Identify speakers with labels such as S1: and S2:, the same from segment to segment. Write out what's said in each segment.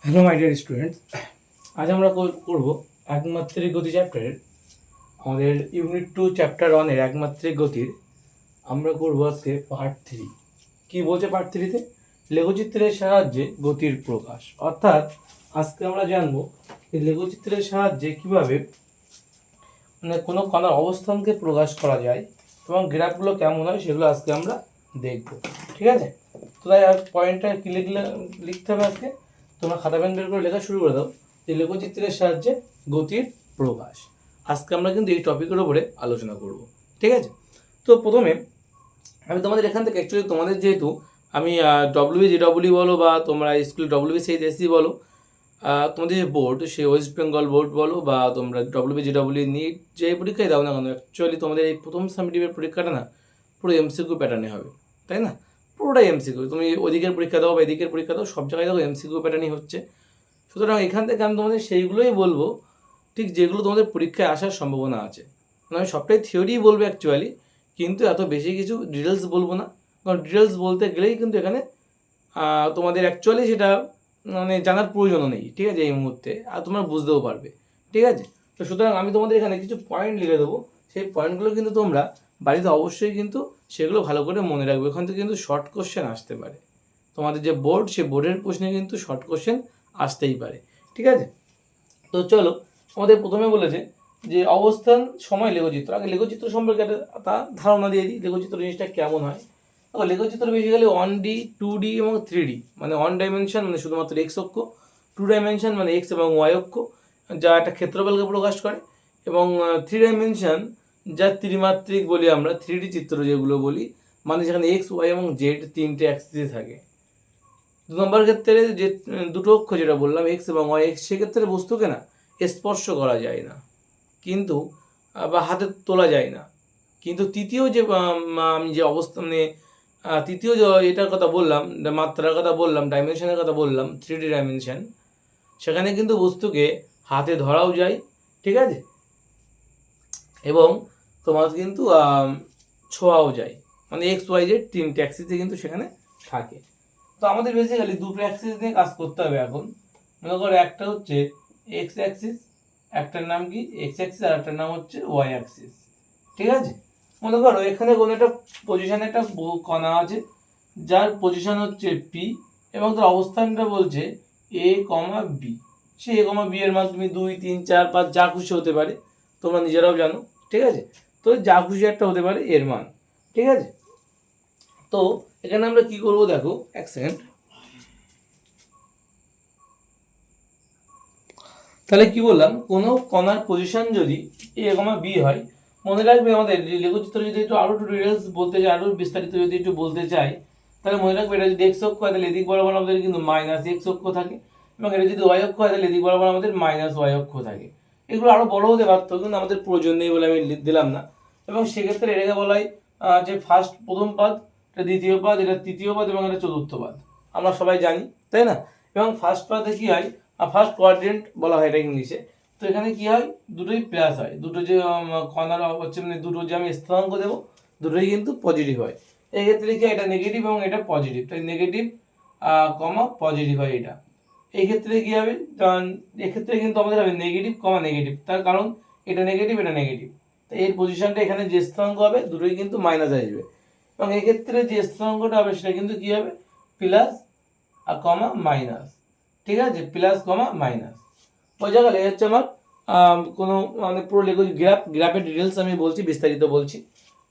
S1: Hello my dear students, আজ আমরা করব একমাত্রিক গতি চ্যাপ্টারের আমাদের ইউনিট 2 চ্যাপ্টার 1-এর একমাত্রিক গতির আমরা করব আজকে পার্ট 3। কী বলছে পার্ট 3-তে? লেখচিত্রের সাহায্যে গতির প্রকাশ। অর্থাৎ আজকে আমরা জানবো এই লেখচিত্রের সাহায্যে কীভাবে কোনো কণার অবস্থানকে প্রকাশ করা যায় এবং গ্রাফগুলো কেমন হয় সেগুলো আজকে আমরা দেখব। ঠিক আছে? তো তাই পয়েন্টটা কী লিখতে হবে আজকে? তোমরা খাতা পেন বের করে লেখা শুরু করে দাও যে লেখচিত্রের সাহায্যে গতির প্রকাশ। আজকে আমরা কিন্তু এই টপিকের উপরে আলোচনা করব। ঠিক আছে? তো প্রথমে আমি তোমাদের এখান থেকে অ্যাকচুয়ালি তোমাদের যেহেতু আমি ডব্লিউবিজিডব্লিউ বলো বা তোমরা স্কুল ডব্লিউবিসিএসসি বলো, তোমাদের যে বোর্ড সেই ওয়েস্ট বেঙ্গল বোর্ড বলো বা তোমরা ডব্লিউবিজিডব্লিউ নিট যে পরীক্ষায় দাও না কেন, অ্যাকচুয়ালি তোমাদের এই প্রথম সাবমিটিভের পরীক্ষাটা না পুরো এমসিকিউ প্যাটার্নে হবে, তাই না? পুরোটাই এমসিকিউ। তুমি ওদিকের পরীক্ষা দাও বা এদিকের পরীক্ষা দাও, সব জায়গায় দেখো এমসিকিউ প্যাটার্নই হচ্ছে। সুতরাং এখান থেকে আমি তোমাদের সেইগুলোই বলবো ঠিক যেগুলো তোমাদের পরীক্ষায় আসার সম্ভাবনা আছে। মানে আমি সবটাই থিওরি বলবো অ্যাকচুয়ালি, কিন্তু এত বেশি কিছু ডিটেলস বলবো না, কারণ ডিটেলস বলতে গেলেই কিন্তু এখানে তোমাদের অ্যাকচুয়ালি সেটা মানে জানার প্রয়োজনও নেই। ঠিক আছে? এই মুহূর্তে আর তোমরা বুঝতেও পারবে। ঠিক আছে? তো সুতরাং আমি তোমাদের এখানে কিছু পয়েন্ট লিখে দেবো, সেই পয়েন্টগুলো কিন্তু তোমরা বাড়িতে অবশ্যই কিন্তু সেগুলো ভালো করে মনে রাখবে। ওখান থেকে কিন্তু শর্ট কোশ্চেন আসতে পারে। তোমাদের যে বোর্ড, সে বোর্ডের প্রশ্নে কিন্তু শর্ট কোশ্চেন আসতেই পারে। ঠিক আছে? তো চলো, আমাদের প্রথমে বলেছে যে অবস্থান সময় লেখচিত্র। আগে লেখচিত্র সম্পর্কে একটা ধারণা দিয়ে দিই, লেখচিত্র জিনিসটা কেমন হয়। লেখচিত্র বেসিক্যালি 1D, 2D এবং 3D। মানে 1 ডাইমেনশন মানে শুধুমাত্র এক্স অক্ষ, 2 ডাইমেনশন মানে এক্স এবং ওয়াই অক্ষ, যা একটা ক্ষেত্রফলকে প্রকাশ করে, এবং 3 ডাইমেনশন যা ত্রিমাত্রিক বলি আমরা, 3D চিত্র যেগুলো বলি, মানে যেখানে এক্স, ওয়াই এবং জেড তিনটে অ্যাক্সিসে থাকে। 2 নম্বর ক্ষেত্রে যে দুটো অক্ষ যেটা বললাম এক্স এবং ওয়াই, সেক্ষেত্রে বস্তুকে না স্পর্শ করা যায় না, কিন্তু বা হাতে তোলা যায় না। কিন্তু তৃতীয় যে আমি যে অবস্থা মানে তৃতীয় যে এটার কথা বললাম, মাত্রার কথা বললাম, ডাইমেনশনের কথা বললাম, 3D ডাইমেনশন, সেখানে কিন্তু বস্তুকে হাতে ধরাও যায়। ঠিক আছে? এবং তোমার কিন্তু ছোঁয়াও যায়। মানে এক্স ওয়াই জেড তিনটে অ্যাক্সিসে কিন্তু সেখানে থাকে। তো আমাদের বেসিক্যালি দুটো অ্যাক্সিস নিয়ে কাজ করতে হবে এখন। মনে করো একটা হচ্ছে এক্স অ্যাক্সিস, একটার নাম কি এক্স অ্যাক্সিস, আর একটার নাম হচ্ছে ওয়াই অ্যাক্সিস। ঠিক আছে? মনে করো এখানে কোনো একটা পজিশনে একটা কণা আছে, যার পজিশন হচ্ছে পি, এবং তার অবস্থানটা বলছে এ কমা বি। সে এ কমা বি এর মান তুমি 2, 3, 4, 5 যা খুশি হতে পারে, তোমরা নিজেরাও জানো। ঠিক আছে? তো যা খুশি একটা হতে পারে এর মান। ঠিক আছে? তো এখানে আমরা কি করব দেখো, এক সেকেন্ড। তাহলে কি বললাম, কোনো কণার পজিশন যদি এ কমা বি হয়, মনে রাখবে আমাদের লেখচিত্র যদি একটু আরো একটু ডিটেলস বলতে চাই, আরো বিস্তারিত যদি একটু বলতে চাই, তাহলে মনে রাখবে এটা যদি এক্স অক্ষ হয় তাহলে এদিক বরাবর আমাদের কিন্তু মাইনাস এক্স অক্ষ থাকে, এবং এটা যদি ওয়াই অক্ষ হয় তাহলে এদিক বরাবর আমাদের মাইনাস ওয়াই অক্ষ থাকে। এগুলো আরো বড় হতে পারতো, কিন্তু আমাদের প্রয়োজন নেই বলে আমি দিলাম না। এবং সেক্ষেত্রে এটাকে বলা হয় যে প্রথম পাদ, এটা দ্বিতীয় পাদ, এটা তৃতীয় পাদ এবং এটা চতুর্থ পাদ। আমরা সবাই জানি, তাই না? এবং ফার্স্ট পাদে কি হয়, ফার্স্ট কোয়াড্রেন্ট বলা হয় এটা ইংলিশে। তো এখানে কি হয়, দুটোই প্লাস হয়, দুটো যে কর্নার হচ্ছে মানে দুটো যে আমি স্থানাঙ্ক দেবো দুটোই কিন্তু পজিটিভ হয়। এই ক্ষেত্রে কি এটা নেগেটিভ এবং এটা পজিটিভ, তাই নেগেটিভ কমা পজিটিভ হয় এটা। এই ক্ষেত্রে কি হবে, কারণ এক্ষেত্রে কিন্তু আমাদের হবে নেগেটিভ কমা নেগেটিভ, তার কারণ এটা নেগেটিভ এটা নেগেটিভ, তাই এর পজিশনটা এখানে যে স্থানাঙ্ক হবে দুটোই কিন্তু মাইনাস আসবে, এবং এক্ষেত্রে যে স্থানাঙ্কটা হবে সেটা কিন্তু কি হবে, প্লাস কমা মাইনাস। ঠিক আছে? প্লাস কমা মাইনাস। বোঝা গেল? এই হচ্ছে আমার কোনো মানে পুরো গ্রাফের ডিটেলস আমি বলছি, বিস্তারিত বলছি।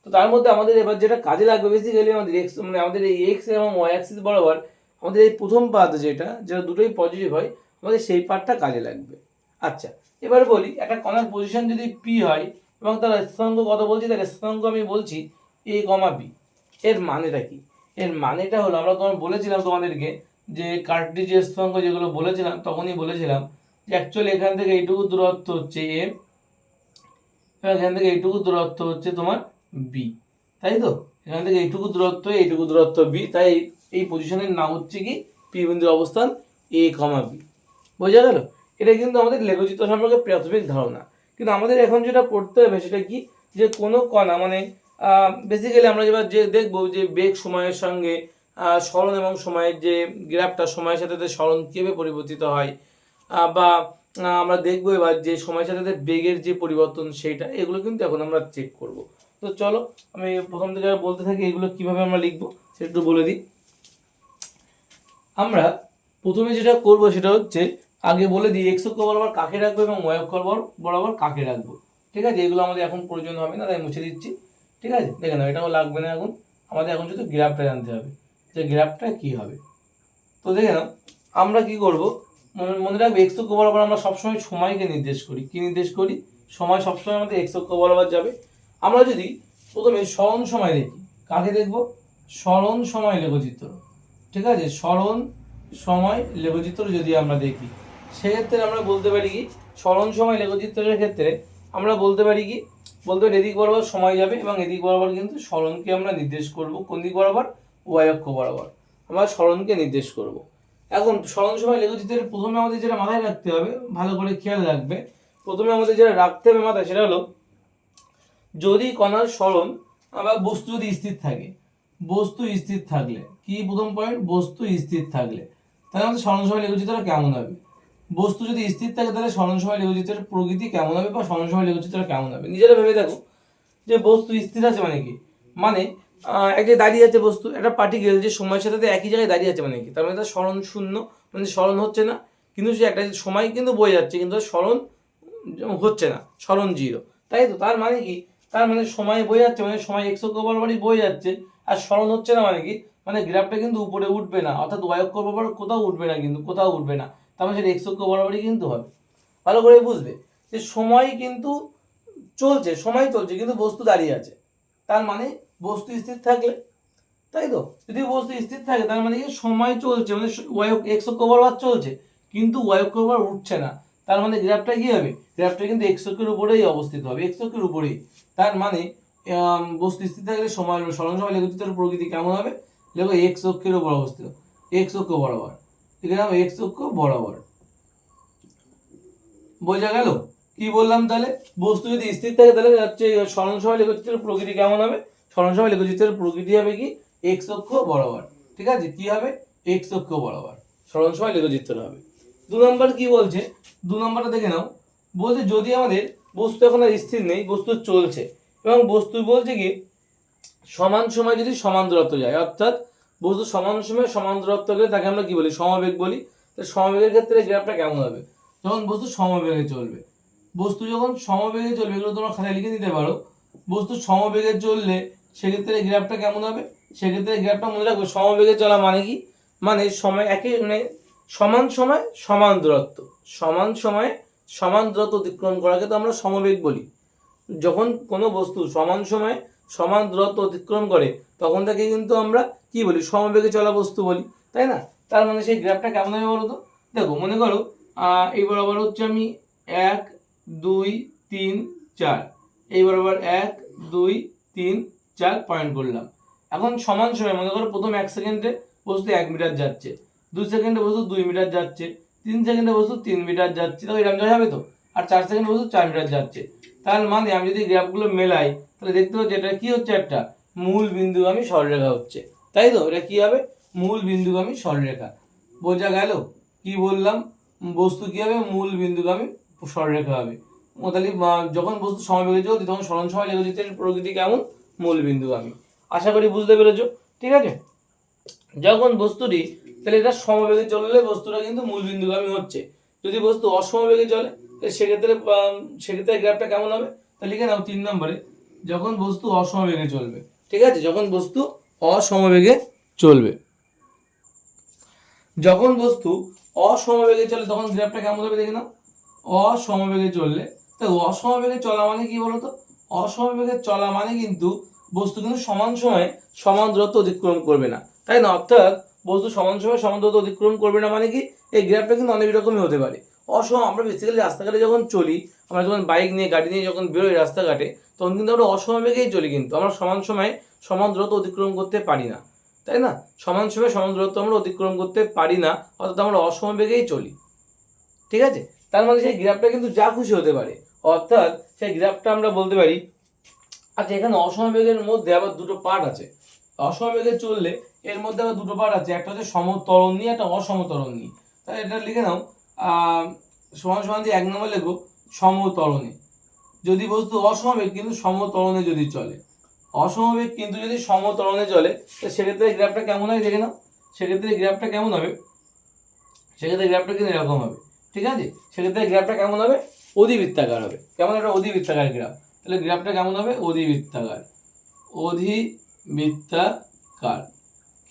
S1: তো তার মধ্যে আমাদের এবার যেটা কাজে লাগবে বেসিক্যালি আমাদের এক্স মানে আমাদের এই এক্স এবং ওয়াই অ্যাক্সিস বরাবর আমাদের এই প্রথম পার্ট যেটা দুটোই পজিটিভ হয়, আমাদের সেই পার্টটা কাজে লাগবে। আচ্ছা, এবার বলি একটা কণার পজিশন যদি পি হয় এবং তার স্থানাঙ্ক কত বলছি, তার স্থানাঙ্ক আমি বলছি এ কমা বি। এর মানেটা কি? এর মানেটা হলো, আমরা তোমার বলেছিলাম তোমাদেরকে যে কার্টেসিয়ান স্থানাঙ্ক যেগুলো বলেছিলাম তখনই বলেছিলাম যে অ্যাকচুয়ালি এখান থেকে এইটুকু দূরত্ব হচ্ছে এ, এবং এখান থেকে এইটুকু দূরত্ব হচ্ছে তোমার বি, তাই তো? এখান থেকে এইটুকু দূরত্ব বি, তাই এই পজিশনের নাম হচ্ছে কি পি বিন্দুর অবস্থান এ কমা বি। বোঝা গেল? এটা কিন্তু আমাদের লেখচিত্র সম্পর্কে প্রাথমিক ধারণা। কিন্তু আমাদের এখন যেটা পড়তে হবে সেটা কি, যে কোনো কণা মানে বেসিক্যালি আমরা যেবার যে দেখবো যে বেগ সময়ের সঙ্গে সরণ এবং সময়ের যে গ্রাফটা, সময়ের সাথে সাথে সরণ কীভাবে পরিবর্তিত হয়, বা আমরা দেখবো এবার যে সময়ের সাথে সাথে বেগের যে পরিবর্তন সেইটা, এগুলো কিন্তু এখন আমরা চেক করব। তো চলো আমি প্রথম থেকে বলতে থাকি এগুলো কিভাবে আমরা লিখবো সেটা একটু বলে দিই। আমরা প্রথমে যেটা করব সেটা হচ্ছে আগে বলে দিই এক্স অক্ষ বরাবর কাকে রাখবো এবং ওয়াই অক্ষ বরাবর কাকে রাখবো। ঠিক আছে, এগুলো আমাদের এখন প্রয়োজন হবে না, তাই মুছে দিচ্ছি। ঠিক আছে, দেখে নাও এটাও লাগবে না এখন, আমাদের এখন শুধু গ্রাফটা জানতে হবে যে গ্রাফটা কি হবে। তো দেখে নাও আমরা কি করব, মনে রাখবে এক্স অক্ষ বরাবর আমরা সবসময় সময়কে নির্দেশ করি। কি নির্দেশ করি? সময় সবসময় আমাদের এক্স অক্ষ বরাবর যাবে। আমরা যদি প্রথমে সরণ সময় দেখি, কাকে দেখব? সরণ সময় লেখচিত্র। ঠিক আছে, সরণ সময় লেখচিত্র যদি আমরা দেখি, সেক্ষেত্রে আমরা বলতে পারি কি, সরণ সময় লেখচিত্রের ক্ষেত্রে আমরা বলতে পারি কি, বলতে পারি এদিক বরাবর সময় যাবে এবং এদিক বরাবর কিন্তু সরণকে আমরা নির্দেশ করব। কোন দিক বরাবর? ওয়াই অক্ষ বরাবর আমরা সরণকে নির্দেশ করব। এখন সরণ সময় লেখচিত্রের প্রথমে আমাদের যেটা মাথায় রাখতে হবে, ভালো করে খেয়াল রাখবে, প্রথমে আমাদের যেটা রাখতে হবে মাথায় সেটা হলো, যদি কণার সরণ বা বস্তু যদি স্থির থাকে, বস্তু স্থির থাকলে কি প্রথম পয়েন্ট, বস্তু স্থির থাকলে তাহলে আমাদের সরণ সময় লেখচিত্রটা কেমন হবে? বস্তু যদি স্থির থাকে তাহলে সরণ সময় লেখচিত্রের প্রকৃতি কেমন হবে বা সরণ সময় লেখচিত্রটা কেমন হবে? নিজেরা ভেবে দেখো যে বস্তু স্থির আছে মানে কি, মানে একটা দাঁড়িয়ে আছে বস্তু, একটা পার্টিকেল যে সময়ের সাথে একই জায়গায় দাঁড়িয়ে আছে মানে কি, তার মানে তার সরণ শূন্য, মানে সরণ হচ্ছে না, কিন্তু সে একটা সময় কিন্তু বয়ে যাচ্ছে কিন্তু সরণ হচ্ছে না, সরণ জিরো। তাই তো, তার মানে কি, তার মানে সময় বয়ে যাচ্ছে মানে সময় এক্স অক্ষ বরাবরই বয়ে যাচ্ছে, আর সরণ হচ্ছে না মানে কি, মানে গ্রাফটা কিন্তু উপরে উঠবে না, অর্থাৎ ওয়াই অক্ষ বরাবর কোথাও উঠবে না, কিন্তু কোথাও উঠবে না, তার মানে সেটা এক্স অক্ষ বরাবরই কিন্তু হবে। ভালো করে বুঝবে যে সময় কিন্তু চলছে, সময় চলছে কিন্তু বস্তু দাঁড়িয়ে আছে, তার মানে বস্তু স্থির থাকলে, তাই তো, যদি বস্তু স্থির থাকে তার মানে কি সময় চলছে, মানে ওয়াই এক্স অক্ষ বরাবর চলছে কিন্তু ওয়াই অক্ষ বরাবর উঠছে না, তার মানে গ্রাফটা কি হবে? গ্রাফটা কিন্তু এক্স অক্ষের উপরেই অবস্থিত হবে, এক্স অক্ষের উপরেই। তার মানে বস্তু স্থির থাকলে সময় সরণ সময় লেখচিত্রের প্রকৃতি কেমন হবে? দেখো এক্স অক্ষের উপর অবস্থিত, এক্স অক্ষ বরাবর, ঠিক আছে, এক্স অক্ষ বরাবর। বোঝা গেল কি বললাম? তাহলে বস্তু যদি স্থির থাকে তাহলে হচ্ছে সরণ সময় লেখচিত্রের প্রকৃতি কেমন হবে? সরণ সময় লেখচিত্রের প্রকৃতি হবে কি, এক্স অক্ষ বরাবর। ঠিক আছে, কি হবে? এক্স অক্ষ বরাবর সরণ সময় লেখচিত্র হবে। 2 নম্বর কি বলছে? 2 নম্বরটা দেখে নাও, বলছে যদি আমাদের বস্তু এখন আর স্থির নেই, বস্তু চলছে এবং বস্তু বলছে কি সমান সময় যদি সমান দূরত্ব যায়, অর্থাৎ বস্তু সমান সময় সমান দূরত্ব গেলে তাকে আমরা কি বলি? সমবেগ বলি। তো সমবেগের ক্ষেত্রে গ্রাফটা কেমন হবে? যখন বস্তু সমবেগে চলবে, বস্তু যখন সমবেগে চলবে, এগুলো তোমরা খাতায় লিখে দিতে পারো, বস্তু সমবেগে চললে সেক্ষেত্রে গ্রাফটা কেমন হবে? সেক্ষেত্রে গ্রাফটা মনে রাখবো, সমবেগে চলা মানে কি, মানে সময় একই, মানে সমান সময় সমান দূরত্ব, সমান সময়ে সমান দূরত্ব অতিক্রম করাকে তো আমরা সমবেগ বলি। যখন কোনো বস্তু সমান সময়ে সমান দূরত্ব অতিক্রম করে তখন তাকে কিন্তু আমরা কি বলি? সমবেগে চলা বস্তু বলি, তাই না? তার মানে সেই গ্রাফটা কেমন হবে বলো তো? দেখো মনে করো এই বরাবর হচ্ছে আমি 1 2 3 4, এই বরাবর 1 2 3 4 পয়েন্ট করলাম। এখন সমান সময় মনে করো প্রথম 1 সেকেন্ডে বস্তু 1 মিটার যাচ্ছে, 2 সেকেন্ডে বস্তু 2 মিটার যাচ্ছে, 3 সেকেন্ডে বস্তু 3 মিটার যাচ্ছে, তো এরকম যাওয়া যাবে তো, আর 4 সেকেন্ডে বস্তু 4 মিটার যাচ্ছে। তার মানে আমি যদি গ্রাফগুলো মেলাই তাহলে দেখতে পাচ্ছি এটা কি হচ্ছে, একটা মূল বিন্দুগামী সরলরেখা হচ্ছে, তাই তো, এটা কি হবে? মূল বিন্দুগামী সরলরেখা। বোঝা গেল কি বললাম? বস্তু কি হবে? মূল বিন্দুগামী সরলরেখা হবে। তাহলে যখন বস্তু সমবেগে চলছে তখন সরণ সময় লেখচিত্রের প্রকৃতি কেমন? মূল বিন্দুগামী। আশা করি বুঝতে পেরেছো, ঠিক আছে? যখন বস্তুটি, তাহলে এটা সমবেগে চললে বস্তুটা কিন্তু মূল বিন্দুগামী হচ্ছে। যদি বস্তু অসমবেগে চলে সেক্ষেত্রে সেক্ষেত্রে গ্রাফটা কেমন হবে? তাহলে লিখে নাও 3 নম্বরে, যখন বস্তু অসমবেগে চলবে, ঠিক আছে, যখন বস্তু অসমবেগে চলবে, যখন বস্তু অসমবেগে চলে তখন গ্রাফটা কেমন হবে দেখে নাও। অসমবেগে চললে, তো অসমবেগে চলা মানে কি বলতো? অসমবেগে চলা মানে কিন্তু বস্তু কিন্তু সমান সময়ে সমান দূরত্ব অতিক্রম করবে না, তাই না? অর্থাৎ বস্তু সমান সময়ে সমান দূরত্ব অতিক্রম করবে না মানে কি, এই গ্রাফটা কিন্তু অনেক রকমই হতে পারে। আমরা বেসিক্যালি রাস্তাঘাটে যখন চলি, আমরা যখন বাইক নিয়ে গাড়ি নিয়ে যখন বেরোই রাস্তাঘাটে, তখন কিন্তু আমরা অসমবেগেই চলি, কিন্তু আমরা সমান সময়ে সমান দূরত্ব অতিক্রম করতে পারি না, তাই না? সমান সময়ে সমান দূরত্ব আমরা অতিক্রম করতে পারি না, অর্থাৎ আমরা অসমবেগেই চলি, ঠিক আছে? তার মানে সেই গ্রাফটা কিন্তু যা খুশি হতে পারে, অর্থাৎ সেই গ্রাফটা আমরা বলতে পারি। আচ্ছা, এখানে অসমবেগের মধ্যে আবার দুটো পার্ট আছে। অসমবেগে চললে এর মধ্যে আবার দুটো পার্ট আছে, একটা হচ্ছে সমতরণী, একটা অসমতরণী। তাহলে এটা লিখে নাও, সমান সমান দিয়ে 1 নম্বর লেখো সমতরণে। যদি বস্তু অসমবেগ কিন্তু সমতরণে যদি চলে, অসমবেগ কিন্তু যদি সমতরণে চলে, তো সেক্ষেত্রে গ্রাফটা কেমন হয় দেখে নাও। সেক্ষেত্রে গ্রাফটা কেমন হবে, সেক্ষেত্রে গ্রাফটা কিন্তু এরকম হবে, ঠিক আছে। সেক্ষেত্রে গ্রাফটা কেমন হবে, অধিবৃত্তাকার হবে। কেমন একটা অধিবৃত্তাকার গ্রাফ। তাহলে গ্রাফটা কেমন হবে, অধিবৃত্তাকার। অধিবৃত্তাকার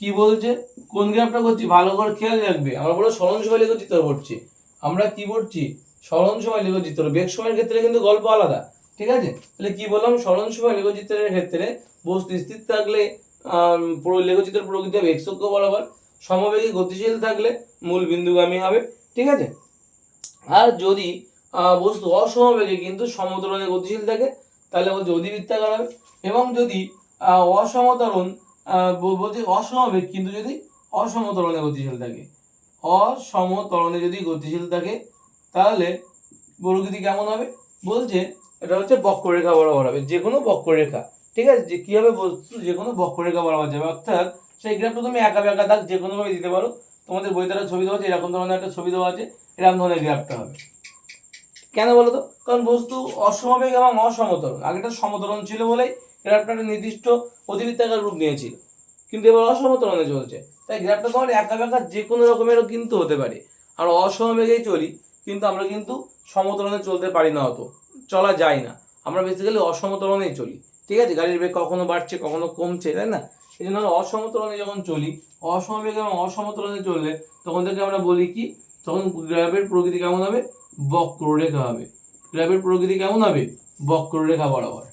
S1: কি বলছে, কোন গ্রাফটা করছি ভালো করে খেয়াল রাখবে। আমরা বলো সরণ সময় লেখচিত্র পড়ছি, আমরা কি পড়ছি, সরণ সময় লেখচিত্র। বেগ সময়ের ক্ষেত্রে কিন্তু গল্প আলাদা, ঠিক আছে। তাহলে কি বললাম, সরণ সময় লেখচিত্রের ক্ষেত্রে বস্তু স্থির থাকলে লেখচিত্রের প্রকৃতি হবে এক্স অক্ষ বরাবর, সমবেগে গতিশীল থাকলে মূল বিন্দুগামী হবে, ঠিক আছে। আর যদি বস্তু অসমবেগে কিন্তু সমতরণে গতিশীল থাকে তাহলে বলছে অধিবৃত্তাকার হবে। এবং যদি অসমতরণ বলছে অসমবেগ কিন্তু যদি অসমতরণে গতিশীল থাকে, অসমতরণে যদি গতিশীল থাকে তাহলে প্রকৃতি কেমন হবে, বলছে এটা হচ্ছে বক্ররেখা বরাবর হবে, যে কোনো বক্ররেখা, ঠিক আছে। যে কি হবে, বস্তু যে কোনো বক্ররেখা বরাবর যাবে। অর্থাৎ সেই গ্রাফটা তুমি একা একা দাগ যে কোনো ভাবে দিতে পারো, তোমাদের বইতে একটা ছবি দেওয়া আছে, এরকম ধরনের একটা ছবি দেওয়া আছে, এরকম ধরনের গ্রাফটা হবে। কেন বলো তো, কারণ বস্তু অসমবেগ এবং অসমতরণ, আগেটা সমতরণ ছিল বলেই গ্রাফটা একটা নির্দিষ্ট অধিবৃত্তাকার রূপ নিয়েছিল, কিন্তু এবার অসমতরণে চলছে, তাই গ্রাফটা তোমার একা বেঁকা যে কোনো রকমেরও কিন্তু হতে পারে। আর অসমবেগেই চলি, কিন্তু আমরা কিন্তু সমতরণে চলতে পারি না, অত চলা যায় না, আমরা বেসিক্যালি অসমতরণেই চলি, ঠিক আছে। গাড়ির বেগ কখনো বাড়ছে কখনো কমছে, তাই না। এই জন্য আমরা অসমতরণে যখন চলি, অসমবেগ এবং অসমতরণে চললে তখন থেকে আমরা বলি কি, তখন গ্রাফের প্রকৃতি কেমন হবে, বক্ররেখা হবে। গ্রাফের প্রকৃতি কেমন হবে, বক্ররেখা বরাবর,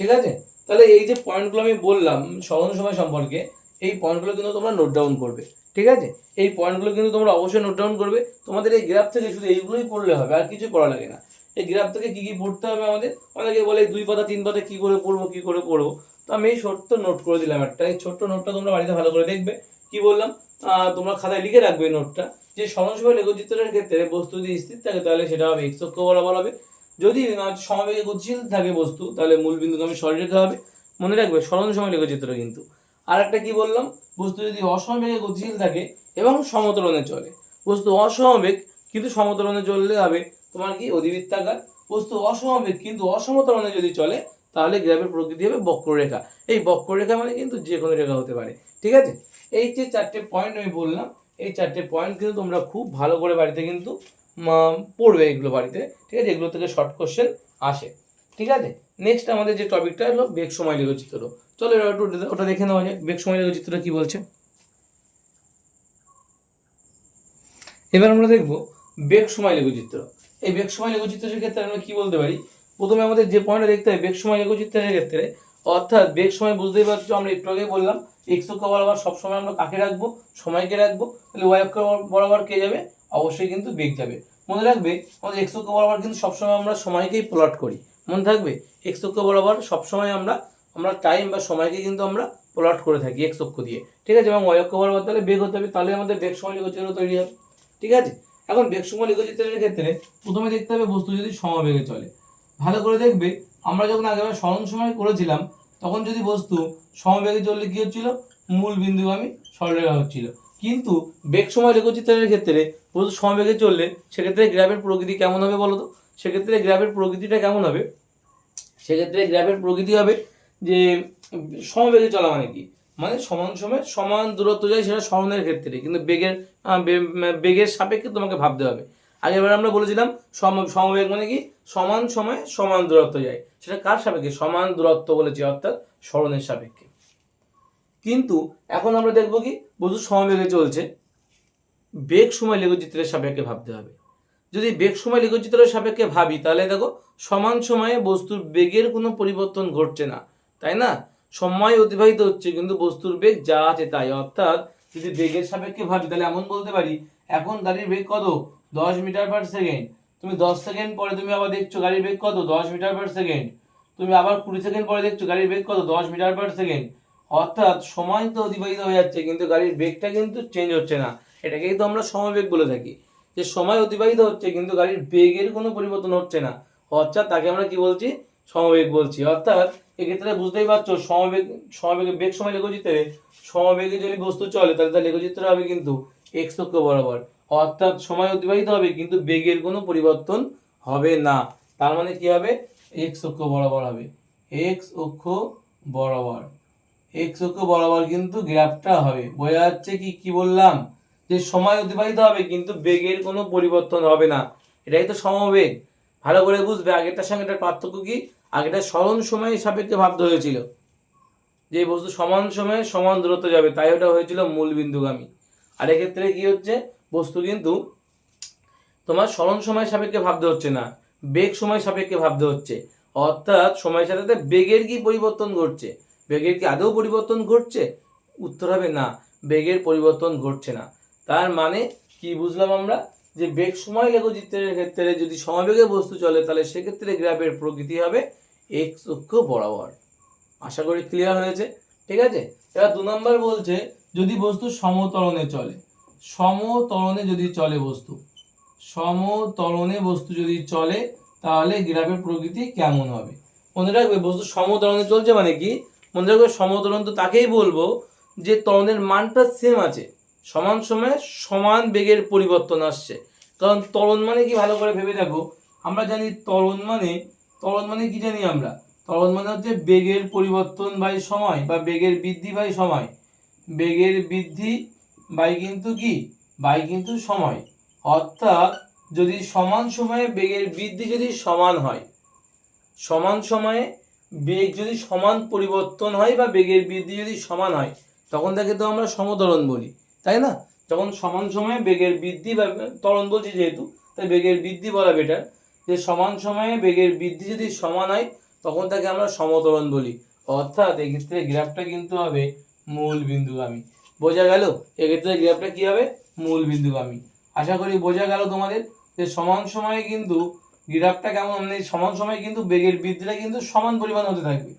S1: ঠিক আছে। তাহলে এই যে পয়েন্টগুলো আমি বললাম সরণ সময় সম্পর্কে, এই পয়েন্টগুলো কিন্তু তোমরা নোট ডাউন করবে, ঠিক আছে। এই পয়েন্টগুলো কিন্তু তোমরা অবশ্যই নোট ডাউন করবে। তোমাদের এই গ্রাফ থেকে শুধু এইগুলোই পড়লে হবে, আর কিছু পড়া লাগে না। এই গ্রাফ থেকে কি কি পড়তে হবে আমাদের, অনেকে বলে 2 পাতা 3 পাতা কি করে পড়বো, তো আমি এই ছোট্ট নোট করে দিলাম একটা। এই ছোট্ট নোটটা তোমরা বাড়িতে ভালো করে দেখবে। কি বললাম, তোমরা খাতায় লিখে রাখবে নোটটা, যে সরণ সময় লেখচিত্রের ক্ষেত্রে বস্তু যদি স্থির থাকে তাহলে সেটা হবে এক্স অক্ষ বরাবর হবে। যদি সমবেগে গতিশীল থাকে বস্তু তাহলে মূল বিন্দুগামী সরলরেখা হবে। মনে রাখবে সরণ সময় লেখচিত্র কিন্তু। আর একটা কি বললাম, বস্তু যদি অসমবেগে গতিশীল থাকে এবং সমতরণে চলে, বস্তু অসমবেগ কিন্তু সমতরণে চললে হবে তোমার কি, অধিবৃত্তাকার। বস্তু অসমবেগ কিন্তু অসমতরণে যদি চলে তাহলে গ্রাফের প্রকৃতি হবে বক্ররেখা। এই বক্ররেখা মানে কিন্তু যে কোনো রেখা হতে পারে, ঠিক আছে। এই যে 4টে পয়েন্ট আমি বললাম, এই 4টে পয়েন্ট কিন্তু তোমরা খুব ভালো করে বাড়িতে কিন্তু পড়বে এগুলো বাড়িতে, ঠিক আছে। এগুলো থেকে শর্ট কোশ্চেন আসে, ঠিক আছে। নেক্সট আমাদের যে টপিকটা হলো বেগ সময় লেখচিত্র। চলো এবার একটু ওটা দেখে নেওয়া যাক, বেগ সময় লেখচিত্রটা কি বলছে। এবার আমরা দেখব বেগ সময় লেখচিত্র। এই বেগ সময় লেখচিত্রের ক্ষেত্রে আমরা কি বলতে পারি, প্রথমে আমাদের যে পয়েন্টটা দেখতে হবে বেগ সময় লেখচিত্রের ক্ষেত্রে, অর্থাৎ বেগ সময় বুঝতেই পারছো, আমরা একটু আগে বললাম এক্স অক্ষ বরাবর সবসময় আমরা কাকে রাখবো, সময়কে রাখবো। তাহলে ওয়াই অক্ষ বরাবর কে যাবে, অবশ্যই কিন্তু বেগ যাবে। মনে রাখবে আমাদের এক্স অক্ষ বরাবর কিন্তু সবসময় আমরা সময়কেই প্লট করি, মনে থাকবে। এক্স অক্ষ বরাবর সবসময় আমরা টাইম বা সময়কে কিন্তু আমরা প্লট করে থাকি এক্স অক্ষ দিয়ে, ঠিক আছে। এবং ওয়াই অক্ষ বরাবর তাহলে বেগ হতে হবে, তাহলে আমাদের বেগ সময় লেখচিত্র তৈরি হবে, ঠিক আছে। এখন বেগ সময় লেখচিত্রের ক্ষেত্রে প্রথমে দেখতে হবে বস্তু যদি সমবেগে চলে। ভালো করে দেখবে, আমরা যখন আগেবার সরণ সময় করেছিলাম তখন যদি বস্তু সমবেগে চললে কি হচ্ছিল, মূল বিন্দুগামী সরলরেখা হচ্ছিল। কিন্তু বেগ সময় লেখচিত্রের ক্ষেত্রে বস্তু সমবেগে চললে সেক্ষেত্রে গ্রাফের প্রকৃতি কেমন হবে বলো তো। সেক্ষেত্রে গ্রাফের প্রকৃতিটা কেমন হবে, সেক্ষেত্রে গ্রাফের প্রকৃতি হবে যে সমবেগে চলা মানে কি, মানে সমান সময় সমান দূরত্ব যায়, সেটা সরণের ক্ষেত্রে, কিন্তু বেগের সাপেক্ষে তোমাকে ভাবতে হবে। আগেরবার আমরা বলেছিলাম সমবেগ মানে কি, সমান সময় সমান দূরত্ব যায়, সেটা কার সাপেক্ষে, সমান দূরত্ব বলেছি, অর্থাৎ সরণের সাপেক্ষে। কিন্তু এখন আমরা দেখবো কি, বস্তু সমবেগে চলছে, বেগ সময় লেখচিত্রের সাপেক্ষে ভাবতে হবে। যদি বেগ সময় লেখচিত্রের সাপেক্ষে ভাবি তাহলে দেখো সমান সময়ে বস্তুর বেগের কোনো পরিবর্তন ঘটছে না, তাই না। সময় অতিবাহিত হচ্ছে কিন্তু বস্তুর বেগ যা আছে তাই। অর্থাৎ যদি বেগের সাপেক্ষে ভাবি তাহলে এমন বলতে পারি, এখন গাড়ির বেগ কত, 10 মিটার/সেকেন্ড। তুমি 10 সেকেন্ড পরে তুমি আবার দেখছো গাড়ির বেগ কত, 10 মিটার/সেকেন্ড। তুমি আবার 20 সেকেন্ড পরে দেখছো গাড়ির বেগ কত, 10 মিটার/সেকেন্ড। অর্থাৎ সময় তো অতিবাহিত হয়ে যাচ্ছে কিন্তু গাড়ির বেগটা কিন্তু চেঞ্জ হচ্ছে না। এটাকেই তো আমরা সমবেগ বলে থাকি, যে সময় অতিবাহিত হচ্ছে কিন্তু গাড়ির বেগের কোনো পরিবর্তন হচ্ছে না, অর্থাৎ তাকে আমরা কি বলছি, সমবেগ বলছি। অর্থাৎ এক্ষেত্রে বুঝতেই পারছো সমবেগে বেগ সময় লেখচিত্রে সমবেগে যদি বস্তু চলে তাহলে তার লেখচিত্র হবে কিন্তু এক্স অক্ষ বরাবর, অর্থাৎ সময় অতিবাহিত হবে কিন্তু বেগের কোনো পরিবর্তন হবে না। তার মানে কি হবে, এক্স অক্ষ বরাবর হবে, এক্স অক্ষ বরাবর, এক্স অক্ষ বরাবর কিন্তু গ্রাফটা হবে। বোঝা যাচ্ছে কি বললাম, যে সময় অতিবাহিত হবে কিন্তু বেগের কোনো পরিবর্তন হবে না, এটাই তো সমবেগ। ভালো করে বুঝবে, আগেরটার সঙ্গে এটার পার্থক্য কি, আগেটা সরণ সময় সাপেক্ষে ভাবতে হয়েছিল, যে বস্তু সমান সময়ে সমান দূরত্ব যাবে, তাই ওটা হয়েছিল মূল বিন্দুগামী। আর এক্ষেত্রে কি হচ্ছে, বস্তু কিন্তু তোমার সরণ সময় সাপেক্ষে ভাবতে হচ্ছে না, বেগ সময় সাপেক্ষে ভাবতে হচ্ছে, অর্থাৎ সময়ের সাথে সাথে বেগের কি পরিবর্তন ঘটছে, বেগের কি আদৌ পরিবর্তন ঘটছে, উত্তর হবে না, বেগের পরিবর্তন ঘটছে না। তার মানে কি বুঝলাম আমরা, যে বেগ সময় লেখচিত্রের ক্ষেত্রে যদি সমবেগে বস্তু চলে তাহলে সেক্ষেত্রে গ্রাফের প্রকৃতি হবে এক্স অক্ষ বরাবর। আশা করি ক্লিয়ার হয়েছে। ঠিক আছে, এবার 2 নম্বর বলছে যদি বস্তু সমতরণে চলে, সমতরণে যদি চলে বস্তু, সমতরণে বস্তু যদি চলে তাহলে গ্রাফের প্রকৃতি কেমন হবে। মনে রাখবে বস্তু সমতরণে চলছে মানে কি, মনে রাখবে সমতরণ তো তাকেই বলবো যে ত্বরণের মানটা সেম আছে, সমান সময়ে সমান বেগের পরিবর্তন আসছে। কারণ ত্বরণ মানে কি ভালো করে ভেবে দেখো, আমরা জানি ত্বরণ মানে কি জানি আমরা, ত্বরণ মানে হচ্ছে বেগের পরিবর্তন বাই সময় বা বেগের বৃদ্ধি বাই সময়, বেগের বৃদ্ধি বাই কিন্তু কি, বাই কিন্তু সময়। অর্থাৎ যদি সমান সময়ে বেগের বৃদ্ধি যদি সমান হয়, সমান সময়ে বেগ যদি সমান পরিবর্তন হয় বা বেগের বৃদ্ধি যদি সমান হয় তখন তাকে তো আমরা সমতরণ বলি, তাই না। যখন সমান সময়ে বেগের বৃদ্ধি বা ত্বরণ বলছি যেহেতু, তাই বেগের বৃদ্ধি বলা বেটার, যে সমান সময়ে বেগের বৃদ্ধি যদি সমান হয় তখন তাকে আমরা সমতরণ বলি। অর্থাৎ এক্ষেত্রে গ্রাফটা কিন্তু হবে মূল বিন্দুগামী। বোঝা গেল, এক্ষেত্রে গ্রাফটা কি হবে, মূল বিন্দুগামী। আশা করি বোঝা গেল তোমাদের, যে সমান সময়ে কিন্তু গ্রাফটা কেমন, মানে সমান সময়ে কিন্তু বেগের বৃদ্ধিটা কিন্তু সমান পরিমাণ হতে থাকবে।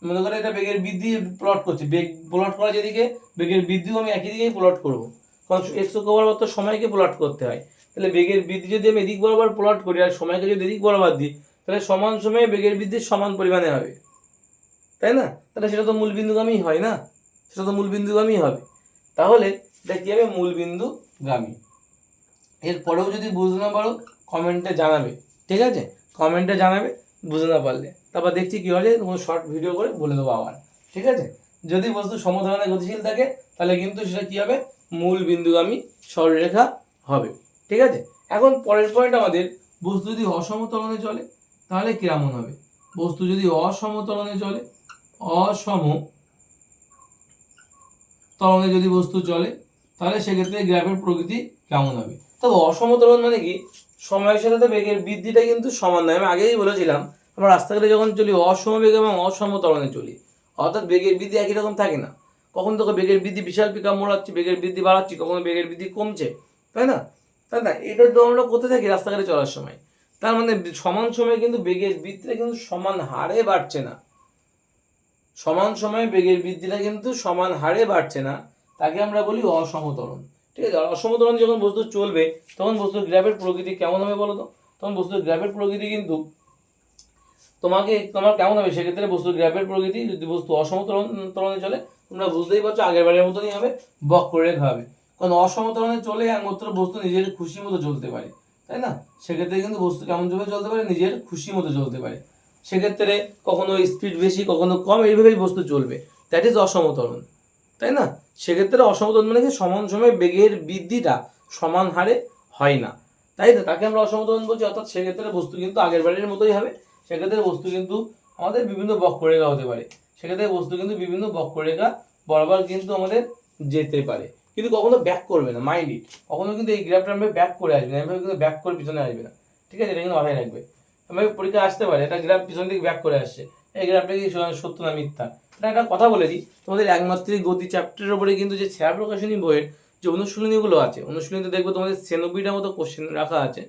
S1: মনে করো এটা বেগের বৃদ্ধি প্লট করছে, বেগ প্লট করা যেদিকে বেগের বৃদ্ধিও আমি একই দিকেই প্লট করব, কারণ এক্স অক্ষ বরাবর তো সময়কে প্লট করতে হয়। তাহলে বেগের বৃদ্ধি যদি আমি এদিক বরাবর প্লট করি আর সময়কে যদি এদিক বরাবর দিই তাহলে সমান সময়ে বেগের বৃদ্ধি সমান পরিমাণে হবে, তাই না। তাহলে সেটা তো মূল বিন্দুগামী হয় না, সেটা তো মূল বিন্দুগামী হবে। তাহলে এটা কি হবে, মূল বিন্দুগামী। এরপরেও যদি বুঝতে না পারো কমেন্টে জানাবে, ঠিক আছে, কমেন্টে জানাবে বুঝতে না পারলে, তারপর দেখছি কী হয় তোমার শর্ট ভিডিও করে বলে দেবো আবার। ঠিক আছে, যদি বস্তু সমধরণে গতিশীল থাকে তাহলে কিন্তু সেটা কী হবে, মূল বিন্দুগামী সরলরেখা হবে। ঠিক আছে, এখন পরের পয়েন্ট আমাদের, বস্তু যদি অসমতরণে চলে তাহলে কেমন হবে। বস্তু যদি অসমতরণে চলে, অসমতরণে যদি বস্তু চলে তাহলে সেক্ষেত্রে গ্রাফের প্রকৃতি কেমন হবে। তবে অসমতরণ মানে কি, সময়ের সাথে তো বেগের বৃদ্ধিটা কিন্তু সমান নয়। আমি আগেই বলেছিলাম আমরা রাস্তাঘাটে যখন চলি অসমবেগ এবং অসমতরণে চলি, অর্থাৎ বেগের বৃদ্ধি একই রকম থাকে না। কখন তোকে বেগের বৃদ্ধি বিশাল পিকআপ মোড়াচ্ছি, বেগের বৃদ্ধি বাড়াচ্ছি, কখনো বেগের বৃদ্ধি কমছে, তাই না। তাই না, এটা তো আমরা করতে থাকি রাস্তাঘাটে চলার সময়। তার মানে সমান সময়ে কিন্তু বেগের বৃদ্ধিটা কিন্তু সমান হারে বাড়ছে না, সমান সময়ে বেগের বৃদ্ধিটা কিন্তু সমান হারে বাড়ছে না, তাকে আমরা বলি অসমতরণ। ঠিক আছে, অসমতরণ যখন বস্তু চলবে তখন বস্তুর গ্রাফের প্রকৃতি কেমন হবে বলো তো। তখন বস্তুর গ্রাফের প্রকৃতি কিন্তু তোমার কেমন হবে, সেক্ষেত্রে বস্তুর গ্রাফের প্রকৃতি যদি বস্তু অসমতরণে চলে তোমরা বুঝতেই পারছো আগের বারের মতনই হবে, বক্ররেখা হবে। কারণ অসমতরণে চলে একমাত্র বস্তু নিজের খুশি মতো চলতে পারে, তাই না। সেক্ষেত্রে কিন্তু বস্তু কেমন ভাবে চলতে পারে, নিজের খুশি মতো চলতে পারে। সেক্ষেত্রে কখনো স্পিড বেশি কখনো কম এইভাবেই বস্তু চলবে, দ্যাট ইজ অসমতরণ, তাই না। সেক্ষেত্রে অসমতরণ মানে কি, সমান সময়ে বেগের বৃদ্ধিটা সমান হারে হয় না, তাই তো, তাকে আমরা অসমতরণ বলছি। অর্থাৎ সেক্ষেত্রে বস্তু কিন্তু আগের বারের মতোই হবে, সেক্ষেত্রে বস্তু কিন্তু আমাদের বিভিন্ন বক্ররেখা হতে পারে, সেক্ষেত্রে বস্তু কিন্তু বিভিন্ন বক্ররেখা বরাবর কিন্তু আমাদের যেতে পারে, কিন্তু কখনো ব্যাক করবে না, মাইন্ড ইট। কখনো কিন্তু এই গ্রাফটা আমরা ব্যাক করে আসবে না, এভাবে কিন্তু ব্যাক করে পিছনে আসবে না। ঠিক আছে, এটা কিন্তু মাথায় রাখবে। এভাবে পরীক্ষা আসতে পারে একটা গ্রাফ পিছন দিকে ব্যাক করে আসছে, এই গ্রাফটা কি সত্য না মিথ্যা। এটা একটা কথা বলে দিই, তোমাদের একমাত্রিক গতি চ্যাপ্টারের উপরে কিন্তু যে ছায়া প্রকাশনী বইয়ের যে অনুশীলনীগুলো আছে, অনুশীলনীতে দেখবে তোমাদের 96টা মতো কোশ্চেন রাখা আছে।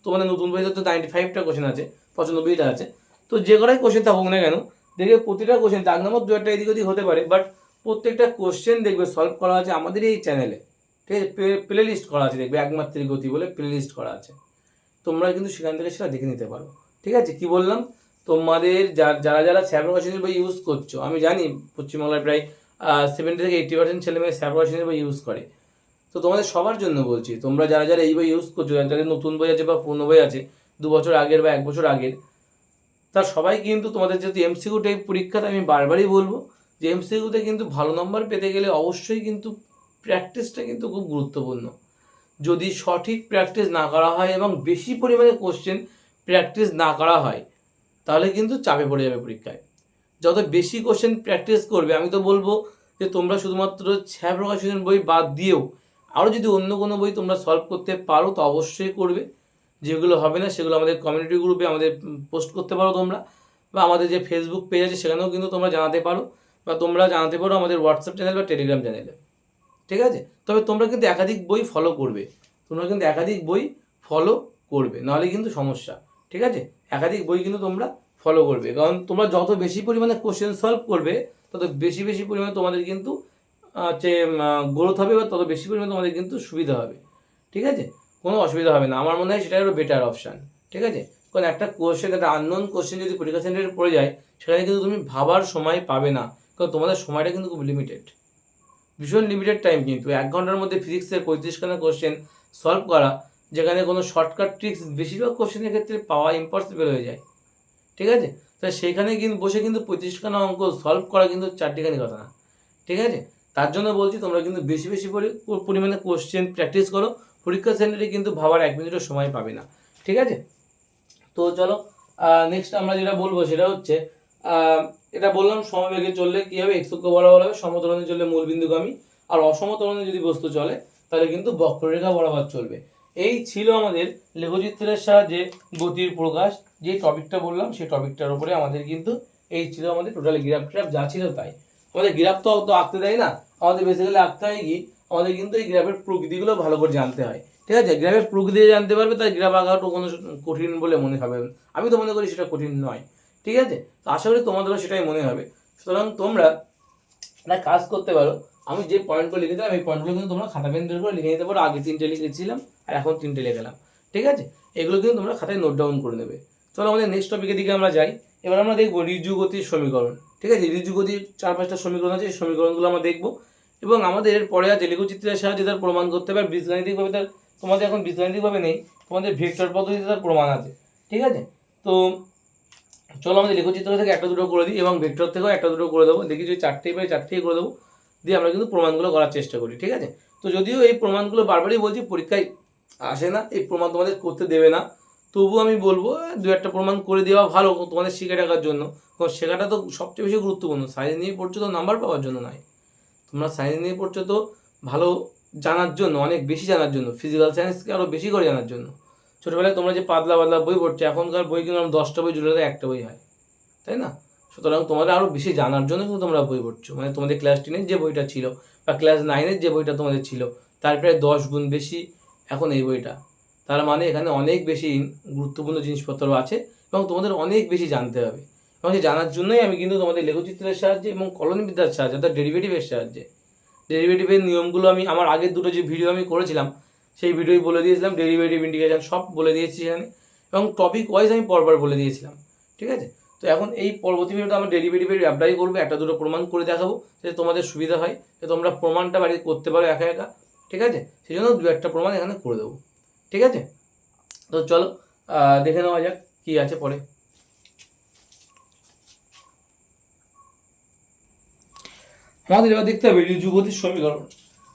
S1: তোমাদের নতুন বইতে তো 95টা কোশ্চেন আছে, 95টা আছে। তো যে কটাই কোশ্চেন থাকুক না কেন, দেখবে প্রতিটা কোশ্চেন দাগ নম্বর 2-1টা এদিক ওদিক হতে পারে, বাট প্রত্যেকটা কোশ্চেন দেখবে সলভ করা আছে আমাদের এই চ্যানেলে। ঠিক আছে, প্লে লিস্ট করা আছে, দেখবে একমাত্রিক গতি বলে প্লে লিস্ট করা আছে, তোমরা কিন্তু সেখান থেকে সেটা দেখে নিতে পারো। ঠিক আছে, কি বললাম, তোমাদের যারা যারা স্যাপ্রোকাশনের বই ইউজ করছো, আমি জানি পশ্চিমবাংলায় প্রায় 70 থেকে 80% ছেলে মেয়ে স্যাপ্রোকাশনের বই ইউজ করে। তো তোমাদের সবার জন্য বলছি, তোমরা যারা যারা এই বই ইউজ করছো, যাদের নতুন বই আছে বা পুরনো বই আছে 2 বছর আগের বা 1 বছর আগের, তার সবাই কিন্তু তোমাদের যেহেতু এমসিকিউ টাইপ পরীক্ষাতে আমি বারবারই বলবো যে এমসিকিউতে কিন্তু ভালো নম্বর পেতে গেলে অবশ্যই কিন্তু প্র্যাকটিসটা কিন্তু খুব গুরুত্বপূর্ণ। যদি সঠিক প্র্যাকটিস না করা হয় এবং বেশি পরিমাণে কোশ্চেন প্র্যাকটিস না করা হয়, তাহলে কিন্তু চাপে পড়ে যাবে পরীক্ষায়। যত বেশি কোশ্চেন প্র্যাকটিস করবে, আমি তো বলবো যে তোমরা শুধুমাত্র স্যাপ্রোকাশনের বই বাদ দিয়েও আরও যদি অন্য কোনো বই তোমরা সলভ করতে পারো তো অবশ্যই করবে। যেগুলো হবে না সেগুলো আমাদের কমিউনিটি গ্রুপে আমাদের পোস্ট করতে পারো তোমরা, বা আমাদের যে ফেসবুক পেজ আছে সেখানেও কিন্তু তোমরা জানাতে পারো, বা তোমরা জানাতে পারো আমাদের হোয়াটসঅ্যাপ চ্যানেল বা টেলিগ্রাম চ্যানেলে। ঠিক আছে? তবে তোমরা কিন্তু একাধিক বই ফলো করবে, নাহলে কিন্তু সমস্যা। ঠিক আছে? একাধিক বই কিন্তু তোমরা ফলো করবে, কারণ তোমরা যত বেশি পরিমাণে কোশ্চেন সলভ করবে তত বেশি বেশি পরিমাণে তোমাদের কিন্তু হচ্ছে গ্রোথ হবে, বা তত বেশি পরিমাণে তোমাদের কিন্তু সুবিধা হবে। ঠিক আছে? কোনো অসুবিধা হবে না, আমার মনে হয় সেটাই হলো বেটার অপশান। ঠিক আছে? কারণ একটা কোশ্চেন, একটা আননোন কোশ্চেন যদি পরীক্ষা সেন্টারে পড়ে যায়, সেখানে কিন্তু তুমি ভাবার সময় পাবে না, কারণ তোমাদের সময়টা কিন্তু খুব লিমিটেড, ভীষণ লিমিটেড টাইম। কিন্তু 1 ঘন্টার মধ্যে ফিজিক্সের 35খানা কোশ্চেন সলভ করা, যেখানে কোনো শর্টকাট ট্রিক্স বেশিরভাগ কোশ্চেনের ক্ষেত্রে পাওয়া ইম্পসিবল হয়ে যায়। ঠিক আছে? তাই সেইখানে কিন্তু বসে কিন্তু 35খানা অঙ্ক সলভ করা কিন্তু 4টিখানি কথা না। ঠিক আছে? তার জন্য বলছি তোমরা কিন্তু বেশি বেশি পরিমাণে কোশ্চেন প্র্যাকটিস করো, পরীক্ষা সেন্টারে কিন্তু ভাবার 1 মিনিটও সময় পাবে না। ঠিক আছে? তো চলো নেক্সট আমরা যেটা বলবো সেটা হচ্ছে এটা বললাম সমবেগে চললে কী হবে, এক্স অক্ষ বরাবর হবে, সমতলনে চললে মূলবিন্দুগামী, আর অসমতলনে যদি বস্তু চলে তাহলে কিন্তু বক্ররেখা বরাবর চলবে। এই ছিল আমাদের লেখচিত্রের সাহায্যে গতির প্রকাশ, যে টপিকটা বললাম সেই টপিকটার উপরে আমাদের কিন্তু এই ছিল আমাদের টোটাল গ্রাফ যা ছিল তাই। আমাদের গ্রাফ তো আঁকতে দেয় না, আমাদের বেসিক্যালি আঁকতে হয় কি, আমাদের কিন্তু এই গ্রাফের প্রকৃতিগুলো ভালো করে জানতে হয়। ঠিক আছে? গ্রাফের প্রকৃতি জানতে পারবে, তাই গ্রাফ আঁকাটা কোনো কঠিন বলে মনে হবে, আমি তো মনে করি সেটা কঠিন নয়। ঠিক আছে? তো আশা করি তোমাদেরও সেটাই মনে হবে। সুতরাং তোমরা একটা কাজ করতে পারো, আমি যে পয়েন্টগুলো লিখে দিলাম এই পয়েন্টগুলো কিন্তু তোমরা খাতা পেন বের করে লিখে নিতে পারো। আগে 3টে লিখেছিলাম আর এখন 3টে লিখলাম। ঠিক আছে? এগুলো কিন্তু তোমরা খাতায় নোট ডাউন করে নেবে। চলো আমাদের নেক্সট টপিকের দিকে আমরা যাই। এবার আমরা দেখবো ঋজু গতির সমীকরণ। ঠিক আছে? ঋজু গতির 4-5টা সমীকরণ আছে, এই সমীকরণগুলো আমরা দেখবো, এবং আমাদের পরে আছে লেখচিত্রের সাহায্যে তার প্রমাণ করতে পারে। বীজগাণিতিকভাবে তার, তোমাদের এখন বীজগাণিতিকভাবে নেই, তোমাদের ভেক্টর পদ্ধতিতে তার প্রমাণ আছে। ঠিক আছে? তো চলো আমাদের লেখচিত্র থেকে একটা দুটো করে দিই, এবং ভেক্টর থেকেও একটা দুটো করে দেবো। দেখি যদি 4টেই পাই 4টেই করে দেবো, দিয়ে আমরা কিন্তু প্রমাণগুলো করার চেষ্টা করি। ঠিক আছে? তো যদিও এই প্রমাণগুলো বারবারই বলছি পরীক্ষায় আসে না, এই প্রমাণ তোমাদের করতে দেবে না, তবুও আমি বলবো 2-1টা প্রমাণ করে দেওয়া ভালো তোমাদের শিখে রাখার জন্য। কারণ শেখাটা তো সবচেয়ে বেশি গুরুত্বপূর্ণ, সায়েন্স নিয়ে পড়ছো তো নাম্বার পাওয়ার জন্য নয়, তোমরা সায়েন্স নিয়ে পড়ছো তো ভালো জানার জন্য, অনেক বেশি জানার জন্য, ফিজিক্যাল সায়েন্সকে আরও বেশি করে জানার জন্য। ছোটোবেলায় তোমরা যে পাতলা পাতলা বই পড়ছো, এখনকার বই কিন্তু 10টা বই জুড়ে দেয় একটা বই হয়, তাই না? সুতরাং তোমাদের আরও বেশি জানার জন্য কিন্তু তোমরা বই পড়ছো, মানে তোমাদের ক্লাস 10-এর যে বইটা ছিল বা ক্লাস 9-এর যে বইটা তোমাদের ছিল তার প্রায় 10 গুণ বেশি এখন এই বইটা। তার মানে এখানে অনেক বেশি গুরুত্বপূর্ণ জিনিসপত্র আছে এবং তোমাদের অনেক বেশি জানতে হবে, এবং সেই জানার জন্যই আমি কিন্তু তোমাদের লেখচিত্রের সাহায্যে এবং কলনবিদ্যার সাহায্যে, অর্থাৎ ডেরিভেটিভের সাহায্যে, ডেরিভেটিভের নিয়মগুলো আমি আমার আগের দুটো যে ভিডিও আমি করেছিলাম সেই ভিডিওই বলে দিয়েছিলাম, ডেরিভেটিভ ইন্টিগ্রেশন সব বলে দিয়েছি সেখানে, এবং টপিক ওয়াইজ আমি পরপর বলে দিয়েছিলাম। ঠিক আছে? তো এখন এই পরবর্তী ভিডিওটা আমরা ডেরিভেটিভের অ্যাপ্লাই করবো, একটা দুটো প্রমাণ করে দেখাবো যাতে তোমাদের সুবিধা হয়, যে তোমরা প্রমাণটা বাড়িতে করতে পারো একা একা। ঠিক আছে? সেই জন্য 2-1টা প্রমাণ এখানে করে দেবো। ঠিক আছে? তো চলো দেখে নেওয়া যাক কী আছে পরে। আমাদের এবার দেখতে হবে ঋজু গতির সমীকরণ।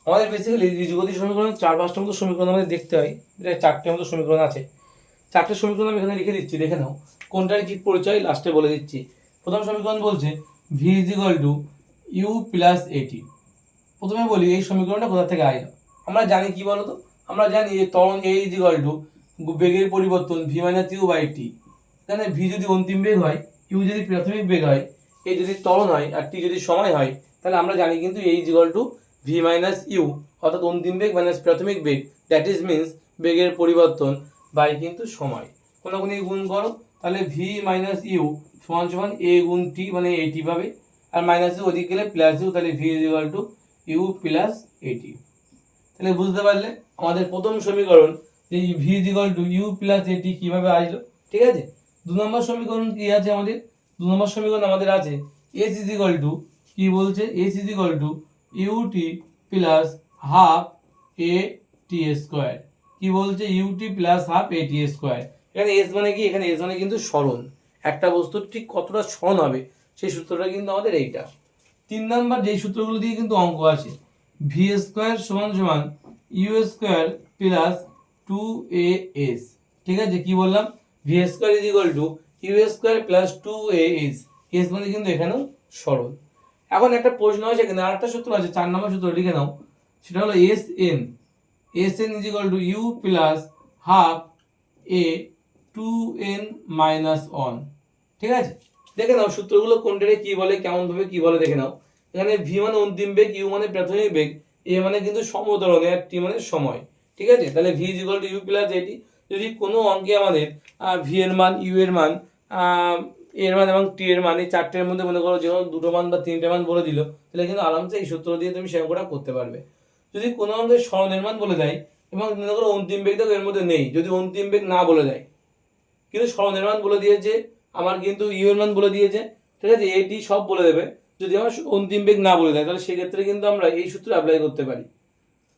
S1: আমাদের বেসিক্যালি ঋজু গতির সমীকরণ 4-5টা মতো সমীকরণ আমাদের দেখতে হয়, এটা 4টে মতো সমীকরণ আছে। 4টে সমীকরণ আমি এখানে লিখে দিচ্ছি, দেখে নাও কোনটার কি পরিচয় লাস্টে বলে দিচ্ছি। প্রথম সমীকরণ বলছে V is equal to you plus AT. প্রথমে বলি এই সমীকরণটা কোথা থেকে আইলো। আমরা জানি কি বলতো, আমরা জানি যে ত্বরণ এ ইজ ইকুয়াল টু বেগের পরিবর্তন V minus you by T. এখানে ভি যদি অন্তিম বেগ হয়, ইউ যদি প্রাথমিক বেগ হয়, এ যদি ত্বরণ হয় আর টি যদি সময় হয়, তাহলে আমরা জানি কিন্তু A is equal to V minus U, অর্থাৎ অন্তিম বেগ মাইনাস প্রাথমিক বেগ, দ্যাট ইজ মিনস বেগের পরিবর্তন বাই কিন্তু সময়। কোনগুনি গুণ করো, তাহলে ভি মাইনাস ইউ সমান সমান এ গুণ টি, মানে এটি পাবে, আর মাইনাস ইউ ওদিকে গেলে প্লাস ইউ, তাহলে V is equal to you plus AT. তাহলে বুঝতে পারলে আমাদের প্রথম সমীকরণ যে V is equal to you plus AT কীভাবে আসলো। ঠিক আছে? দু নম্বর সমীকরণ কি আছে আমাদের? দু নম্বর সমীকরণ আমাদের আছে এস ইজ ইকুয়াল টু, কি বলছে, S is equal to UT plus half A T square. কি বলছে? ইউটি প্লাস হাফ এ টি স্কোয়ার। এখানে এস মানে কি? এখানে এস মানে কিন্তু সরণ, একটা বস্তুর ঠিক কতটা সরণ হবে সেই সূত্রটা কিন্তু আমাদের এইটা। 3 নাম্বার যেই সূত্রগুলো দিয়ে কিন্তু অঙ্ক আছে, ভি স্কোয়ার সমান সমান ইউ স্কোয়ার প্লাস 2as। ঠিক আছে, কি বললাম? V square is equal to you square plus 2as। S মানে কিন্তু এখানেও সরল। এখন একটা প্রশ্ন আছে, এখানে আরেকটা সূত্র আছে, 4 নম্বর সূত্র লিখে নাও, সেটা হলো S N is equal to you plus half A 2n minus 1। ঠিক আছে, দেখে নাও সূত্রগুলো কোনটারে কি বলে, কেমন ভাবে কি বলে দেখে নাও। এখানে ভি মানে অন্তিম বেগ, ইউ মানে প্রাথমিক বেগ, এ মানে কিন্তু সমতরণে, আর টি মানে সময়। ঠিক আছে, তাহলে V is equal to you plus AT. যদি কোনো অঙ্কে আমাদের ভি এর মান, ইউ এর মান, এর মান এবং টি এর মান, এই চারটের মধ্যে মনে করো যে দুটো মান বা তিনটে মান বলে দিল, তাহলে কিন্তু আরামসে এই সূত্র দিয়ে তুমি সেরকম করতে পারবে। যদি কোনো অঙ্কের সরণের মান বলে দেয় এবং মনে করো অন্তিম বেগ তো এর মধ্যে নেই, যদি অন্তিম বেগ না বলে দেয় কিন্তু সরণের মান বলে দিয়েছে, আমার কিন্তু ইউ এর মান বলে দিয়েছে, ঠিক আছে, এটি সব বলে দেবে, যদি আমার অন্তিম বেগ না বলে দেয় তাহলে সেক্ষেত্রে কিন্তু আমরা এই সূত্র অ্যাপ্লাই করতে পারি।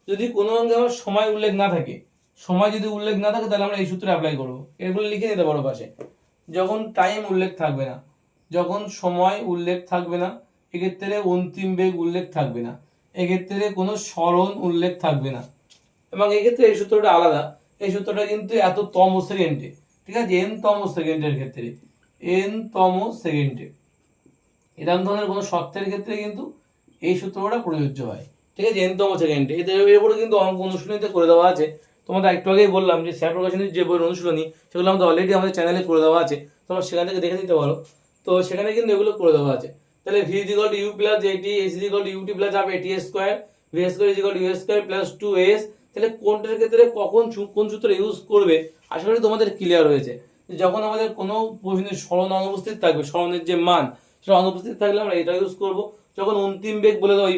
S1: যদি কোনো অঙ্কে আমার সময় উল্লেখ না থাকে, সময় যদি উল্লেখ না থাকে তাহলে আমরা এই সূত্র অ্যাপ্লাই করবো। এগুলো লিখে নিতে পারো পাশে। যখন টাইম উল্লেখ থাকবে না, যখন সময় উল্লেখ থাকবে না, এক্ষেত্রে অন্তিম বেগ উল্লেখ থাকবে না, এক্ষেত্রে কোনো সরণ উল্লেখ থাকবে না, এবং এক্ষেত্রে এই সূত্রটা আলাদা। এই সূত্রটা কিন্তু এত তম সেকেন্ডে, ঠিক আছে, এন তম সেকেন্ডের ক্ষেত্রে, এন তম সেকেন্ডে এরকম ধরনের কোনো শর্তের ক্ষেত্রে কিন্তু এই সূত্রটা প্রযোজ্য হয়। ঠিক আছে, এন তম সেকেন্ডে। এদের উপরে কিন্তু অঙ্ক অনুশীলনীতে করে দেওয়া আছে। তোমাদের একটু আগেই বললাম যে স্যার প্রকাশনীর যে বইয়ের অনুশীলনী সেগুলো আমাদের অলরেডি আমাদের চ্যানেলে করে দেওয়া আছে, তোমরা সেখান থেকে দেখে নিতে পারো। তো সেখানে কিন্তু এগুলো করে দেওয়া আছে। তাহলে V is equal to you plus AT, S is equal to UT plus half এটি square, V square is equal to you square plus 2s। তাহলে কোনটার ক্ষেত্রে কখন কোন সূত্র ইউজ করবে আশা করি তোমাদের ক্লিয়ার হয়েছে। যখন আমাদের কোনো প্রশ্নের সরণ অনুপস্থিত থাকবে, সরণের যে মান সেটা অনুপস্থিত থাকলে আমরা এটা ইউজ করব। যখন অন্তিম বেগ বলে দেওয়া,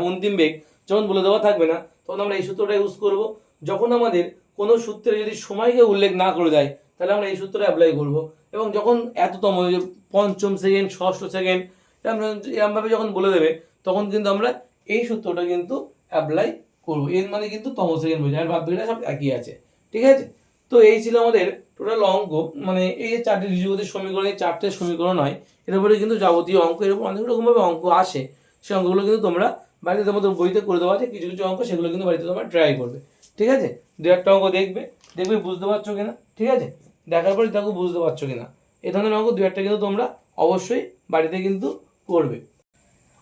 S1: অন্তিম বেগ যখন বলে দেওয়া থাকবে না তখন আমরা এই সূত্রটা ইউজ করব। যখন আমাদের কোনো সূত্রে যদি সময়কে উল্লেখ না করে দেয় তাহলে আমরা এই সূত্রটা অ্যাপ্লাই করব। এবং যখন এততম পঞ্চম সেকেন্ড, ষষ্ঠ সেকেন্ড এরমভাবে যখন বলে দেবে তখন কিন্তু আমরা এই সূত্রটা কিন্তু অ্যাপ্লাই করবো। এর মানে কিন্তু তম সেকেন্ড বোঝায়, আর বাদ বাকিটা সব একই আছে। ঠিক আছে, তো এই ছিল আমাদের টোটাল অঙ্ক। মানে এই যে চারটে বীজগতির সমীকরণ, এই চারটে সমীকরণ হয়, এর উপরে কিন্তু যাবতীয় অঙ্ক, এর উপর অনেক রকমভাবে অঙ্ক আসে। সেই অঙ্কগুলো কিন্তু তোমরা বাড়িতে তোমাদের বইতে করে দেওয়া আছে, কিছু কিছু অঙ্ক সেগুলো কিন্তু বাড়িতে তোমরা ট্রাই করবে। ঠিক আছে, দু একটা অঙ্ক দেখবে, দেখবে বুঝতে পারছো কিনা। ঠিক আছে, দেখার পরে দেখো বুঝতে পারছো কিনা। এই ধরনের অঙ্ক দু একটা কিন্তু তোমরা অবশ্যই বাড়িতে কিন্তু করবে।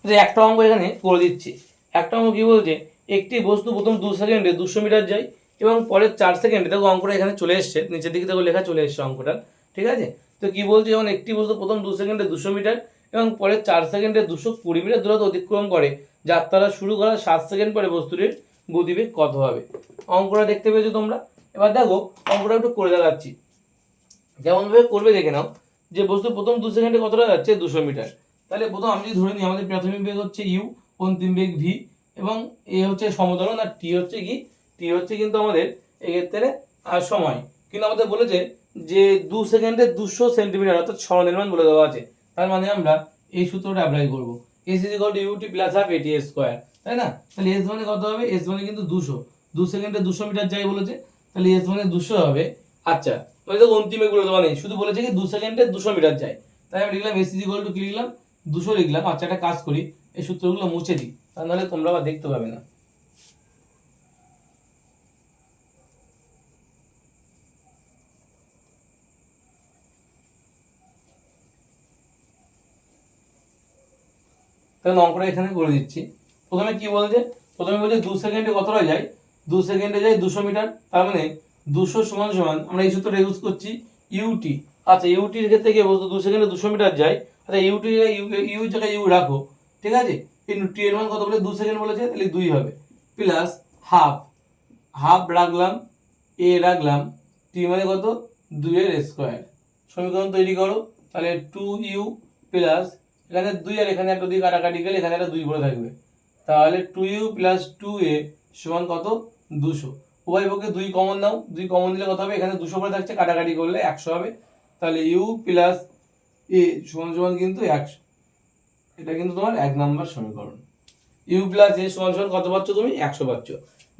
S1: যে একটা অঙ্ক এখানে করে দিচ্ছি। একটা অঙ্ক কি বলছে, একটি বস্তু প্রথম 2 সেকেন্ডে 200 মিটার যায় এবং পরের 4 সেকেন্ডে, দেখো অঙ্কটা এখানে চলে এসছে, নিচের দিকে দেখো লেখা চলে এসছে অঙ্কটা। ঠিক আছে, তো কি বলছে, যখন একটি বস্তু প্রথম 2 সেকেন্ডে 200 মিটার এবং পরের 4 সেকেন্ডে 220 মিটার দূরত্ব অতিক্রম করে, যাত্রা শুরু করার 7 সেকেন্ড পরে বস্তুটির গতিবেগ কত হবে। অঙ্কটা দেখতে পেয়েছো তোমরা। এবার দেখো অঙ্কটা একটু করে দেখাচ্ছি, যেমনভাবে করবে দেখে নাও। যে বস্তু প্রথম 2 সেকেন্ডে কতটা যাচ্ছে, 200 মিটার। তাহলে প্রথম আমি যদি ধরে নিই আমাদের প্রাথমিক বেগ হচ্ছে ইউ, অন্তিম বেগ ভি, এবং এ হচ্ছে সমতরণ, আর টি হচ্ছে কি, টি হচ্ছে কিন্তু আমাদের এক্ষেত্রে সময়। কিন্তু আমাদের বলেছে যে 2 সেকেন্ডে 200 সেন্টিমিটার, অর্থাৎ সরণের মান বলে দেওয়া আছে। তার মানে আমরা এই সূত্রটা অ্যাপ্লাই করবো, S is equal to UT plus half এটি স্কোয়ার, তাই না। তাহলে এস মানে কত হবে, এস মানে কিন্তু 200, 2 সেকেন্ডে 200 মিটার যাই বলেছে, তাহলে এস মানে 200 হবে। আচ্ছা, মানে তো অন্তিমে বলে দেওয়া নেই, শুধু বলেছে কি 2 সেকেন্ডে 200 মিটার যায়, তাই আমি লিখলাম এস ইজ ইকুয়াল টু কি লিখলাম, 200 লিখলাম। আচ্ছা, একটা কাজ করি, এই সূত্রগুলো মুছে দিই, তা নাহলে তোমরা আবার দেখতে পাবে না। তাহলে অঙ্কটা এখানে করে দিচ্ছি। প্রথমে কি বলছে, প্রথমে বলছে 2 সেকেন্ডে কতটা যায়, 2 সেকেন্ডে যায় 200 মিটার, তার মানে 200 সমান সমান আমরা এই সূত্রটা ইউজ করছি ইউটি। আচ্ছা, ইউটির ক্ষেত্রে কি বলতো, 2 সেকেন্ডে 200 মিটার যায়, আচ্ছা ইউটি ইউ জায়গায় ইউ রাখো। ঠিক আছে, কিন্তু টি এর মান কত বলে, 2 সেকেন্ড বলেছে, তাহলে 2 হবে, প্লাস হাফ, হাফ রাখলাম, এ রাখলাম, টি মানে কত, 2 এর স্কোয়ার। সমীকরণ তৈরি করো, তাহলে 2u প্লাস, এখানে 2 আর এখানে একটা 2 কাটাকাটি গেলে এখানে একটা 2 পড়ে থাকবে, তাহলে 2u প্লাস 2a সমান কত, 200। উভয় পক্ষে 2 কমন নাও, 2 কমন দিলে কত হবে, এখানে 200 পড়ে থাকছে, কাটাকাটি করলে 100 হবে, তাহলে ইউ প্লাস এ সমান সমান কিন্তু 100। এটা কিন্তু তোমার 1 নম্বর সমীকরণ। ইউ প্লাস এ সমান সমান কত পাচ্ছ তুমি? 100 পাচ্ছ।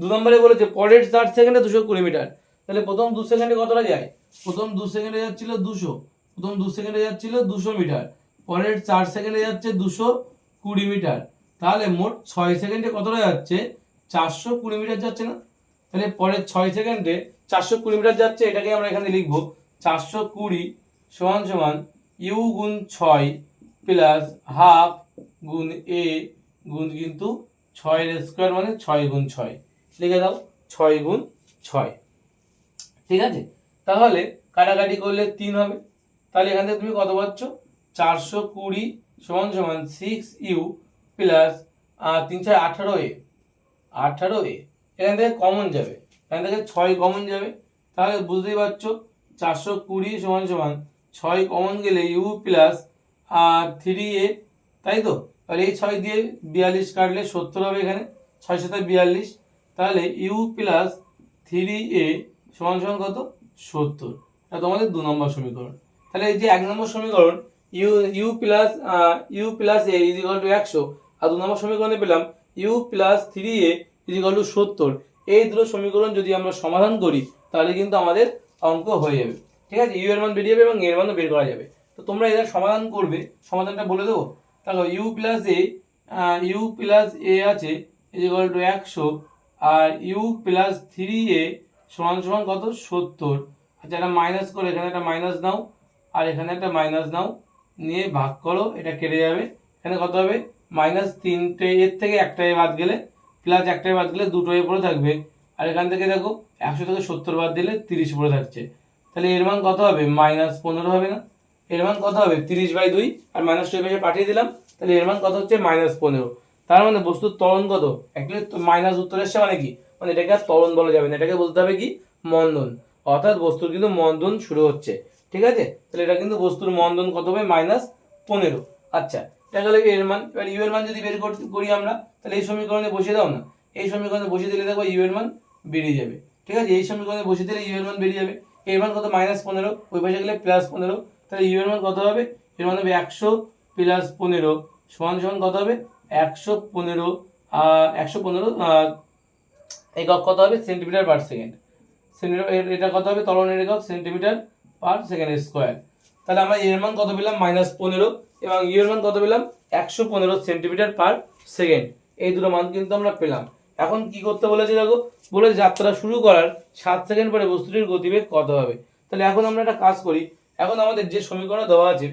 S1: 2 নম্বরে বলেছে পরের 60 সেকেন্ডে 220 মিটার। তাহলে প্রথম 2 সেকেন্ডে কতটা যায়? প্রথম 2 সেকেন্ডে যাচ্ছিল 200, প্রথম 2 সেকেন্ডে যাচ্ছিল 200 মিটার, পরের 4 সেকেন্ডে যাচ্ছে 220 মিটার। তাহলে মোট 6 সেকেন্ডে কতটা যাচ্ছে? 420 মিটার যাচ্ছে না? তাহলে পরের 6 সেকেন্ডে 420 মিটার যাচ্ছে, এটাকে আমরা এখানে লিখব 420 সমান সমান ইউ গুণ 6 প্লাস হাফ গুণ এ গুণ কিন্তু 6 এর স্কোয়ার মানে 6 গুণ 6, লিখে দাও 6 গুণ 6। ঠিক আছে, তাহলে কাটাকাটি করলে 3 হবে। তাহলে এখান থেকে তুমি কত পাচ্ছ? 420 সমান সমান 6u প্লাস 3 6 18a, 18a এখান থেকে কমন যাবে, এখান থেকে 6 কমন যাবে। তাহলে বুঝতেই পারছো 420 সমান সমান 6 কমন গেলে ইউ প্লাস 3a, তাই তো? তাহলে এই 6 দিয়ে 42 কাটলে 70 হবে, এখানে 6 7 42। তাহলে ইউ প্লাস 3a সমান সমান কত? 70। এটা তোমাদের 2 নম্বর সমীকরণ। তাহলে এই যে 1 নম্বর সমীকরণ U plus A is equal to 100, আর 2 নম্বর সমীকরণে পেলাম U plus 3a is equal to 70। এই দুটো সমীকরণ যদি আমরা সমাধান করি তাহলে কিন্তু আমাদের অঙ্ক হয়ে যাবে। ঠিক আছে, ইউ এর মান বেরিয়ে যাবে এবং এর মানও বের করা যাবে। তো তোমরা এদের সমাধান করবে, সমাধানটা বলে দেবো। তাহলে ইউ প্লাস এ আছে ইজ ইকুয়াল টু 100, আর ইউ প্লাস 3a সমান সমান কত? 70। আচ্ছা, এটা মাইনাস করে এখানে একটা মাইনাস নাও, আর এখানে একটা মাইনাস নাও, নিয়ে ভাগ করো, এটা কেটে যাবে। এখানে কত হবে? মাইনাস 3টে এর থেকে একটাই বাদ গেলে, প্লাস একটাই বাদ গেলে দুটোই পড়ে থাকবে। আর এখান থেকে দেখো 100 থেকে 70 বাদ দিলে 30 পড়ে থাকছে। তাহলে এর মান কত হবে? -15 হবে না? এর মান কত হবে? 30/2, আর মাইনাস 2 পাশে পাঠিয়ে দিলাম। তাহলে এর মান কত হচ্ছে? -15। তার মানে বস্তুর ত্বরণ কত? অ্যাকচুয়ালি মাইনাস উত্তর এসছে মানে কি, মানে এটাকে আর ত্বরণ বলা যাবে না, এটাকে বলতে হবে কি? মন্দন। অর্থাৎ বস্তুর কিন্তু মন্দন শুরু হচ্ছে। ঠিক আছে, তাহলে এটা কিন্তু বস্তুর মন্দন কত হবে? -15। আচ্ছা, এটা গেল এর মান। এবার ইউ এর মান যদি বের করি আমরা, তাহলে এই সমীকরণে বসিয়ে দাও না। এই সমীকরণে বসিয়ে দিলে দেখো ইউ এর মান বেরিয়ে যাবে। ঠিক আছে, এই সমীকরণে বসিয়ে দিলে ইউ এর মান বেরিয়ে যাবে। এর মান কত? -15, ওই পাশে গেলে +15। তাহলে ইউ এর মান কত হবে? এর মান হবে 100 + 15 সমান সমান কত হবে? 115 একক কত হবে? Centimetre per second. এটা কত হবে? ত্বরণের একক সেন্টিমিটার পার সেকেন্ড স্কোয়ার। তাহলে আমরা এর মান কত পেলাম? -15, এবং ইউ এর মান কত পেলাম? 115 সেন্টিমিটার পার সেকেন্ড। এই দুটো মান কিন্তু আমরা পেলাম। এখন কি করতে বলেছে দেখো, বলেছে যাত্রা শুরু করার 7 সেকেন্ড পরে বস্তুটির গতিবেগ কত হবে। তাহলে এখন আমরা একটা কাজ করি, এখন আমাদের যে সমীকরণ দেওয়া আছে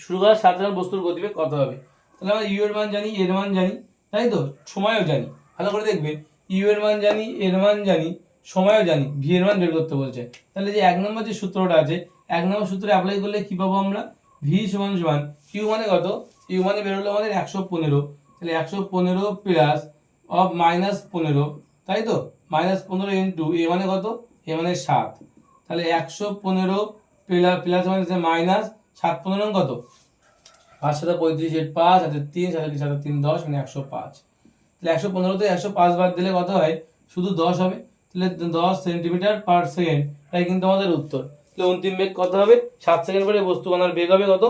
S1: শুরু করার 7 সেকেন্ড বস্তুর গতিবেগ কত হবে। তাহলে আমরা ইউ এর মান জানি, এর মান জানি, তাই তো? সময়ও জানি। ভালো করে দেখবে, ইউ এর মান জানি, এর মান জানি, সময়ও জানি, ভি এর মান বের করতে বলছে। তাহলে যে 1 নম্বর যে সূত্রটা আছে, 1 নম্বর সূত্রে অ্যাপ্লাই করলে কি পাবো আমরা? ভি সমান সমান কিউ মানে কত? ইউ মানে বেরোলো আমাদের 115। তাহলে 115 প্লাস অফ -15, তাই তো? -15 ইন্টু এ মানে কত? এ মানে 7। তাহলে 115 প্লাস মানে মাইনাস 7 15 কত? 5 7 35, 8 5 হাতে 3, 7 7 3 10, মানে 105। তাহলে 115 থেকে 105 বাদ দিলে কত হয়? শুধু 10 হবে। তাহলে 10 সেন্টিমিটার পার সেকেন্ড, তাই কিন্তু আমাদের উত্তর। তাহলে অন্তিম বেগ কত হবে? 7 সেকেন্ড পরে বস্তু বানার বেগ হবে কত?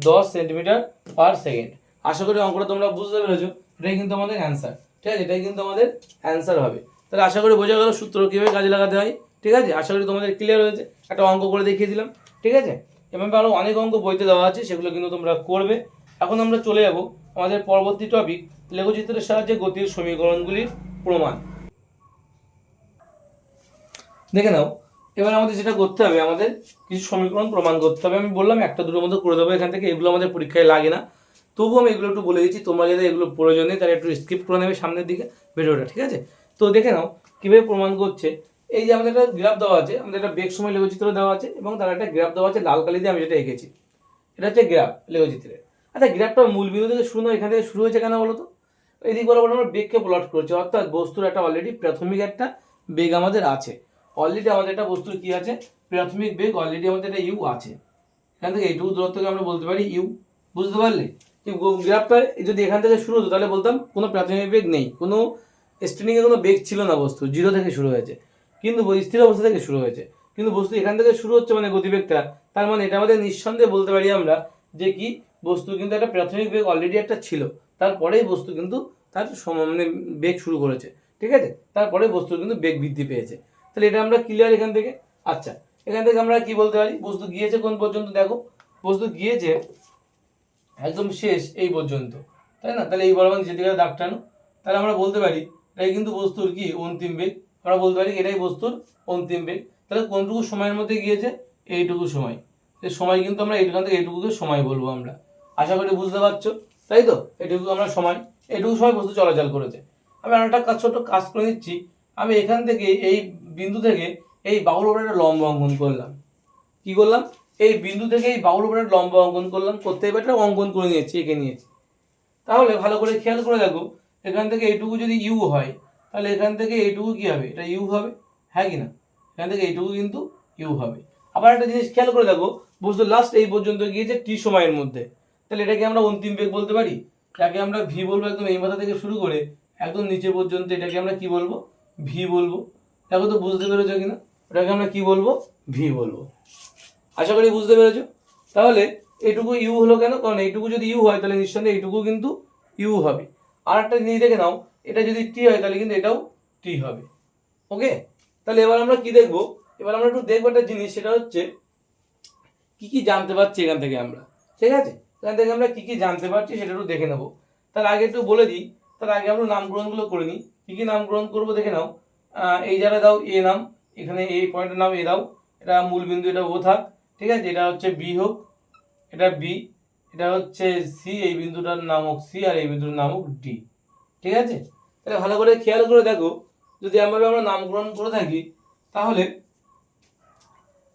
S1: 10 সেন্টিমিটার পার সেকেন্ড। আশা করি অঙ্কটা তোমরা বুঝতে পেরেছো। এটাই কিন্তু আমাদের অ্যান্সার। ঠিক আছে, এটাই কিন্তু আমাদের অ্যান্সার হবে। তাহলে আশা করি বোঝা গেল সূত্র কীভাবে কাজে লাগাতে হয়। ঠিক আছে, আশা করি তোমাদের ক্লিয়ার হয়েছে। একটা অঙ্ক করে দেখিয়ে দিলাম। ঠিক আছে, এভাবে আরও অনেক অঙ্ক বইতে দেওয়া আছে, সেগুলো কিন্তু তোমরা করবে। এখন আমরা চলে যাব আমাদের পরবর্তী টপিক, লেখচিত্রের সাহায্যে গতির সমীকরণগুলির প্রমাণ। দেখে নাও, এবার আমাদের যেটা করতে হবে, আমাদের কিছু সমীকরণ প্রমাণ করতে হবে। আমি বললাম একটা দুটোর মধ্যে করে দেবো এখান থেকে, এগুলো আমাদের পরীক্ষায় লাগে না, তবুও আমি এগুলো একটু বলে দিচ্ছি। তোমরা যদি এগুলো প্রয়োজন নেই তাহলে একটু স্কিপ করে নেবে সামনের দিকে ভিডিওটা। ঠিক আছে, তো দেখে নাও কীভাবে প্রমাণ করছে। এই যে আমাদের একটা গ্রাফ দেওয়া আছে, আমাদের একটা বেগ সময় লেখচিত্র দেওয়া আছে, এবং তার একটা গ্রাফ দেওয়া আছে লাল কালি দিয়ে আমি যেটা এঁকেছি। এটা হচ্ছে গ্রাফ লেখচিত্রের। আচ্ছা, গ্রাফটা মূল বিন্দু থেকে শুরু নয়, এখান থেকে শুরু হয়েছে কেন বলো তো? এদিক বরাবর আমরা বেগকে প্লট করছি, অর্থাৎ বস্তুর একটা অলরেডি প্রাথমিক একটা বেগ আমাদের আছে। অলরেডি আমাদের একটা বস্তুর কি আছে? প্রাথমিক বেগ অলরেডি আমাদের একটা ইউ আছে। এখান থেকে এইটুকু দূরত্বকে আমরা বলতে পারি ইউ। বুঝতে পারলে? গ্রাফটা যদি এখান থেকে শুরু হতো তাহলে বলতাম কোনো প্রাথমিক বেগ নেই, কোনো স্ট্যান্ডিংয়ে কোনো বেগ ছিল না, বস্তু জিরো থেকে শুরু হয়েছে, কিন্তু স্থির অবস্থা থেকে শুরু হয়েছে। কিন্তু বস্তু এখান থেকে শুরু হচ্ছে মানে গতিবেগটা, তার মানে এটা আমাদের নিঃসন্দেহে বলতে পারি আমরা যে কি বস্তু কিন্তু একটা প্রাথমিক বেগ অলরেডি একটা ছিল, তারপরেই বস্তু কিন্তু তার মানে বেগ শুরু করেছে, ঠিক আছে, তারপরে বস্তু কিন্তু বেগ বৃদ্ধি পেয়েছে। তাহলে এটা আমরা ক্লিয়ার এখান থেকে। আচ্ছা, এখান থেকে আমরা কি বলতে পারি, বস্তু গিয়েছে কোন পর্যন্ত, দেখো বস্তু গিয়েছে একদম শেষ এই পর্যন্ত, তাই না? তাহলে এই বরাবর নিচের দিকে দাগ টানো, তাহলে আমরা বলতে পারি এটাই কিন্তু বস্তুর কি অন্তিম বেগ, আমরা বলতে পারি এটাই বস্তুর অন্তিম বেগ। তাহলে কোনটুকু সময়ের মধ্যে গিয়েছে, এইটুকু সময়, এই সময় কিন্তু আমরা এইখান থেকে এইটুকুকে সময় বলবো আমরা। আশা করি বুঝতে পারছো, তাই তো? এটুকু আমরা সময়, এইটুকু সময় বস্তু চলাচল করেছে। আমি আরেকটা কাজ, ছোট কাজ করে নিচ্ছি। আমি এখান থেকে এই বিন্দু থেকে এই বাহুর উপরে একটা লম্ব অঙ্কন করলাম। কি করলাম? এই বিন্দু থেকে এই বাহুর উপরে লম্ব অঙ্কন করলাম, করতে এবার একটা অঙ্কন করে নিয়েছি, এঁকে নিয়েছি। তাহলে ভালো করে খেয়াল করে দেখো, এখান থেকে এইটুকু যদি ইউ হয়, তাহলে এখান থেকে এইটুকু কি হবে, এটা ইউ হবে, হ্যাঁ কি না? এখান থেকে এইটুকু কিন্তু ইউ হবে। আবার একটা জিনিস খেয়াল করে দেখো, বস্তু লাস্ট এই পর্যন্ত গিয়েছে টি সময়ের মধ্যে, তাহলে এটাকে আমরা অন্তিম বেগ বলতে পারি। এটাকে আমরা ভি বলবো, একদম এই মাথা থেকে শুরু করে একদম নিচে পর্যন্ত এটাকে আমরা কি বলবো, ভি বলবো। দেখো তো বুঝতে পেরেছো কিনা? এটাকে আমরা কি বলবো, ভি বলবো। আশা করি বুঝতে পেরেছো। তাহলে এইটুকু ইউ হলো কেন, কারণ এইটুকু যদি ইউ হয় তাহলে নিঃসন্দেহে এইটুকু কিন্তু ইউ হবে। আর একটা জিনিস দেখে নাও, এটা যদি টি হয় তাহলে কিন্তু এটাও টি হবে। ওকে, তাহলে এবার আমরা কি দেখবো, এবার আমরা একটু দেখবো একটা জিনিস, সেটা হচ্ছে কি কি জানতে পারছি এখান থেকে আমরা, ঠিক আছে? এখান থেকে আমরা কি কি জানতে পারছি সেটা একটু দেখে নেবো। তার আগে একটু বলে দিই, তার আগে আমরা নামকরণগুলো করে নিই। কি কি নামকরণ করবো দেখে নাও। এই জায়গায় দাও এ নাম, এখানে এই পয়েন্টের নাম এ দাও, এটা মূল বিন্দু, এটা ও থাক, ঠিক আছে, এটা হচ্ছে বি হোক, এটা বি, এটা হচ্ছে সি, এই বিন্দুটার নাম হোক সি, আর এই বিন্দুর নাম হোক ডি, ঠিক আছে? তাহলে ভালো করে খেয়াল করে দেখো, যদি আমরা নামকরণ করে থাকি, তাহলে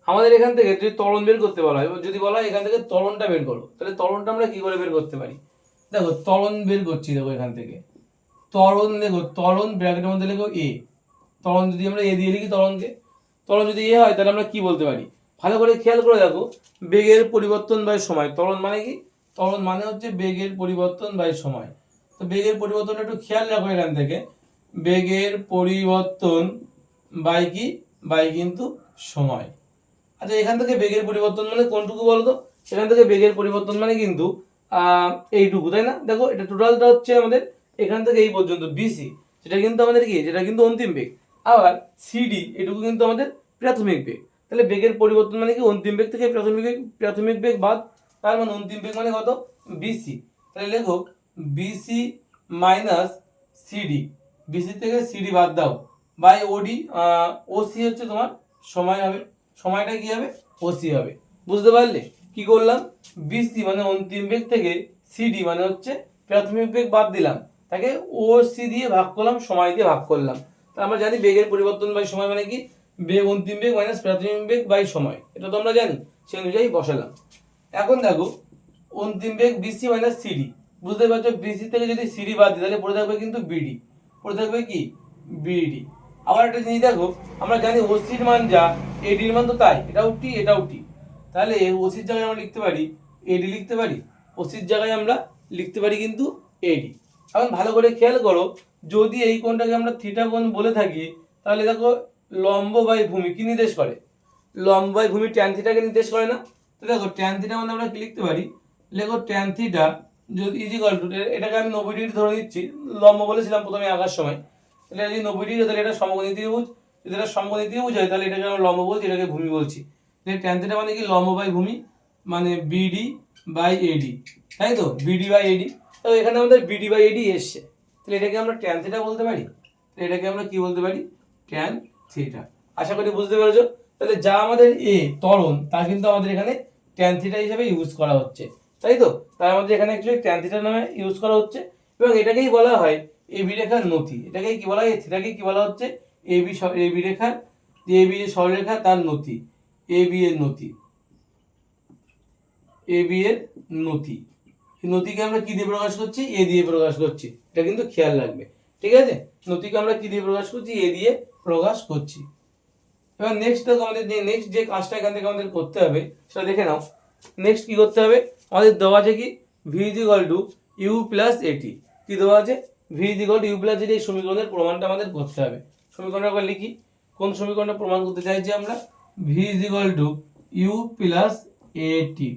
S1: আমাদের এখান থেকে যদি ত্বরণ বের করতে বলা হয়, যদি বলা হয় এখান থেকে ত্বরণটা বের করো, তাহলে ত্বরণটা আমরা কি করে বের করতে পারি? দেখো ত্বরণ বের করছি, দেখো এখান থেকে ত্বরণ, দেখো ত্বরণ ব্র্যাকেটের মধ্যে লেখো এ, ত্বরণ যদি আমরা এ দিয়ে লিখি, ত্বরণকে, ত্বরণ যদি এ হয় তাহলে আমরা কি বলতে পারি, ভালো করে খেয়াল করে দেখো, বেগের পরিবর্তন বাই সময়। ত্বরণ মানে কি? ত্বরণ মানে হচ্ছে বেগের পরিবর্তন বাই সময়। তো বেগের পরিবর্তন একটু খেয়াল রাখো, এখান থেকে বেগের পরিবর্তন বাই কি, বাই কিন্তু সময়। আচ্ছা, এখান থেকে বেগের পরিবর্তন মানে কোনটুকু বলো তো? এখান থেকে বেগের পরিবর্তন মানে কিন্তু এইটুকু, তাই না? দেখো এটা টোটালটা হচ্ছে আমাদের এখান থেকে এই পর্যন্ত বিসি, যেটা কিন্তু আমাদের কি, যেটা কিন্তু অন্তিম বেগ। আবার সিডি এটুকু কিন্তু আমাদের প্রাথমিক বেগ। তাহলে বেগের পরিবর্তন মানে কি, অন্তিম বেগ থেকে প্রাথমিক বেগ বাদ, তার মানে অন্তিম বেগ মানে কত, বিসি। তাহলে লেখো বিসি মাইনাস সিডি, বিসি থেকে সিডি বাদ দাও, বাই ওডি, ওসি হচ্ছে তোমার সময় হবে, সময়টা কি হবে, ওসি হবে। বুঝতে পারলে কি করলাম? বিসি মানে অন্তিম বেগ থেকে সিডি মানে হচ্ছে প্রাথমিক বেগ বাদ দিলাম, তাকে ওসি দিয়ে ভাগ করলাম, সময় দিয়ে ভাগ করলাম। তা আমরা জানি বেগের পরিবর্তন বাই সময় মানে কি, বেগ অন্তিম বেগ মাইনাস প্রাথমিক বেগ বাই সময়, এটা তো আমরা জানি, সেই অনুযায়ী বসালাম। এখন দেখো অন্তিম বেগ বিসি মাইনাস সিডি, বুঝতে পারছো, বিসি থেকে যদি সিডি বাদ দিই তাহলে পড়ে থাকবে কিন্তু বিডি, পড়ে থাকবে কি, বিডি। আবার একটা জিনিস দেখো, আমরা জানি ওসির মান যা, এডির মান তো তাই, এটাও টি এটাও টি, তাহলে ওসির জায়গায় আমরা লিখতে পারি এডি, লিখতে পারি ওসির জায়গায় আমরা লিখতে পারি কিন্তু এডি। এখন ভালো করে খেয়াল করো, যদি এই কোণটাকে আমরা থিটা কোণ বলে থাকি, তাহলে দেখো লম্ব বাই ভূমি কি নির্দেশ করে, লম্ব বাই ভূমি ট্যান থিটাকে নির্দেশ করে না? তো দেখো ট্যান থিটা মানে আমরা কি লিখতে পারি, লেখো ট্যান থিটা যদি ইজিক্যাল টু, এটাকে আমি 90 ডিগ্রি ধরে নিচ্ছি, লম্ব বলেছিলাম প্রথমে আঁকার সময়, তাহলে যদি 90 ডিগ্রি, তাহলে এটা সমকোণী ত্রিভুজ, যদি এটা সমকোণী ত্রিভুজ হয় তাহলে এটাকে আমরা লম্ব বলছি, এটাকে ভূমি বলছি। তাহলে ট্যান থিটা মানে কি, লম্ব বাই ভূমি, মানে বিডি বাই এডি, তাই তো, বিডি বাই এডি। তো এখানে আমাদের বিডি বাই এডি এসছে, তাহলে এটাকে আমরা ট্যান থিটা বলতে পারি, এটাকে আমরা কি বলতে পারি, ট্যান থিটা। আশা করি বুঝতে পেরেছো। তাহলে যা আমাদের এ ত্বরণ, তা কিন্তু আমাদের এখানে ট্যান থিটা হিসেবে ইউজ করা হচ্ছে, তাই তো? তাই আমাদের এখানে অ্যাকচুয়ালি ট্যান থিটা নামে ইউজ করা হচ্ছে, এবং এটাকেই বলা হয় এবি রেখার নতি। এটাকেই কি বলা হয়, থিটাকে কি বলা হচ্ছে, এবি রেখার, এবি যে সরলরেখা তার নতি, এবি এর নতি, এবি এর নতি। নতিকে আমরা কি দিয়ে প্রকাশ করছি, এ দিয়ে প্রকাশ করছি, এটা কিন্তু খেয়াল রাখবে, ঠিক আছে? নতিকে আমরা কি দিয়ে প্রকাশ করছি, এ দিয়ে প্রকাশ করছি। এবার নেক্সট দেখো, আমাদের নেক্সট যে কাজটা এখান থেকে আমাদের করতে হবে সেটা দেখে নাও। নেক্সট কি করতে হবে, আমাদের দেওয়া আছে কি, V is equal to you plus AT, কি দেওয়া আছে, V is equal to you plus AT, এই সমীকরণের প্রমাণটা আমাদের করতে হবে। সমীকরণটা একবার লিখি, কোন সমীকরণটা প্রমাণ করতে চাইছি আমরা, V is equal to you plus AT.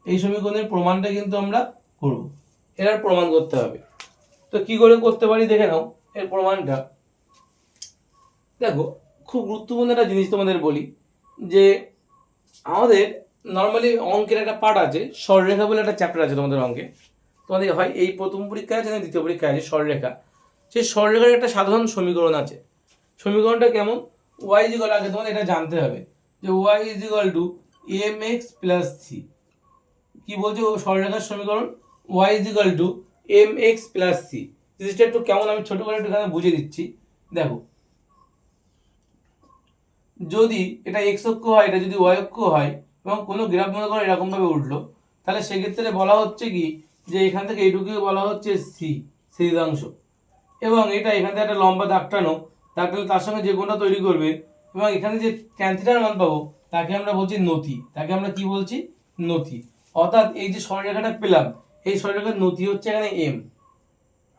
S1: এই সমীকরণের প্রমাণটা কিন্তু আমরা করব, এর প্রমাণ করতে হবে। তো কি করে করতে পারি দেখে নাও এর প্রমাণটা। দেখো খুব গুরুত্বপূর্ণ একটা জিনিস তোমাদের বলি, যে আমাদের নর্মালি অঙ্কের একটা পার্ট আছে, সরলরেখা বলে একটা চ্যাপ্টার আছে তোমাদের অঙ্কে। তোমাদের হয় এই প্রথম পরীক্ষায় আছে না দ্বিতীয় পরীক্ষায় আছে সরলরেখা। সেই সরলরেখার একটা সাধারণ সমীকরণ আছে। সমীকরণটা কেমন? ওয়াই ইজ ইকুয়াল, আগে তোমাদের এটা জানতে হবে যে Y is equal to M X plus C. কি বলছে সরলরেখার সমীকরণ? Y is equal to M X plus C. জিনিসটা একটু কেমন আমি ছোট করে একটু বুঝিয়ে দিচ্ছি। দেখো, যদি এটা এক্স অক্ষ হয়, এটা যদি ওয়াই অক্ষ হয়, এবং কোনো গ্রাফ মনে করো এরকমভাবে উঠলো, তাহলে সেক্ষেত্রে বলা হচ্ছে কি, যে এখান থেকে এইটুকুকে বলা হচ্ছে সি, ছেদিতাংশ। এবং এটা এখান থেকে একটা লম্বা দাগ টানো, দাগ টানলে তার সঙ্গে যে কোণটা তৈরি করবে, এবং এখানে যে ট্যান থিটার মান পাবো তাকে আমরা বলছি নতি। তাকে আমরা কি বলছি? নতি। অর্থাৎ এই যে সরলরেখাটা পেলাম, এই সরলরেখার নতি হচ্ছে এখানে এম।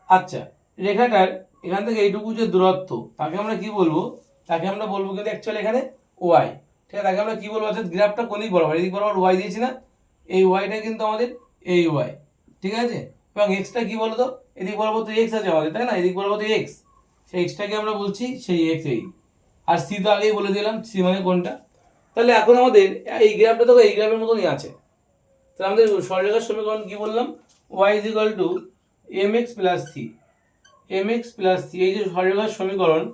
S1: আচ্ছা, রেখাটার এখান থেকে এইটুকু যে দূরত্ব তাকে আমরা কি বলবো? তাকে আমরা বলবো কিন্তু অ্যাকচুয়ালি এখানে ওয়াই। ঠিক আছে, তাকে আমরা কি বলবো? অর্থাৎ গ্রাফটা কোন দিক বরাবর? এদিক বরাবর ওয়াই দিয়েছি না? এই ওয়াইটা কিন্তু আমাদের এই ওয়াই। ঠিক আছে, এবং এক্সটা কি বলতো? এদিক বরাবর তো এক্স আছে আমাদের, তাই না? এদিক বরাবর তো এক্স, সেই এক্সটাকে আমরা বলছি সেই এক্স এই। আর সি তো আগেই বলে দিলাম, সি মানে কোনটা। তাহলে এখন আমাদের এই গ্রাফটা তো এই গ্রাফের মতনই আছে। তাহলে আমাদের সরলরেখার সমীকরণ কি বললাম? Y is equal to M X plus C. M X plus C, এই যে সরলরেখার সমীকরণ।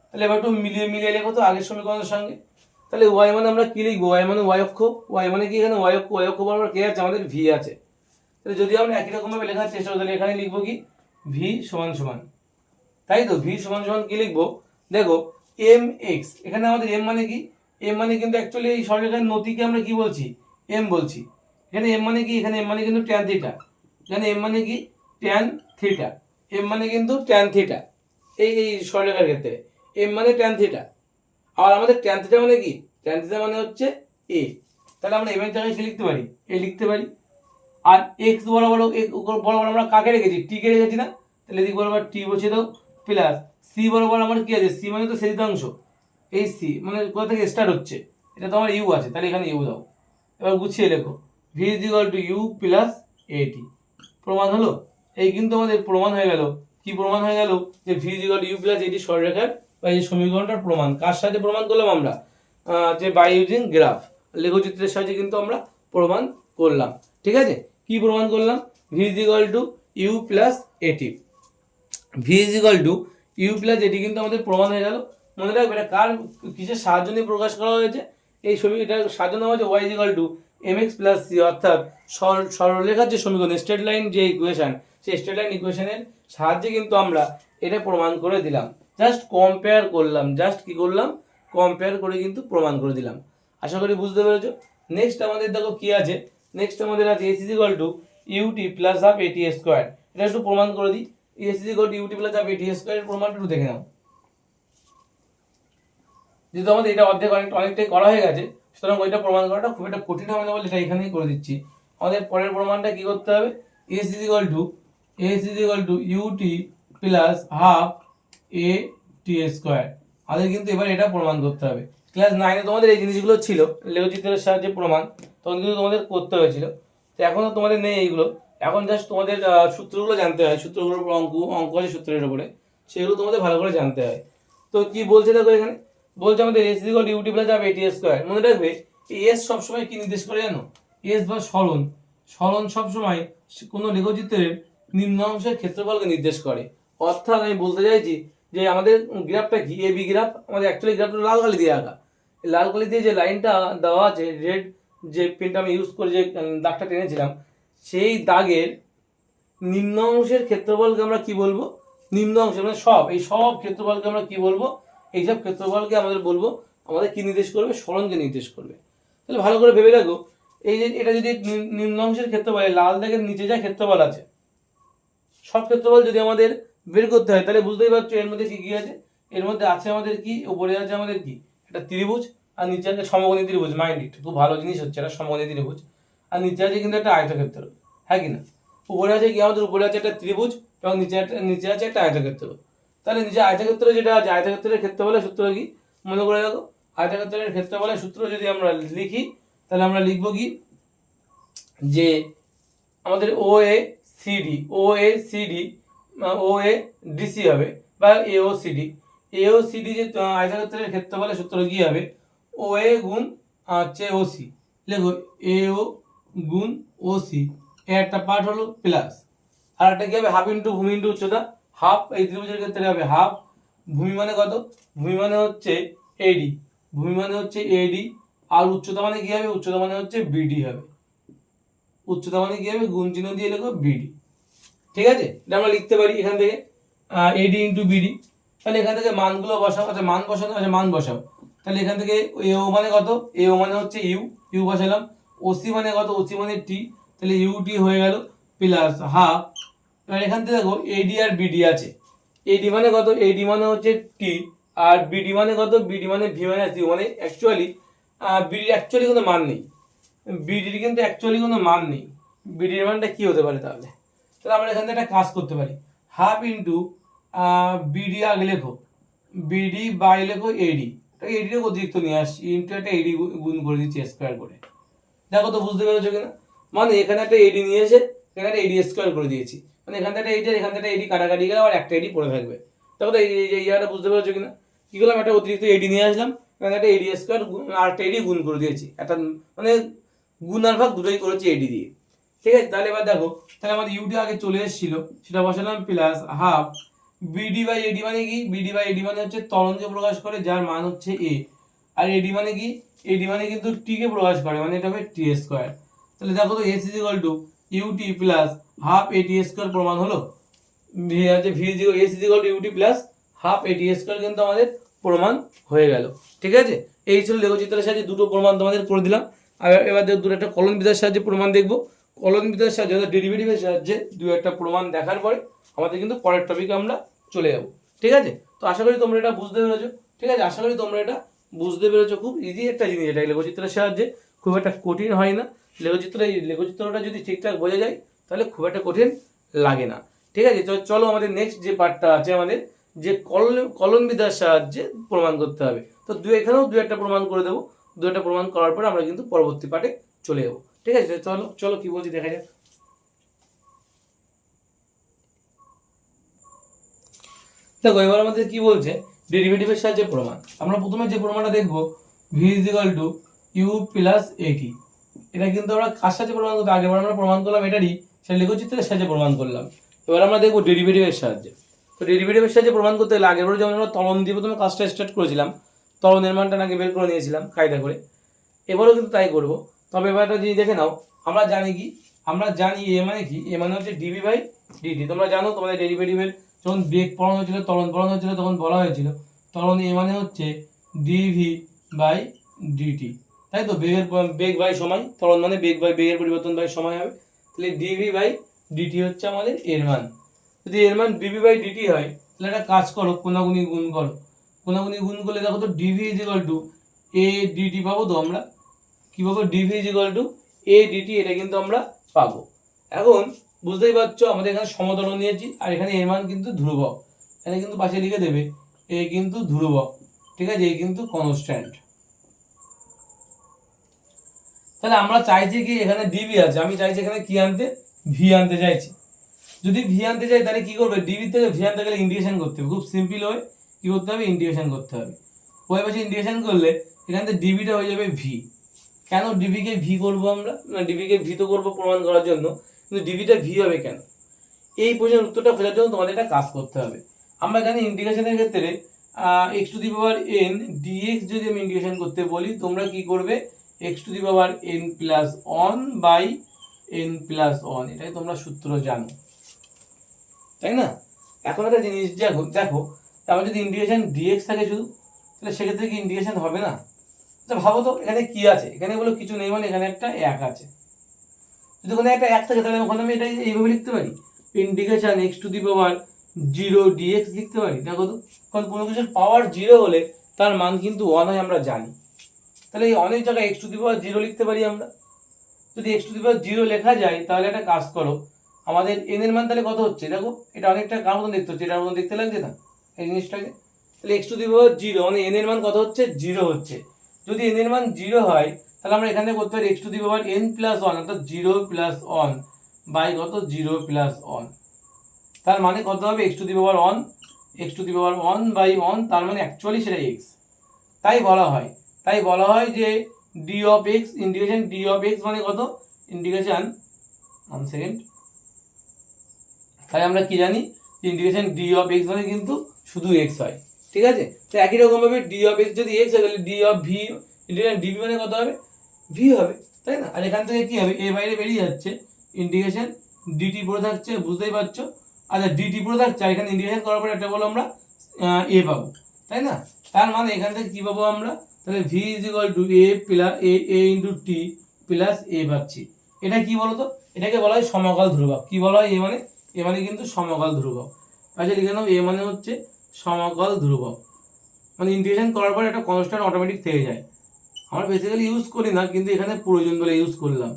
S1: তাহলে এবার একটু মিলিয়ে মিলিয়ে লেখো তো আগের সমীকরণের সঙ্গে। তাহলে ওয়াই মানে আমরা কি লিখবো? ওয়াই মানে ওয়াই অক্ষ। ওয়াই মানে কি? এখানে ওয়াই অক্ষ, ওয়াই অক্ষ বরাবর কে আছে? আমাদের ভি আছে। তাহলে যদি আমরা একই রকমভাবে লেখার চেষ্টা করি, তাহলে এখানে লিখবো কি? ভি সমান সমান, তাই তো? ভি সমান সমান কি লিখবো? দেখো, এম এক্স, এখানে আমাদের এম মানে কি? এম মানে কিন্তু অ্যাকচুয়ালি এই সরলরেখার নতিকে আমরা কি বলছি? এম বলছি। এখানে এম মানে কি? এখানে এম মানে কিন্তু ট্যান থিটা। এখানে এম মানে কি? Tan theta. এম মানে কিন্তু ট্যান থিটা। এই সরলরেখার ক্ষেত্রে এম মানে ট্যান থিটা। আর আমাদের ট্যান থিটা মানে কি? ট্যান থিটা মানে হচ্ছে এ। তাহলে আমরা এম এর জায়গায় কি লিখতে পারি? এ লিখতে পারি। আর এক্স বরাবর বরাবর আমরা কাকে রেখেছি? টি কে রেখেছি না? তাহলে এদিক বরাবর টি বসিয়ে দাও, প্লাস সি বরাবর আমার কি আছে? সি মানে তো ছেদিতাংশ। এই সি মানে কোথা থেকে স্টার্ট হচ্ছে? এটা তো আমার ইউ আছে, তাহলে এখানে ইউ দাও। এবার গুছিয়ে লেখো, V is equal to you plus AT. প্রমাণ হলো? এই কিন্তু আমাদের প্রমাণ হয়ে গেল। কি প্রমাণ হয়ে গেল? যে V is equal to you plus AT সরলরেখার বা এই সমীকরণটার প্রমাণ। কার সাহায্যে প্রমাণ করলাম আমরা? যে বাই ইউজিং গ্রাফ, লেখচিত্রের সাহায্যে কিন্তু আমরা প্রমাণ করলাম। ঠিক আছে, কি প্রমাণ করলাম? V is equal to you plus AT. V is equal to you plus AT কিন্তু আমাদের প্রমাণ হয়ে গেল। মনে রাখবে এটা কার কিসের সাহায্য নিয়ে প্রকাশ করা হয়েছে? এই এটার সাহায্য নেওয়া হয়েছে Y is equal to M X plus C, অর্থাৎ সরলরেখার যে সমীকরণ, স্ট্রেট লাইন যে ইকুয়েশন, সেই স্ট্রেট লাইন ইকুয়েশনের সাহায্যে কিন্তু আমরা এটা প্রমাণ করে দিলাম। জাস্ট কম্পেয়ার করলাম, জাস্ট কি করলাম? কম্পেয়ার করে কিন্তু প্রমাণ করে দিলাম। আশা করি বুঝতে পেরেছো। নেক্সট আমাদের দেখো কি আছে। নেক্সট আমাদের আছে S is equal to UT plus half এটি স্কোয়ার। এটা একটু প্রমাণ করে দিই। S is equal to UT plus half AT স্কোয়ারের প্রমাণটা একটু দেখে নাও। যেহেতু আমাদের এটা অনেকটাই করা হয়ে গেছে, সুতরাং ওইটা প্রমাণ করাটা খুব একটা কঠিন হবে না বলে এটা এখানেই করে দিচ্ছি। আমাদের পরের প্রমাণটা কি করতে হবে? S is equal to UT plus half A T square. আমাদের কিন্তু এবার এটা প্রমাণ করতে হবে। ক্লাস 9-এ তোমাদের এই জিনিসগুলো ছিল, লেখচিত্রের সাহায্যে প্রমাণ, তখন কিন্তু তোমাদের করতে হয়েছিল। তো এখনও তোমাদের নেই এইগুলো। এখন জাস্ট তোমাদের সূত্রগুলো জানতে হয়, সূত্রগুলোর উপর অঙ্ক আছে সূত্রের উপরে, সেগুলো তোমাদের ভালো করে জানতে হয়। তো কি বলছে দেখো এখানে, বলছে আমাদের s equal to UT plus half এটি স্কোয়ার। মনে রাখবে এই এস সবসময় কি নির্দেশ করে জানো? এস বা সরণ, সরণ সবসময় কোনো লেখচিত্রের নিম্ন অংশের ক্ষেত্রফলকে নির্দেশ করে। অর্থাৎ আমি বলতে চাইছি যে আমাদের গ্রাফটা কি? A B graph. আমাদের অ্যাকচুয়ালি গ্রাফটা লাল কালি দিয়ে আঁকা। এই লাল কালি দিয়ে যে লাইনটা দেওয়া আছে, রেড যে পেনটা আমি ইউজ করে যে দাগটা টেনেছিলাম, সেই দাগের নিম্ন অংশের ক্ষেত্রফলকে আমরা কি বলবো? নিম্ন অংশের মানে সব ক্ষেত্রফলকে আমরা কি বলবো? এইসব ক্ষেত্রফলকে আমাদের বলবো, আমাদের কি নির্দেশ করবে? সরণকে নির্দেশ করবে। তাহলে ভালো করে ভেবে দেখো, এই যে এটা যদি নিম্ন অংশের ক্ষেত্রফল, লাল দাগের নিচে যা ক্ষেত্রফল আছে, সব ক্ষেত্রফল যদি আমাদের বের করতে হয়, তাহলে বুঝতেই পারছো এর মধ্যে কি কি আছে। এর মধ্যে আছে আমাদের কি? উপরে আছে আমাদের কি? একটা ত্রিভুজ, আর নিচে আছে সমকোণী ত্রিভুজ। মাইন্ড ইট, খুব ভালো জিনিস হচ্ছে এটা, সমকোণী ত্রিভুজ। আর নিচে আছে কিন্তু একটা আয়তক্ষেত্র, হ্যাঁ কি না? উপরে আছে কি? আমাদের উপরে আছে একটা ত্রিভুজ, এবং নিচে আছে একটা আয়তক্ষেত্র। তাহলে নিচে আয়তক্ষেত্র যেটা আছে, আয়তক্ষেত্রের ক্ষেত্রফলের সূত্র কি? মনে করে দেখো, আয়তক্ষেত্রের ক্ষেত্রফলের সূত্র যদি আমরা লিখি তাহলে আমরা লিখব কি, যে আমাদের ও এ সিডি ও এ ডিসি হবে, বা এও সিডি যে আয়তক্ষেত্রের ক্ষেত্রফলের সূত্র কি হবে, ও এ গুণ হচ্ছে ও সি, লেখো এও গুণ ও সি, এর একটা পার্ট হলো প্লাস, আর একটা কি হবে হাফ ইন্টু ভূমি ইন্টু উচ্চতা, হাফ এই ত্রিভুজের ক্ষেত্রে হবে হাফ, ভূমি মানে কত, ভূমি মানে হচ্ছে এডি, আর উচ্চতা মানে কি হবে, উচ্চতা মানে হচ্ছে বিডি হবে, উচ্চতা মানে কি হবে, গুণ চিহ্ন দিয়ে লেখো বিডি। ঠিক আছে, এটা আমরা লিখতে পারি এখান থেকে এডি ইন্টু বিডি। তাহলে এখান থেকে মানগুলো বসাও, আচ্ছা মান বসাও। তাহলে এখান থেকে এও মানে কত, এও মানে হচ্ছে ইউ বসালাম, ওসি মানে কত, ওসি মানে টি, তাহলে ইউটি হয়ে গেল প্লাস হাফ। এবার এখান থেকে দেখো এডি আর বিডি আছে, এডি মানে কত, এডি মানে হচ্ছে টি, আর বিডি মানে কত, বিডি মানে ভি মাইনাস ইউ, মানে অ্যাকচুয়ালি বিডির অ্যাকচুয়ালি কোনো মান নেই, বিডির মানটা কি হতে পারে তাহলে আমরা এখান থেকে একটা কাজ করতে পারি, হাফ ইন্টু বিডি আগে লেখো, বিডি বাই লেখো এডি, এডির অতিরিক্ত নিয়ে আসছি, ইন্টু একটা এডি গুণ করে দিচ্ছি স্কোয়ার করে। দেখো তো বুঝতে পেরেছো কিনা, মানে এখানে একটা এডি নিয়ে এসে এখানে একটা এডি স্কোয়ার করে দিয়েছি, মানে এখান থেকে এডি এখান থেকে এডি কাটাকাটি গেলে আবার একটা এডি পড়ে থাকবে। দেখো তো এই ইয়াটা বুঝতে পেরেছো কিনা, কি করলাম, একটা অতিরিক্ত এডি নিয়ে আসলাম, এখানে একটা এডি স্কোয়ার আর একটা এডি গুণ করে দিয়েছি, একটা মানে গুণ আর ভাগ দুটোই করেছি এডি দিয়ে। ঠিক আছে, তাহলে এবার দেখো, তাহলে আমাদের ইউটি আগে চলে এসেছিল, সেটা বসালাম plus half b d by a d, মানে কি, বিডি বাই এডি মানে হচ্ছে ত্বরণকে প্রকাশ করে যার মান হচ্ছে এ, আর এডি মানে কি, এডি মানে কিন্তু টি কে প্রকাশ করে, মানে এটা হবে টি স্কোয়ার। তাহলে দেখো তো s is equal to UT plus half এটি স্কোয়ার প্রমাণ হলো, ভি আছে V is s is equal to UT plus half এটি স্কোয়ার কিন্তু আমাদের প্রমাণ হয়ে গেল। ঠিক আছে, এই ছিল লেখচিত্রের সাহায্যে দুটো প্রমাণ তোমাদের করে দিলাম। আর এবার দুটো একটা কলন বিদ্যার সাহায্যে প্রমাণ দেখবো, কলন বিদ্যার সাহায্যে অর্থাৎ ডেরিভেটিভের সাহায্যে দু একটা প্রমাণ দেখার পরে আমাদের কিন্তু পরের টপিকে আমরা চলে যাব। ঠিক আছে, তো আশা করি তোমরা এটা বুঝতে পেরেছো। ঠিক আছে, আশা করি তোমরা এটা বুঝতে পেরেছো, খুব ইজি একটা জিনিস এটা, লেখচিত্রের সাহায্যে খুব একটা কঠিন হয় না, লেখচিত্রটা যদি ঠিকঠাক বোঝা যায় তাহলে খুব একটা কঠিন লাগে না। ঠিক আছে, তো চলো আমাদের নেক্সট যে পার্টটা আছে আমাদের, যে কলন বিদ্যার সাহায্যে প্রমাণ করতে হবে, তো এখানেও দু একটা প্রমাণ করে দেবো, দু একটা প্রমাণ করার পরে আমরা কিন্তু পরবর্তী পার্টে চলে যাবো। ঠিক আছে, চলো চলো কি বলছি দেখা যাক। দেখো এবার আমাদের কি বলছে, ডেরিভেটিভের সাহায্যে প্রমাণ। আমরা প্রথমে যে প্রমাণটা দেখবো v is equal to you plus a t, এটা কিন্তু আমরা কার সাহায্যে প্রমাণ করতে, আগেবার আমরা প্রমাণ করলাম এটারই, সেটা লেখচিত্রের সাহায্যে প্রমাণ করলাম। এবার আমরা দেখবো ডেরিভেটিভের সাহায্যে। তো ডেরিভেটিভের সাহায্যে প্রমাণ করতে গেলে আগেরবার যেমন আমরা ত্বরণ দিয়ে প্রথমে কাজটা স্টার্ট করেছিলাম, ত্বরণের মানটা নাকি বের করে নিয়েছিলাম কায়দা করে, এবারও কিন্তু তাই করবো। তবে এবার একটা জিনিস দেখে নাও, আমরা জানি কি, আমরা জানি এ মানে কি, এ মানে হচ্ছে ডিভি বাই ডিটি। তোমরা জানো তোমাদের ডেরিভেটিভের যখন বেগ পড়ানো হয়েছিল, ত্বরণ পড়ানো হয়েছিল, তখন বলা হয়েছিল ত্বরণ এ মানে হচ্ছে ডিভি বাই ডিটি, তাই তো, বেগ বাই সময়, ত্বরণ মানে বেগের পরিবর্তন বাই সময় হবে, তাহলে ডিভি বাই ডিটি হচ্ছে আমাদের এর মান। যদি এর মান ডিভি বাই ডিটি হয় তাহলে একটা কাজ করো, কোনাগুনি গুণ করো, কোনাগুনি গুণ করলে দেখো তো d v is equal to a d t পাবো, তো আমরা কি পাবো, d v is equal to a d t, এটা কিন্তু আমরা পাবো। এখন বুঝতেই পারছো আমাদের এখানে সমতলন নিয়েছি, আর এখানে এর মান কিন্তু ধ্রুবক, এখানে কিন্তু পাশে লিখে দেবে এ কিন্তু ধ্রুবক। ঠিক আছে, এ কিন্তু কনস্ট্যান্ট। তাহলে আমরা চাইছি কি, এখানে ডিভি আছে, আমি চাইছি এখানে কি আনতে, ভি আনতে চাইছি। যদি ভি আনতে চাই তাহলে কি করবে, ডিভি থেকে ভি আনতে গেলে ইন্টিগ্রেশন করতে হবে, খুব সিম্পল হয়, কি করতে হবে, ইন্টিগ্রেশন করতে হবে। ওই পাশে ইন্টিগ্রেশন করলে এখান থেকে ডিভিটা হয়ে যাবে ভি। কেন ডিভিকে ভি করবো আমরা, না ডিভিকে ভি তো করবো প্রমাণ করার জন্য, কিন্তু ডিভিটা ভি হবে কেন, এই প্রশ্নের উত্তরটা খোঁজার জন্য তোমাদের একটা কাজ করতে হবে। আমরা জানি ইন্টিগ্রেশনের ক্ষেত্রে x to the power n d x যদি আমি ইন্টিগ্রেশন করতে বলি, তোমরা কি করবে, x to the power n plus one by n plus one, এটাই তোমরা সূত্র জানো, তাই না। এখন একটা জিনিস দেখো দেখো, আমার যদি ইন্টিগ্রেশন ডিএক্স থাকে শুধু, তাহলে সেক্ষেত্রে কি ইন্টিগ্রেশন হবে না। তো ভাবো তো এখানে কি আছে, এখানে বলো কিছু নেই, মানে এখানে একটা এক আছে, যদি ওখানে একটা এক থাকে তাহলে ওখানে আমি এটা এইভাবে লিখতে পারি, integration x to the power zero d x লিখতে পারি। দেখো তো, কারণ কোনো কিছুর পাওয়ার জিরো হলে তার মান কিন্তু ওয়ান হয়, আমরা জানি। তাহলে এই অনেক জায়গায় x to the power zero লিখতে পারি আমরা। যদি x to the power zero লেখা যায় তাহলে একটা কাজ করো, আমাদের এন এর মান তাহলে কত হচ্ছে, দেখো এটা অনেকটা কার মতন দেখতে হচ্ছে, এটার মতন দেখতে লাগছে না এই জিনিসটাকে। তাহলে x to the power zero মানে এন এর মান কত হচ্ছে, জিরো হচ্ছে। যদি n এর মান 0 হয় তাহলে আমরা এখানে করতে পারি x to the power n plus 1 অর্থাৎ 0 প্লাস 1 বাই কত 0 প্লাস 1, তার মানে কত হবে x to the power 1, x to the power 1 by 1, তার মানে অ্যাকচুয়ালি সেটা x। তাই বলা হয় যে d of x integration d of x মানে কত ইন্টিগ্রেশন 1 সেকেন্ড, তাই আমরা কি জানি ইন্টিগ্রেশন d অফ x মানে কিন্তু শুধু x হয়। ঠিক আছে, তো একই রকম ভাবে d অফ x যদি x হয় তাহলে d of v integration dv মানে কত হবে v হবে, তাই না? আর এখান থেকে কি হবে a বাইরে বেরিয়ে যাচ্ছে, ইন্টিগ্রেশন dt পড়ে থাকছে, বুঝতেই পারছো। আচ্ছা dt পড়ে থাকছে আর এখানে ইন্টিগ্রেশন করার পরে একটা বলো আমরা a পাবো, তাই না? তার মানে এখান থেকে কি পাবো আমরা, তাহলে v is equal two a plus a into t plus a পাচ্ছি। এটা কি বলতো, এটাকে বলা হয় সমকাল ধ্রুবক। কি বলা হয়? এ মানে কিন্তু সমকাল ধ্রুবক। আচ্ছা লিখে নাও, এ মানে হচ্ছে সমকাল ধ্রুবক, মানে ইন্টিগ্রেশন করার পর একটা কনস্ট্যান্ট অটোমেটিক থেকে যায়। আমরা বেসিক্যালি ইউজ করি না, কিন্তু এখানে প্রয়োজন বলে ইউজ করলাম।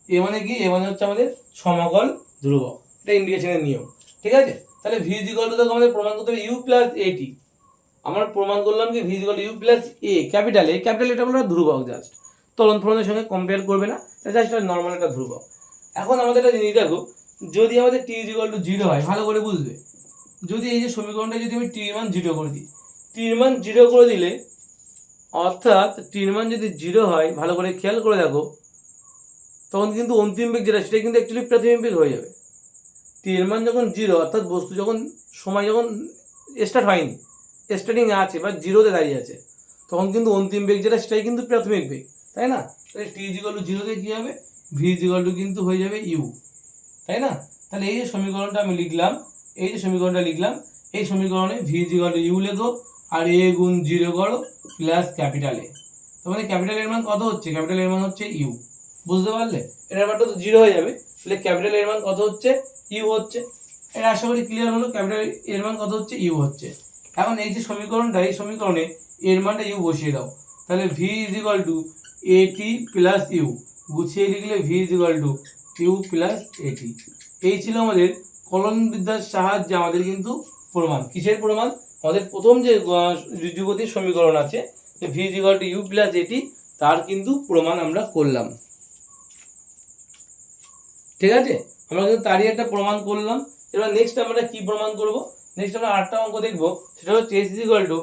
S1: এ মানে কি, এ মানে হচ্ছে আমাদের সমকল ধ্রুবক, এটা ইন্টিগ্রেশনের নিয়ম। ঠিক আছে, তাহলে v ইজ ইকুয়াল টু দেখো আমাদের প্রমাণ করতে হবে u প্লাস at। আমরা প্রমাণ করলাম কি v is equal two u plus a, capital এটা হলো ধ্রুবক, জাস্ট ত্বরণ ফলনের সঙ্গে কম্পেয়ার করবে না, জাস্ট নর্মাল একটা ধ্রুবক। এখন আমাদের একটা জিনিস দেখো, যদি আমাদের t ইজ ইকুয়াল টু 0 হয়, ভালো করে বুঝবে, যদি এই যে সমীকরণটা যদি আমি t এর মান 0 করে দিই, t এর মান 0 করে দিলে অর্থাৎ t এর মান যদি 0 হয়, ভালো করে খেয়াল করে দেখো, তখন কিন্তু অন্তিম বেগ যেটা সেটা কিন্তু অ্যাকচুয়ালি প্রাথমিক বেগ হয়ে যাবে। t এর মান যখন 0 অর্থাৎ বস্তু যখন সময় যখন স্টার্ট হয়নি, স্টার্টিং আছে বা 0-তে দাঁড়িয়ে আছে, তখন কিন্তু অন্তিম বেগ যেটা সেটাই কিন্তু প্রাথমিক বেগ, তাই না? তাহলে t ইজ ইকুয়াল টু 0 তে কি হবে, v ইজ ইকুয়াল টু কিন্তু হয়ে যাবে u, তাই না? তাহলে এই যে সমীকরণটা আমি লিখলাম, এই সমীকরণে v is equal two u লেখো আর a গুণ 0 করো প্লাস ক্যাপিটাল A। তার মানে ক্যাপিটাল এর মান কত হচ্ছে, ক্যাপিটাল এর মান হচ্ছে u, বুঝতে পারলে? এর ব্যাপারটা তো 0 হয়ে যাবে, তাহলে ক্যাপিটাল এর মান কত হচ্ছে, u হচ্ছে। এটা আশা করি ক্লিয়ার হলো, ক্যাপিটাল এর মান কত হচ্ছে, u হচ্ছে। এখন এই যে সমীকরণটা, এই সমীকরণে এর মানটা u বসিয়ে দাও, তাহলে v is equal two at plus u, গুছিয়ে লিখলে v is equal two u plus at। এই ছিল আমাদের কলন বিদ্যার সাহায্যে আমাদের কিন্তু প্রমাণ। কিসের প্রমাণ? আমাদের প্রথম যে ঋজুগতির সমীকরণ আছে যে v is equal two u plus at, তার কিন্তু প্রমাণ আমরা করলাম। ঠিক আছে, আমরা কিন্তু তারই একটা প্রমাণ করলাম। এবার নেক্সট আমরা কি প্রমাণ করব, নেক্সট আমরা আরেকটা অঙ্ক দেখব, সেটা হচ্ছে s is equal two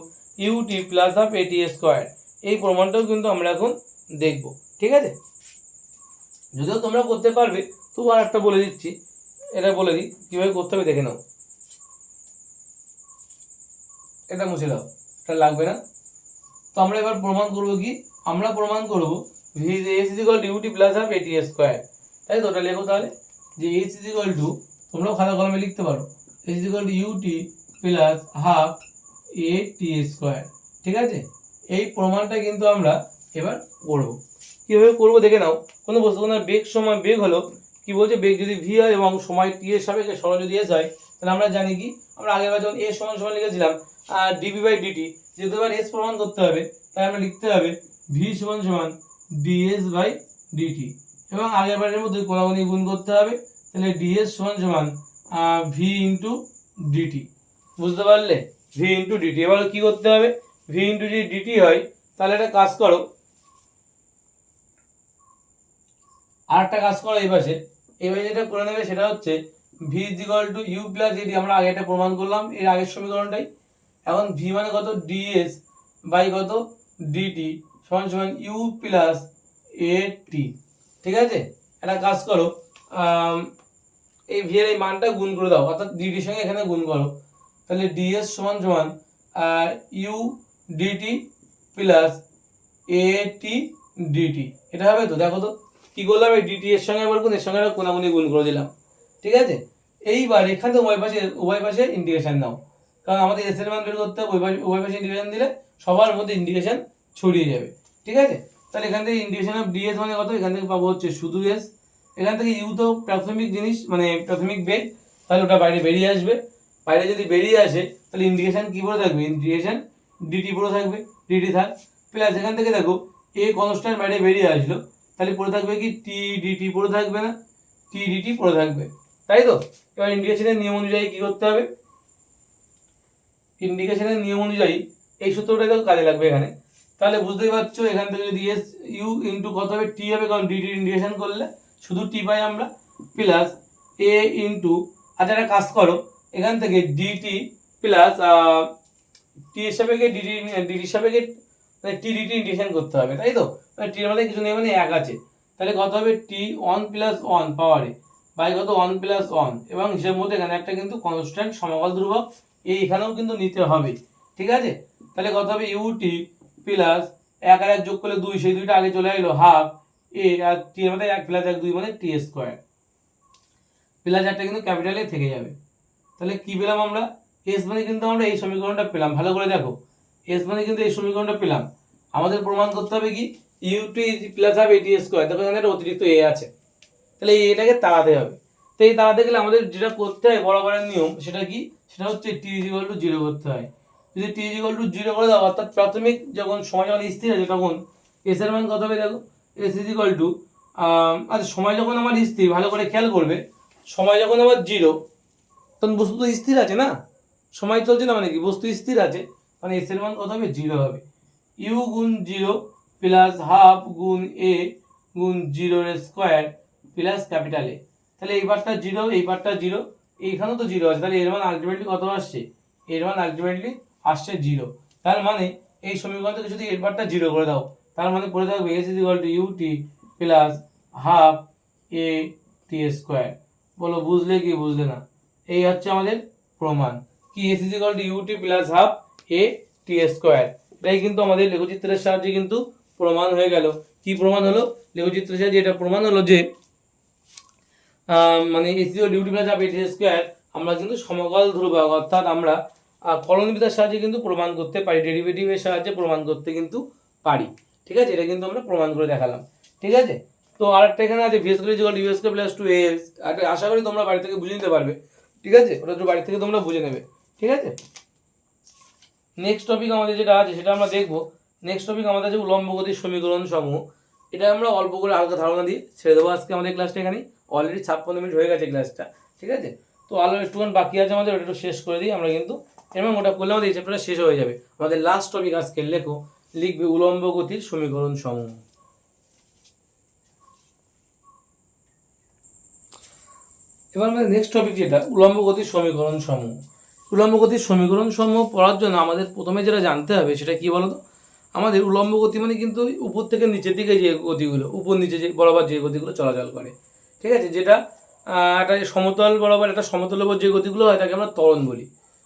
S1: ut plus half at square. এই প্রমাণটাও কিন্তু আমরা এখন দেখব। ঠিক আছে, যদিও তোমরা করতে পারবে, তবু আর একটা বলে দিচ্ছি, এটা বলে দিই কিভাবে করতে হবে, দেখে নাও। এটা মুছে দাও, এটা লাগবে না। তো আমরা এবার প্রমাণ করব কি, আমরা প্রমাণ করব v s is equal two ut plus half at square. তাই তো, ওটা লেখো তাহলে যে s ইজ ইকুয়াল টু, তোমরাও খাতা কলমে লিখতে পারো, s is equal two ut plus half at square. ঠিক আছে, এই প্রমাণটা কিন্তু আমরা এবার করব। কিভাবে করব দেখে নাও। কোনো বস্তু কোনো বেগ হলো, কি বলছে, বেগ যদি v হয় এবং সময় t এর সাপেক্ষে সরণ যদি s হয়, তাহলে আমরা জানি কি, আমরা আগের বার যখন a সমান সমান লিখেছিলাম dv বাই dt, যেহেতু এবার s প্রমাণ করতে হবে, তাই আমরা লিখতে হবে v সমান সমান ds বাই dt, এবং আগের বারের মধ্যে কোনাগুনি গুণ করতে হবে, তাহলে ds সমান সমান v ইন্টু dt, বুঝতে পারলে? v into dt। এবার কি করতে হবে, v ইন্টু যদি dt হয়, তাহলে একটা কাজ করো, এই পাশে যেটা করে নেবে সেটা হচ্ছে v is equal two u plus at। আমরা আগে এটা প্রমাণ করলাম এর আগের সমীকরণটাই। এখন v মানে কত, ds বাই কত dt সমান সমান u প্লাস at। ঠিক আছে, একটা কাজ করো, এই v এর এই মানটা গুণ করে দাও, অর্থাৎ dt এর সঙ্গে এখানে গুণ করো, তাহলে ds সমান সমান u dt plus at dt। এটা হবে তো? দেখো তো কি করলাম, এই dt এর সঙ্গে আবার গুণ, এর সঙ্গে কোনাগুনি গুণ করে দিলাম। ঠিক আছে, এইবার এখান থেকে উভয় পাশে ইন্টিগ্রেশন নাও, কারণ আমাদের s এর মান বের করতে হবে, উভয় পাশে ইন্টিগ্রেশন দিলে সবার মধ্যে ইন্টিগ্রেশন ছড়িয়ে যাবে। ঠিক আছে, তাহলে এখান থেকে ইন্টিগ্রেশন অফ ds মানে কত, এখান থেকে পাবো হচ্ছে শুধু s, এখান থেকে u তো প্রাথমিক জিনিস মানে প্রাথমিক বেগ, তাহলে ওটা বাইরে বেরিয়ে আসবে। বাইরে যদি বেরিয়ে আসে তাহলে ইন্টিগ্রেশন কি পড়ে থাকবে, ইন্টিগ্রেশন dt পড়ে থাকবে, dt থাক প্লাস এখান থেকে দেখো a কনস্ট্যান্ট বাইরে বেরিয়ে আসলো, তাহলে পড়ে থাকবে কি t dt পড়ে থাকবে না, t dt পড়ে থাকবে, তাই তো? এবার ইন্টিগ্রেশনের নিয়ম অনুযায়ী কি করতে হবে, ইন্টিগ্রেশনের নিয়ম অনুযায়ী এই সূত্রটা তো কাজে লাগবে এখানে। তাহলে বুঝতেই পারছো এখান থেকে যদি এস ইউ ইন্টু কত হবে টি হবে, কারণ ডিটি ইন্টিগ্রেশন করলে শুধু টি পাই আমরা, প্লাস এ ইন্টু, আচ্ছা একটা কাজ করো এখান থেকে ডিটি প্লাস টি এর সাপেক্ষে ডিটির সাপেক্ষে টি ডিটি ইন্টিগ্রেশন করতে হবে, তাই তো? টি এর মধ্যে কিছু নেই মানে এক আছে, তাহলে কত হবে টি ওয়ান প্লাস ওয়ান পাওয়ারে বাই কত ওয়ান প্লাস ওয়ান, এবং হিসেবের মধ্যে এখানে একটা কিন্তু কনস্ট্যান্ট সমকাল ধ্রুবক এইখানেও কিন্তু নিতে হবে, ঠিক আছে? তাহলে কত হবে ইউটি প্লাস এক আর এক যোগ করলে দুই, সেই দুইটা আগে চলে এলো হাফ এ, আর টি এর মধ্যে এক প্লাস এক দুই মানে টি স্কোয়ার, প্লাস একটা কিন্তু ক্যাপিটাল এ থেকে যাবে। তাহলে কি পেলাম আমরা? এস মানে কিন্তু আমরা এই সমীকরণটা পেলাম, ভালো করে দেখো, এস মানে কিন্তু এই সমীকরণটা পেলাম। আমাদের প্রমাণ করতে হবে কি ইউটি প্লাস হবে এটি স্কোয়ার, দেখো এখানে একটা অতিরিক্ত এ আছে, তাহলে এটাকে তাড়াতে হবে। তো এই তাড়াতে গেলে আমাদের যেটা করতে হয় বরাবরের নিয়ম, সেটা কি, সেটা হচ্ছে টি ইজ ইকুয়াল টু জিরো করতে হয়। যদি টি ইজ ইকুয়াল টু জিরো করে দাও, অর্থাৎ প্রাথমিক যখন সময় যখন স্থির আছে তখন এস এর মান কত হবে দেখো, এস ইজ ইকুয়াল টু, আচ্ছা সময় যখন আমার স্থির, ভালো করে খেয়াল করবে, সময় যখন আমার জিরো তখন বস্তু তো স্থির আছে না, সময় চলছে না মানে কি বস্তু স্থির আছে, মানে এস এর মান কত হবে জিরো হবে। ইউ গুণ জিরো প্লাস হাফ গুণ এ গুণ জিরোর স্কোয়ার প্লাস ক্যাপিটাল এ, তাহলে এই পার্টটা জিরো এই পার্টটা জিরো, এইখানেও তো জিরো আছে, তাহলে এর মান আলটিমেটলি কত আসছে, এর মান আলটিমেটলি আসছে জিরো। তার মানে এই সমীকরণ থেকে যদি এর পার্টটা জিরো করে দাও, তার মানে পড়ে থাকবে s is equal to UT plus half A T square. বলো বুঝলে কি বুঝলে না? এই হচ্ছে আমাদের প্রমাণ কি s is equal to UT plus half A T square. এটাই কিন্তু আমাদের লেখচিত্রের সাহায্যে কিন্তু প্রমাণ হয়ে গেল। কি প্রমাণ হলো? লেখচিত্রের সাহায্যে এটা প্রমাণ হলো যে মানে s is equal to UT plus half A T square আমরা কিন্তু সমকাল ধ্রুবক, অর্থাৎ আমরা কলনবিদ্যার সাহায্যে কিন্তু প্রমাণ করতে পারি, ডেরিভেটিভের সাহায্যে প্রমাণ করতে কিন্তু পারি, ঠিক আছে? এটা কিন্তু আমরা প্রমাণ করে দেখালাম, ঠিক আছে? তো আরেকটা এখানে আছে v square equal to u square plus 2ax, আশা করি তোমরা বাড়ি থেকে বুঝে নিতে পারবে, ঠিক আছে? ওটা একটু বাড়ি থেকে তোমরা বুঝে নেবে, ঠিক আছে? নেক্সট টপিক আমাদের যেটা আছে সেটা আমরা দেখবো। নেক্সট টপিক আমাদের আছে উলম্ব গতির সমীকরণ সমূহ। এটা আমরা অল্প করে হালকা ধারণা দিয়ে ছেড়ে দেবো আজকে আমাদের ক্লাসটা এখানে, অলরেডি 56 মিনিট হয়ে গেছে ক্লাসটা, ঠিক আছে? তো আলো একটুখানি বাকি আছে আমাদের, ওটা একটু শেষ করে দিই আমরা কিন্তু, এবং ওটা করলে আমাদের এই চ্যাপ্টারটা শেষ হয়ে যাবে। আমাদের লাস্ট টপিক আজকে লিখবে উলম্ব গতির সমীকরণ সমূহ। এবার আমাদের নেক্সট টপিক যেটা উলম্ব গতির সমীকরণ সমূহ। উলম্ব গতির সমীকরণ সমূহ পড়ার জন্য আমাদের প্রথমে যেটা জানতে হবে সেটা কি বলতো, আমাদের উলম্ব গতি মানে কিন্তু উপর থেকে নিচের দিকে যে গতিগুলো, উপর নিচে যে বরাবর যে গতিগুলো চলাচল করে, ঠিক আছে? যেটা একটা সমতল বরাবর একটা সমতল উপর যে গতিগুলো হয় তাকে আমরা ত্বরণ বলি।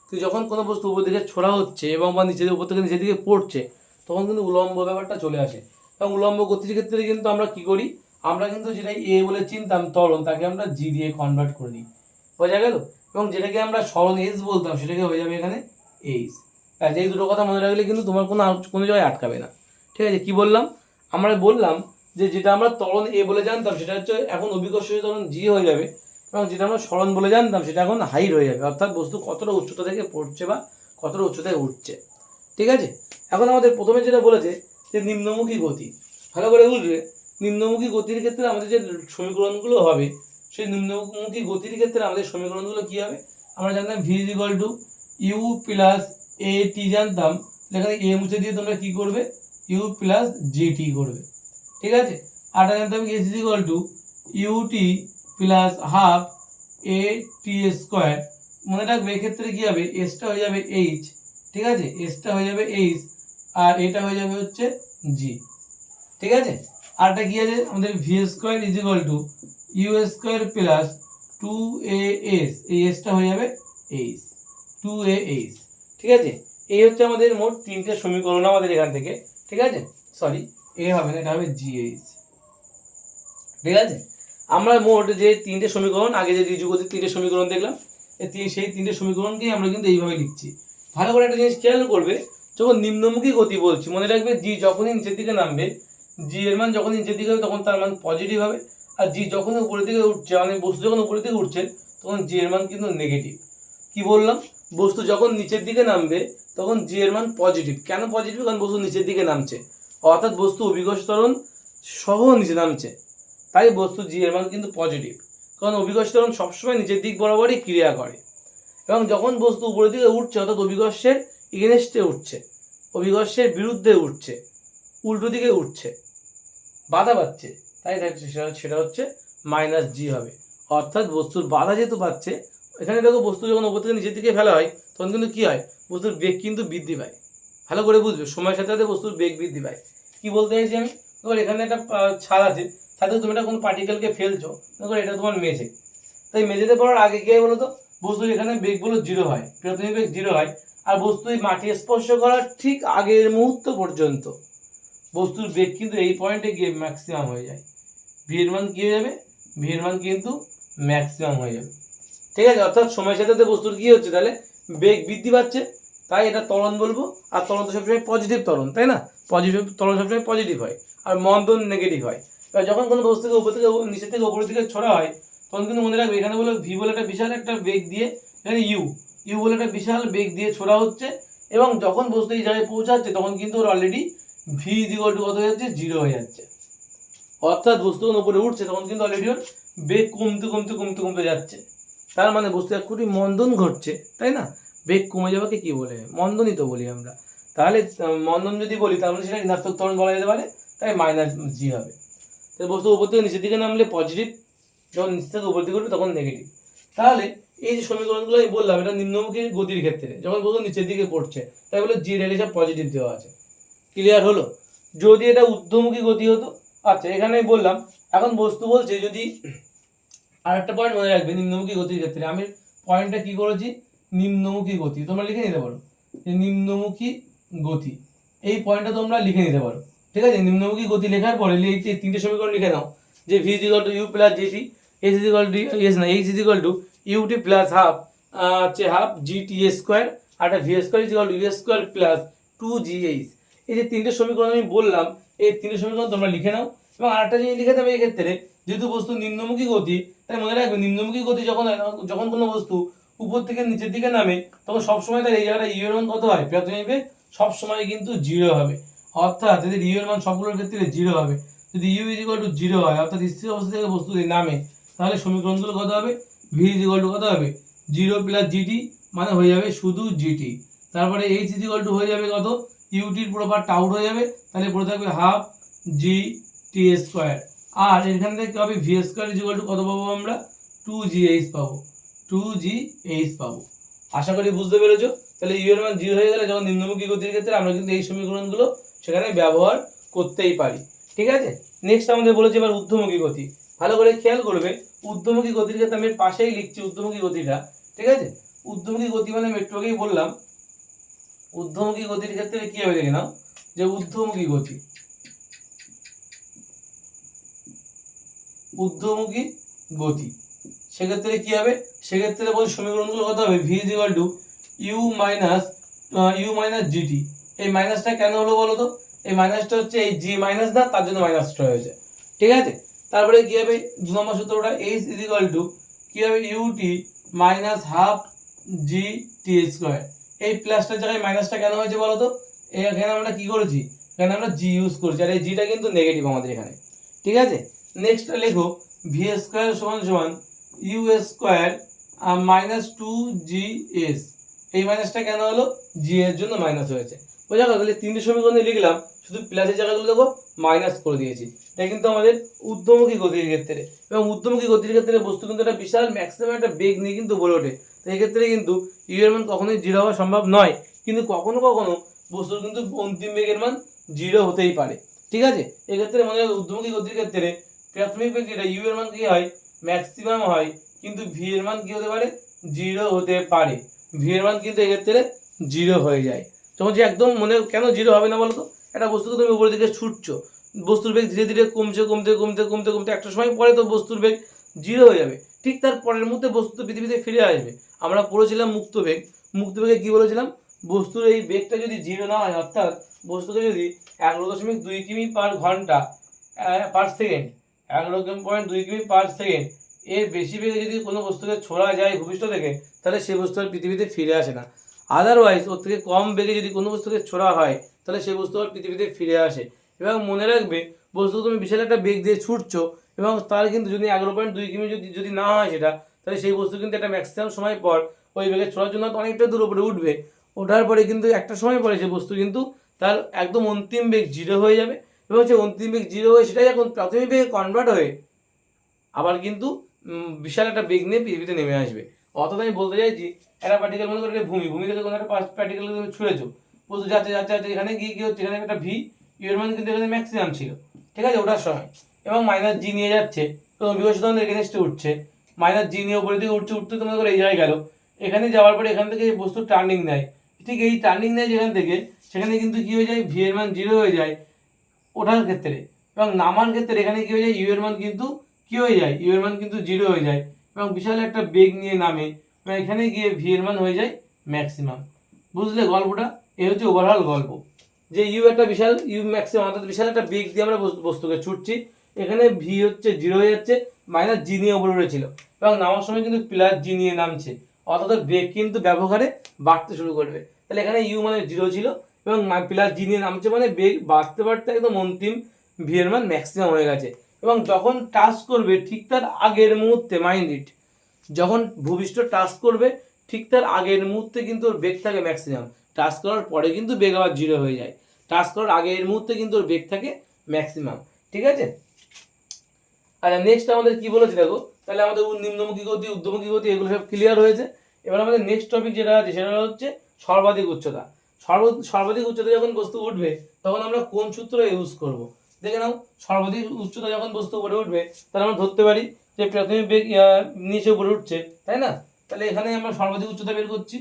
S1: তো যখন কোনো বস্তু উপর দিকে ছোড়া হচ্ছে এবং বা নিচের উপর থেকে নিচের দিকে পড়ছে, তখন কিন্তু উলম্ব ব্যাপারটা চলে আসে। এবং উলম্ব গতির ক্ষেত্রে কিন্তু আমরা কি করি, আমরা কিন্তু যেটা এ বলে চিনতাম ত্বরণ, তাকে আমরা জি দিয়ে কনভার্ট করে দিই, বোঝা গেল? এবং যেটাকে আমরা সরল এস বলতাম সেটাকে হয়ে যাবে এখানে এইস। এই দুটো কথা মনে রাখলে কিন্তু তোমার কোনো জায়গায় আটকাবে না, ঠিক আছে? কি বললাম? আমরা বললাম যে যেটা আমরা ত্বরণ এ বলে জানতাম সেটা হচ্ছে এখন অভিকর্ষ ত্বরণ জি হয়ে যাবে, এবং যেটা আমরা সরণ বলে জানতাম সেটা এখন হাইট হয়ে যাবে, অর্থাৎ বস্তু কতটা উচ্চতা থেকে পড়ছে বা কতটা উচ্চতায় উঠছে, ঠিক আছে? এখন আমাদের প্রথমে যেটা বলেছে যে নিম্নমুখী গতি, ভালো করে বুঝবে, নিম্নমুখী গতির ক্ষেত্রে আমাদের যে সমীকরণগুলো হবে, সেই নিম্নমুখী গতির ক্ষেত্রে আমাদের সমীকরণগুলো কি হবে? আমরা জানতাম V is equal to you plus A T জানতাম, যেখানে এ মুছে দিয়ে তোমরা কি করবে, ইউ প্লাস জে টি করবে, ঠিক আছে? আর জানতাম s is equal to UT plus half A T square. মনে রাখবে এক্ষেত্রে কি হবে, এসটা হয়ে যাবে এইচ, ঠিক আছে? এসটা হয়ে যাবে এইচ আর এটা হয়ে যাবে হচ্ছে জি, ঠিক আছে? আরটা কি আছে আমাদের v square is equal to you square plus 2as, এই এসটা হয়ে যাবে এইচ, 2as, ঠিক আছে? এই হচ্ছে আমাদের মোট তিনটে সমীকরণ আমাদের এখান থেকে, ঠিক আছে? সরি, এ হবে না, এটা হবে জিএইচ, ঠিক আছে? আমরা মোট যে তিনটে সমীকরণ, আগে যে ঋজুগতির তিনটে সমীকরণ দেখলাম, সেই তিনটে সমীকরণকেই আমরা কিন্তু এইভাবে লিখছি। ভালো করে একটা জিনিস খেয়াল করবে, যখন নিম্নমুখী গতি বলছি মনে রাখবে জি যখনই নিচের দিকে নামবে, জি এর মান যখন নিচের দিকে হবে তখন তার মান পজিটিভ হবে, আর জি যখন উপরের দিকে উঠছে মানে বস্তু যখন উপরের দিকে উঠছে তখন জি এর মান কিন্তু নেগেটিভ। কি বললাম? বস্তু যখন নিচের দিকে নামবে তখন জি এর মান পজিটিভ। কেন পজিটিভ? কারণ বস্তু নিচের দিকে নামছে, অর্থাৎ বস্তু অভিকর্ষ ত্বরণ সহ নিচে নামছে, তাই বস্তু জি এর মান কিন্তু পজিটিভ, কারণ অভিকর্ষ ত্বরণ সবসময় নিচের দিক বরাবরই ক্রিয়া করে। এবং যখন বস্তু উপরের দিকে উঠছে অর্থাৎ অভিকর্ষের এগেনস্টে উঠছে, অভিকর্ষের বিরুদ্ধে উঠছে, উল্টো দিকে উঠছে, বাধা পাচ্ছে, তাই সেটা হচ্ছে মাইনাস জি হবে। অর্থাৎ বস্তুর বাধা যেহেতু পাচ্ছে, এখানে দেখো বস্তু যখন ওপর থেকে নিচের দিকে ফেলা হয় তখন কিন্তু কী হয়, বস্তুর বেগ কিন্তু বৃদ্ধি পায়। ভালো করে বুঝবে, সময়ের সাথে সাথে বস্তুর বেগ বৃদ্ধি পায়। কি বলতে চাইছি আমি, ধর এখানে একটা ছাদ আছে, ছাদে তুমি একটা কোনো পার্টিকেলকে ফেলছো, ধর এটা তোমার মেঝে, তাই মেঝেতে পড়ার আগে কি হয় বলো তো, বস্তুর এখানে বেগগুলো জিরো হয়, প্রাথমিক বেগ জিরো হয়। আর বস্তু এই মাটি স্পর্শ করার ঠিক আগের মুহূর্ত পর্যন্ত বস্তুর বেগ কিন্তু এই পয়েন্টে গিয়ে ম্যাক্সিমাম হয়ে যায়। ভি এর মান কি হয়ে যাবে, ভি এর মান কিন্তু ম্যাক্সিমাম হয়ে যাবে। ঠিক আছে, অর্থাৎ সময়ের সাথে সাথে বস্তুর কি হচ্ছে, তাহলে বেগ বৃদ্ধি পাচ্ছে, তাই এটা ত্বরণ বলবো। আর ত্বরণ তো সবসময় পজিটিভ ত্বরণ, তাই না, পজিটিভ ত্বরণ সবসময় পজিটিভ হয়, আর মন্দন নেগেটিভ হয়। এবার যখন কোনো বস্তুকে উপর থেকে নিচের থেকে উপরের দিকে ছোড়া হয় তখন কিন্তু মনে রাখবে এখানে বলে ভি বলে একটা বিশাল একটা বেগ দিয়ে, এখানে ইউ ইউ বলে একটা বিশাল বেগ দিয়ে ছোড়া হচ্ছে, এবং যখন বস্তু এই জায়গায় পৌঁছাচ্ছে তখন কিন্তু ওর অলরেডি ভি ইকুয়াল টু কত হয়ে যাচ্ছে, জিরো হয়ে যাচ্ছে। অর্থাৎ বস্তু যখন উপরে উঠছে তখন কিন্তু অলরেডি ওর বেগ কমতে কমতে কমতে কমতে যাচ্ছে। তার মানে বস্তু এক্ষুনি মন্দন ঘটছে, তাই না, বেগ কমে যাওয়াকে কি বলে, মন্দনই তো বলি আমরা। তাহলে মন্দন যদি বলি তার মানে সেটা ঋণাত্মক ত্বরণ বলা যেতে পারে, তাই মাইনাস জি হবে। তাহলে বস্তু উপর থেকে নিচের দিকে নামলে পজিটিভ, যখন নিচে থেকে উপর দিকে উঠবে তখন নেগেটিভ। তাহলে এই যে সমীকরণগুলো আমি বললাম, এটা নিম্নমুখী গতির ক্ষেত্রে যখন বস্তু নিচের দিকে পড়ছে, তাই বলে জি রেখে সব পজিটিভ দেওয়া আছে। ক্লিয়ার হলো? যদি এটা ঊর্ধ্বমুখী গতি হতো, আচ্ছা এখানে আমি বললাম, এখন বস্তু বলছে যদি, আর একটা পয়েন্ট মনে রাখবে নিম্নমুখী গতির ক্ষেত্রে, আমি পয়েন্টটা কি করেছি, নিম্নমুখী গতি তোমরা লিখে নিতে পারো, যে নিম্নমুখী গতি, এই পয়েন্টটা তোমরা লিখে নিতে পারো। ঠিক আছে, নিম্নমুখী গতি লেখার পরে এই তিনটে সমীকরণ লিখে নাও, যে V is equal to you plus GT, S is equal to S না H is equal to UT plus half হচ্ছে হাফ জিটি স্কোয়ার, আর একটা V square is equal to you square plus two G H. এই যে তিনটে সমীকরণ আমি বললাম, এই তিনটে সমীকরণ তোমরা লিখে নাও। এবং আরেকটা জিনিস লিখে দেবে এই ক্ষেত্রে, যেহেতু বস্তু নিম্নমুখী গতি, তাই মনে রাখবে নিম্নমুখী গতি যখন যখন কোনো বস্তু উপর থেকে নিচের দিকে নামে তখন সবসময় তার এই জায়গাটা ইউ এর মান কত হয়, প্রাথমিক বেগ সবসময় কিন্তু জিরো হবে। অর্থাৎ যদি ইউ এর মান সবগুলোর ক্ষেত্রে জিরো হবে, যদি u is equal to zero হয়, অর্থাৎ স্থির অবস্থা থেকে বস্তু যদি নামে, তাহলে সমীকরণগুলো কত হবে, ভি ইজ ইকুয়াল টু কত হবে, জিরো প্লাস জিটি, মানে হয়ে যাবে শুধু জিটি। তারপরে এইচ ইজ ইকুয়াল টু হয়ে যাবে কত, ইউটির পুরো পার্ট আউট হয়ে যাবে, তাহলে পড়ে থাকবে হাফ জি টি স্কোয়ার। আর এখান থেকে কি হবে, V square is equal two কত পাবো আমরা, টু জি এইচ পাবো, টু জি এইচ পাবো। আশা করি বুঝতে পেরেছো। তাহলে ইউ এর মান জিরো হয়ে গেলে যখন নিম্নমুখী গতির ক্ষেত্রে আমরা কিন্তু এই সমীকরণগুলো সেখানে ব্যবহার করতেই পারি। ঠিক আছে, নেক্সট আমাদের বলেছে এবার ঊর্ধ্বমুখী গতি। ভালো করে খেয়াল করবে, ঊর্ধ্বমুখী গতির ক্ষেত্রে আমি পাশেই লিখছি ঊর্ধ্বমুখী গতিটা। ঠিক আছে, ঊর্ধ্বমুখী গতি মানে আমি একটু আগেই বললাম, ঊর্ধ্বমুখী গতির ক্ষেত্রে কি হবে দেখে নাও, যে ঊর্ধ্বমুখী গতি, ঊর্ধ্বমুখী গতি সেক্ষেত্রে কি হবে, সেক্ষেত্রে বল সমীকরণগুলো কত হবে, v is equal to u minus g t. এই মাইনাসটা কেন হলো বলো তো, এই মাইনাসটা হচ্ছে এই জি মাইনাস না, তার জন্য মাইনাসটা হয়েছে। ঠিক আছে, তারপরে কি হবে, 2 নম্বর সূত্রটা এইচ ইজ ইকুয়াল টু কি হবে, ইউটি মাইনাস হাফ জি টি স্কোয়ার। এই প্লাসটার জায়গায় মাইনাসটা কেন হয়েছে বলো তো, এখানে আমরা কি করেছি, এখানে আমরা জি ইউজ করছি, আর এই জিটা কিন্তু নেগেটিভ আমাদের এখানে। ঠিক আছে, নেক্সট লেখো ভি স্কোয়ার সমান সমান u square minus two g s. এই মাইনাসটা কেন হলো, জি এর জন্য মাইনাস হয়েছে। বোঝা গেল? তাহলে তিনটে সমীকরণে লিখলাম, শুধু প্লাসের জায়গাগুলো দেখো মাইনাস করে দিয়েছি। এটা কিন্তু আমাদের ঊর্ধ্বমুখী গতির ক্ষেত্রে, এবং ঊর্ধ্বমুখী গতির ক্ষেত্রে বস্তু কিন্তু একটা বিশাল ম্যাক্সিমাম একটা বেগ নিয়ে কিন্তু বলে ওঠে। তো এই ক্ষেত্রে কিন্তু ইউ এর মান কখনোই জিরো হওয়া সম্ভব নয়, কিন্তু কখনো কখনো বস্তুর কিন্তু অন্তিম বেগের মান জিরো হতেই পারে। ঠিক আছে, এক্ষেত্রে মনে হয় ঊর্ধ্বমুখী গতির ক্ষেত্রে প্রাথমিক বেগ যেটা ইউ এর মান কি হয়, ম্যাক্সিমাম হয়, কিন্তু ভি এর মান কি হতে পারে, জিরো হতে পারে। ভি এর মান কিন্তু এক্ষেত্রে জিরো হয়ে যায়। তখন যে একদম মনে কেন জিরো হবে না বলতো, একটা বস্তুকে তুমি উপরের দিকে ছুটছো, বস্তুর বেগ ধীরে ধীরে কমছে কমতে কমতে কমতে কমতে একটা সময় পরে তো বস্তুর বেগ জিরো হয়ে যাবে। ঠিক তার পরের মুহূর্তে বস্তু পৃথিবীতে ফিরে আসবে। আমরা পড়েছিলাম মুক্ত বেগ, মুক্ত বেগে কি বলেছিলাম, বস্তুর এই বেগটা যদি জিরো না হয়, অর্থাৎ বস্তুকে যদি 11.2 কিমি পার ঘন্টা পার সেকেন্ড, 11.2 কিমি পার সেকেন্ড এর বেশি বেগে যদি কোনো বস্তুকে ছোড়া যায় ভূপৃষ্ঠ থেকে, তাহলে সেই বস্তু আর পৃথিবীতে ফিরে আসে না। আদারওয়াইজ ওর থেকে কম বেগে যদি কোনো বস্তুকে ছোড়া হয়, তাহলে সেই বস্তু আর পৃথিবীতে ফিরে আসে। এবং মনে রাখবে, বস্তু তুমি বিশাল একটা বেগ দিয়ে ছুটছো, এবং তার কিন্তু যদি 11.2 কিমি যদি যদি না হয় সেটা, তাহলে সেই বস্তু কিন্তু একটা ম্যাক্সিমাম সময় পর ওই বেগে ছোড়ার জন্য অনেকটা দূর উপরে উঠবে। ওঠার পরে কিন্তু একটা সময় পরে সেই বস্তু কিন্তু তার একদম অন্তিম বেগ 0 হয়ে যাবে, এবং হচ্ছে অন্তিম বেগ 0 হয়ে সেটাই এখন প্রাথমিক বেগে কনভার্ট হয়ে আবার কিন্তু বিশাল একটা বেগ নিয়ে পৃথিবীতে নেমে আসবে। অর্থাৎ আমি বলতে চাইছি, একটা পার্টিকেল মনে করো ভূমি থেকে কোনো একটা পার্টিকেল তুমি ছুঁড়েছো, বস্তু যাচ্ছে যাচ্ছে যাচ্ছে, এখানে গিয়ে কি হচ্ছে, এখানে একটা ভি ইউ এর মান কিন্তু এখানে ম্যাক্সিমাম ছিল, ঠিক আছে, ওটার সময়, এবং মাইনাস জি নিয়ে যাচ্ছে, তো বিভব এগেনস্টে উঠছে, মাইনাস জি নিয়ে উপরের দিকে উঠছে, উঠতে তোমার করে এই জায়গায় গেল, এখানে যাওয়ার পরে এখান থেকে বস্তু টার্নিং নেয়, ঠিক এই টার্নিং নেয় যেখান থেকে, সেখানে কিন্তু কি হয়ে যায়, ভি এর মান 0 হয়ে যায় ওঠার ক্ষেত্রে, এবং নামার ক্ষেত্রে এখানে কি হয়ে যায়, ইউ এর মান কিন্তু কি হয়ে যায়, ইউ এর মান কিন্তু 0 হয়ে যায়, এবং বিশাল একটা বেগ নিয়ে নামে, এবং এখানে গিয়ে ভি এর মান হয়ে যায় ম্যাক্সিমাম। বুঝলে গল্পটা? এই হচ্ছে ওভারঅল গল্প, যে ইউ একটা বিশাল ইউ ম্যাক্সিমাম, অর্থাৎ বিশাল একটা বেগ দিয়ে আমরা বস্তুকে ছুটছি, এখানে ভি হচ্ছে 0 হয়ে যাচ্ছে, মাইনাস জি নিয়ে উপরে উঠেছিল, এবং নামার সময় কিন্তু প্লাস জি নিয়ে নামছে, অর্থাৎ বেগ কিন্তু ব্যবহারে বাড়তে শুরু করবে। তাহলে এখানে ইউ মানে 0 ছিল, এবং প্লাস জি নিয়ে নামছে, মানে বেগ বাড়তে বাড়তে একদম অন্তিম ভি এর মান ম্যাক্সিমাম হয়ে গেছে, এবং যখন টাচ করবে ঠিক তার আগের মুহূর্তে, মাইন্ড ইট, যখন ভূপৃষ্ঠ টাচ করবে ঠিক তার আগের মুহূর্তে কিন্তু ওর বেগ থাকে ম্যাক্সিমাম, টাচ করার পরে কিন্তু বেগ আবার 0 হয়ে যায়, টাচ করার আগের মুহূর্তে কিন্তু ওর বেগ থাকে ম্যাক্সিমাম, ঠিক আছে। আচ্ছা, নেক্সট আমাদের কি বলেছে দেখো, তাহলে আমাদের নিম্নমুখী গতি, ঊর্ধ্বমুখী গতি, এগুলো সব ক্লিয়ার হয়েছে। এবার আমাদের নেক্সট টপিক যেটা আছে সেটা হচ্ছে সর্বাধিক উচ্চতা। সর্বাধিক উচ্চতা যখন বস্তু উঠবে তখন আমরা কোন সূত্র ইউজ করব, দেখে নাও। সর্বাধিক উচ্চতা যখন বস্তু উপরে উঠবে তাহলে আমরা ধরতে পারি যে প্রাথমিক বেগ নিচে উপরে উঠছে, তাই না? তাহলে এখানে আমরা সর্বাধিক উচ্চতা বের করছি,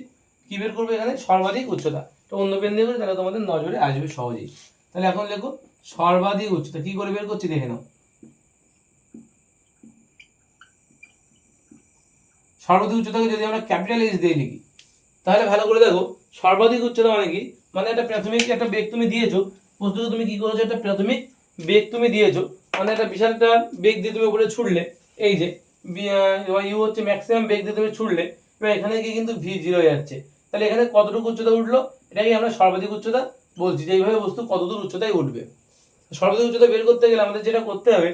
S1: কি বের করবো এখানে, সর্বাধিক উচ্চতা। তো অন্য পেন দিয়ে করে তাহলে তোমাদের নজরে আসবে সহজেই। তাহলে এখন লেখো সর্বাধিক উচ্চতা, কি করে বের করছি দেখে নাও। সর্বাধিক উচ্চতাকে যদি আমরা ক্যাপিটাল এইচ দিয়ে লিখি, তাহলে ভালো করে দেখো, সর্বাধিক উচ্চতা মানে কি, মানে একটা প্রাথমিক একটা বেগ তুমি দিয়েছো, বস্তুকে তুমি কি করেছো, একটা প্রাথমিক বেগ তুমি দিয়েছো, মানে একটা বিশাল একটা বেগ দিয়ে তুমি উপরে ছুটলে, এই যে ইউ হচ্ছে ম্যাক্সিমাম বেগ দিয়ে তুমি ছুটলে, এবার এখানে গিয়ে কিন্তু ভি 0 হয়ে যাচ্ছে, তাহলে এখানে কতটুকু উচ্চতা উঠলো, এটাকে আমরা সর্বাধিক উচ্চতা বলছি, যে এইভাবে বস্তু কতদূর উচ্চতায় উঠবে। সর্বাধিক উচ্চতা বের করতে গেলে আমাদের যেটা করতে হবে,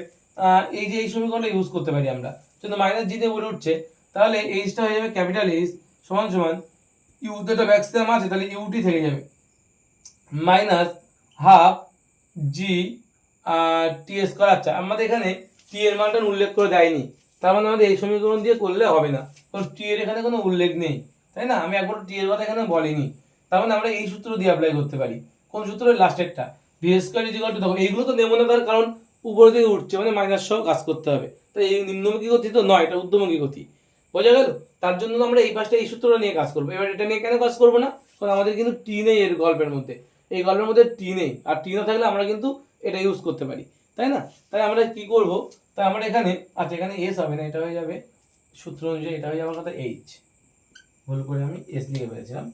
S1: এই যে এই সমীকরণটা ইউজ করতে পারি আমরা, কিন্তু মাইনাস জি দিয়ে উপরে উঠছে, তাহলে এইচটা হয়ে যাবে ক্যাপিটাল এইচ সমান সমান ইউতে তো ম্যাক্সিমাম আছে, তাহলে ইউটি থেকে যাবে মাইনাস হাফ জি টি স্কোয়ার। আচ্ছা, আমাদের এখানে টি এর মানটা উল্লেখ করে দেয়নি, তার মানে আমাদের এই সমীকরণ দিয়ে করলে হবে না, কারণ টি এর এখানে কোনো উল্লেখ নেই, তাই না? আমি একবার টি এর কথা এখানে বলিনি, তার মানে আমরা এই সূত্র দিয়ে অ্যাপ্লাই করতে পারি। কোন সূত্র? লাস্টেরটা, V square is equal to, দেখো এইগুলো তো নেবো না, তার কারণ উপর দিকে উঠছে মানে মাইনাস সহ কাজ করতে হবে, তো এই নিম্নমুখী গতি তো নয়, এটা ঊর্ধ্বমুখী গতি, বোঝা গেল? তার জন্য আমরা এই পাশটা এই সূত্রটা নিয়ে কাজ করবো। এবার এটা নিয়ে কেন কাজ করবো না, কারণ আমাদের কিন্তু টি নেই এর গল্পের মধ্যে, এই গল্পের মধ্যে টি নেই, আর টি না থাকলে আমরা কিন্তু এটা ইউজ করতে পারি, তাই না? তাই আমরা কি করব, তাই আমরা এখানে, আচ্ছা এখানে এস হবে না, এটা হয়ে যাবে সূত্র অনুযায়ী, এটা হয়ে যাওয়ার কথা এইচ, ভুল করে আমি এস লিখে ফেলেছিলাম।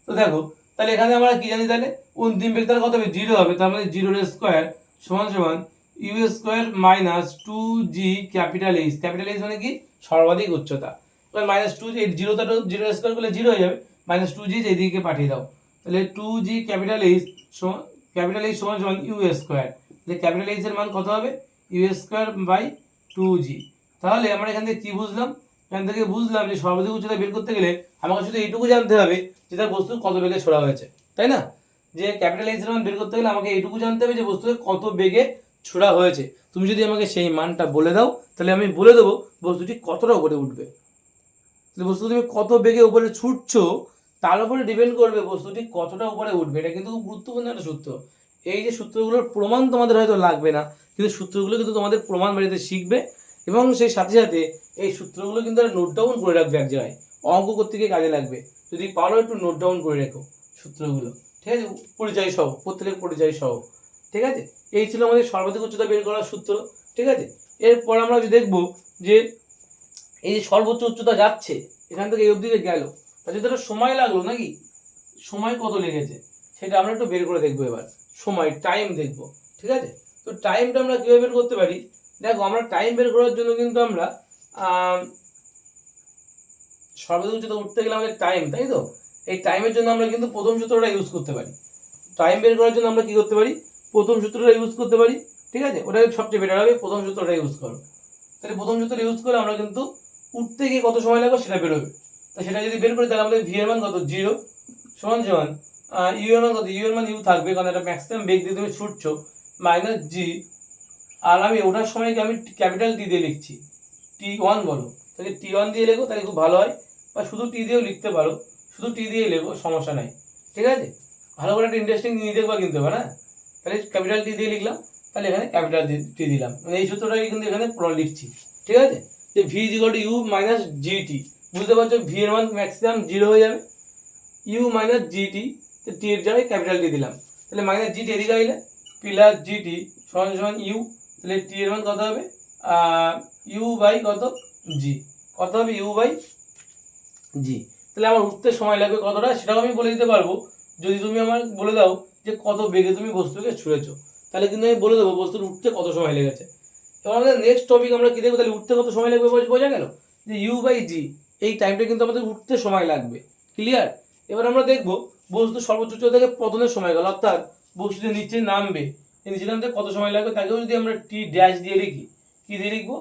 S1: তো দেখো, তাহলে এখানে আমরা কি জানি, তাহলে অন্তিম বেগ তার কত হবে, 0 হবে, তার মানে 0 এর স্কোয়ার সমান সমান u square minus 2g capital H, capital H মানে কি, সর্বাধিক উচ্চতা, এবার মাইনাস 2g, 0 টা 0 স্কোয়ার করলে 0 হয়ে যাবে, মাইনাস 2g এইদিকে পাঠিয়ে দাও, তাহলে 2g ক্যাপিটাল এইচ সমান সমান ইউ স্কোয়ার, তাহলে ক্যাপিটাল এইচ এর মান কত হবে, ইউ স্কোয়ার বাই 2g। তাহলে আমরা এখান থেকে কি বুঝলাম, এখান থেকে বুঝলাম যে সর্বাধিক উচ্চতা বের করতে গেলে আমাকে শুধু এইটুকু জানতে হবে যে তার বস্তু কত বেগে ছোড়া হয়েছে, তাই না? যে ক্যাপিটাল এইচ এর মান বের করতে গেলে আমাকে এইটুকু জানতে হবে যে বস্তুকে কত বেগে ছোড়া হয়েছে। তুমি যদি আমাকে সেই মানটা বলে দাও তাহলে আমি বলে দেবো বস্তুটি কতটা উপরে উঠবে। বস্তু তুমি কত বেগে উপরে ছুটছো তার উপরে ডিপেন্ড করবে বস্তুটি কতটা উপরে উঠবে। এটা কিন্তু খুব গুরুত্বপূর্ণ একটা সূত্র। এই যে সূত্রগুলোর প্রমাণ তোমাদের হয়তো লাগবে না, কিন্তু সূত্রগুলো কিন্তু তোমাদের প্রমাণ বাড়িতে শিখবে, এবং সেই সাথে সাথে এই সূত্রগুলো কিন্তু নোট ডাউন করে রাখবে এক জায়গায়, অঙ্ক করতে গিয়ে কাজে লাগবে। যদি পারো একটু নোট ডাউন করে রেখো সূত্রগুলো, ঠিক আছে, পরিচয় সহ, প্রত্যেকের পরিচয় সহ, ঠিক আছে। এই ছিল আমাদের সর্বাধিক উচ্চতা বের করার সূত্র, ঠিক আছে। এরপর আমরা দেখবো যে এই যে সর্বোচ্চ উচ্চতা যাচ্ছে এখান থেকে এই অবধি গেল, তার জন্য সময় লাগলো নাকি, সময় কত লেগেছে সেটা আমরা একটু বের করে দেখবো। এবার সময়, টাইম দেখবো, ঠিক আছে। তো টাইমটা আমরা কীভাবে বের করতে পারি, দেখো আমরা টাইম বের করার জন্য কিন্তু আমরা সর্বাধিক উচ্চতা উঠতে গেলে আমাদের টাইম, তাই তো, এই টাইমের জন্য আমরা কিন্তু প্রথম সূত্রটা ইউজ করতে পারি। টাইম বের করার জন্য আমরা কি করতে পারি, প্রথম সূত্রটা ইউজ করতে পারি, ঠিক আছে, ওটাই সবচেয়ে বেটার হবে, প্রথম সূত্রটা ইউজ করো। তাহলে প্রথম সূত্র ইউজ করে আমরা কিন্তু উঠতে গিয়ে কত সময় লাগবে সেটা বেরোবে। তো সেটা যদি বের করি তাহলে আমাদের ভি এর মান কত, 0 সমান সমান ইউ এর মান কত, ইউ এর মান ইউ থাকবে কারণ এটা ম্যাক্সিমাম বেগ দিয়ে তুমি ছুটছো, মাইনাস জি, আর আমি ওঠার সময় আমি ক্যাপিটাল টি দিয়ে লিখছি, T1 বলো, তাহলে T1 দিয়ে লেখো তাহলে খুব ভালো হয়, বা শুধু টি দিয়েও লিখতে পারো, শুধু টি দিয়ে লেখো সমস্যা নাই, ঠিক আছে। ভালো করে একটা ইন্টারেস্টিং জিনিস দেখবা কিন্তু এবার, হ্যাঁ। তাহলে ক্যাপিটাল টি দিয়ে লিখলাম, তাহলে এখানে ক্যাপিটাল টি দিলাম, মানে এই সূত্রটাই কিন্তু এখানে লিখছি, ঠিক আছে। যে V is equal to u minus g t, বুঝতে পারছো ভি এর মান ম্যাক্সিমাম 0 হয়ে যাবে, ইউ মাইনাস জিটি, তো টি এর জায়গায় ক্যাপিটাল টি দিলাম, তাহলে মাইনাস জিটি এদিকে আইলে প্লাস জিটি সমান সমান ইউ, তাহলে টি এর মান কত হবে, ইউ বাই কত জি, কত হবে ইউ বাই জি। তাহলে আমার উঠতে সময় লাগবে কতটা সেটাও আমি বলে দিতে পারবো, যদি তুমি আমার বলে দাও যে কত বেগে তুমি বস্তুকে ছুঁড়েছো, তাহলে কিন্তু আমি বলে দেবো বস্তুর উঠতে কত সময় লেগেছে। এবার আমাদের নেক্সট টপিক আমরা কি দেখবো, তাহলে উঠতে কত সময় লাগবে বোঝা গেল, যে ইউ বাই জি এই টাইমটা কিন্তু আমাদের উঠতে সময় লাগবে, ক্লিয়ার। এবার আমরা দেখবো বস্তু সর্বোচ্চ উচ্চতা থেকে পতনের সময় গেল, অর্থাৎ বস্তু যে নিচে নামবে, এই নিচে নামতে কত সময় লাগবে, তাকেও যদি আমরা টি ড্যাশ দিয়ে লিখি, কি দিয়ে লিখবো,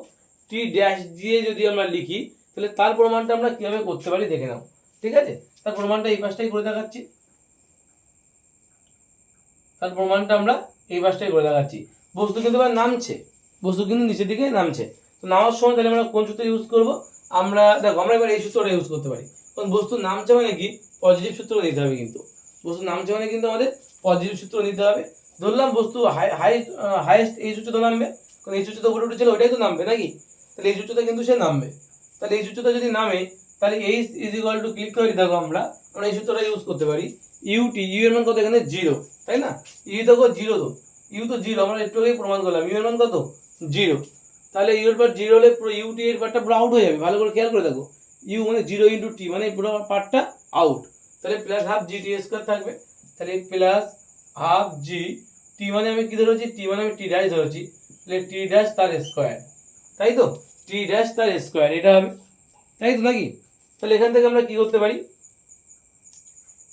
S1: টি ড্যাশ দিয়ে যদি আমরা লিখি, তাহলে তার প্রমাণটা আমরা কিভাবে করতে পারি দেখে নাও, ঠিক আছে। তার প্রমাণটা এই পাশটাই করে দেখাচ্ছি, তার প্রমাণটা আমরা এই পাশটাই করে দেখাচ্ছি। বস্তু কিন্তু এবার নামছে, বস্তু কিন্তু নিচের দিকে নামছে, তো নামার সময় তাহলে আমরা কোন সূত্র ইউজ করব, আমরা দেখো আমরা এবার এই সূত্রটা ইউজ করতে পারি, কারণ বস্তু নামছে মানে কি পজিটিভ সূত্র নিতে হবে, কিন্তু বস্তু নামছে মানে কিন্তু আমাদের পজিটিভ সূত্র নিতে হবে। ধরলাম বস্তু হাইয়েস্ট এই সূত্রটা নামবে, কারণ এই সূত্রটা উপরে উঠেছিল ওইটাই তো নামবে নাকি, তাহলে এই সূত্রটা কিন্তু সে নামবে, তাহলে এই সূত্রটা যদি নামে তাহলে H is equal two click করে দেখো আমরা এই সূত্রটা ইউজ করতে পারি, ইউটি, ইউ এর মান কত এখানে 0, তাই না, ইউ দেখো 0, তো ইউ তো 0 আমরা একটু আগেই প্রমাণ করলাম, ইউ এর মান কত 0, তাহলে ইউ এর পার 0 হলে পুরো ইউটি এর পার্টটা পুরো আউট হয়ে যাবে, ভালো করে খেয়াল করে দেখো, ইউ মানে 0 ইন্টু টি মানে পুরো পার্টটা আউট, তাহলে প্লাস হাফ জি টি স্কোয়ার থাকবে, তাহলে প্লাস হাফ জি, টি মানে আমি কি ধরেছি, টি মানে আমি টি ড্যাশ ধরেছি, তাহলে টি ড্যাশ তার স্কোয়ার, তাই তো, টি ড্যাশ তার স্কোয়ার এটা হবে, তাই তো নাকি। তাহলে এখান থেকে আমরা কি করতে পারি,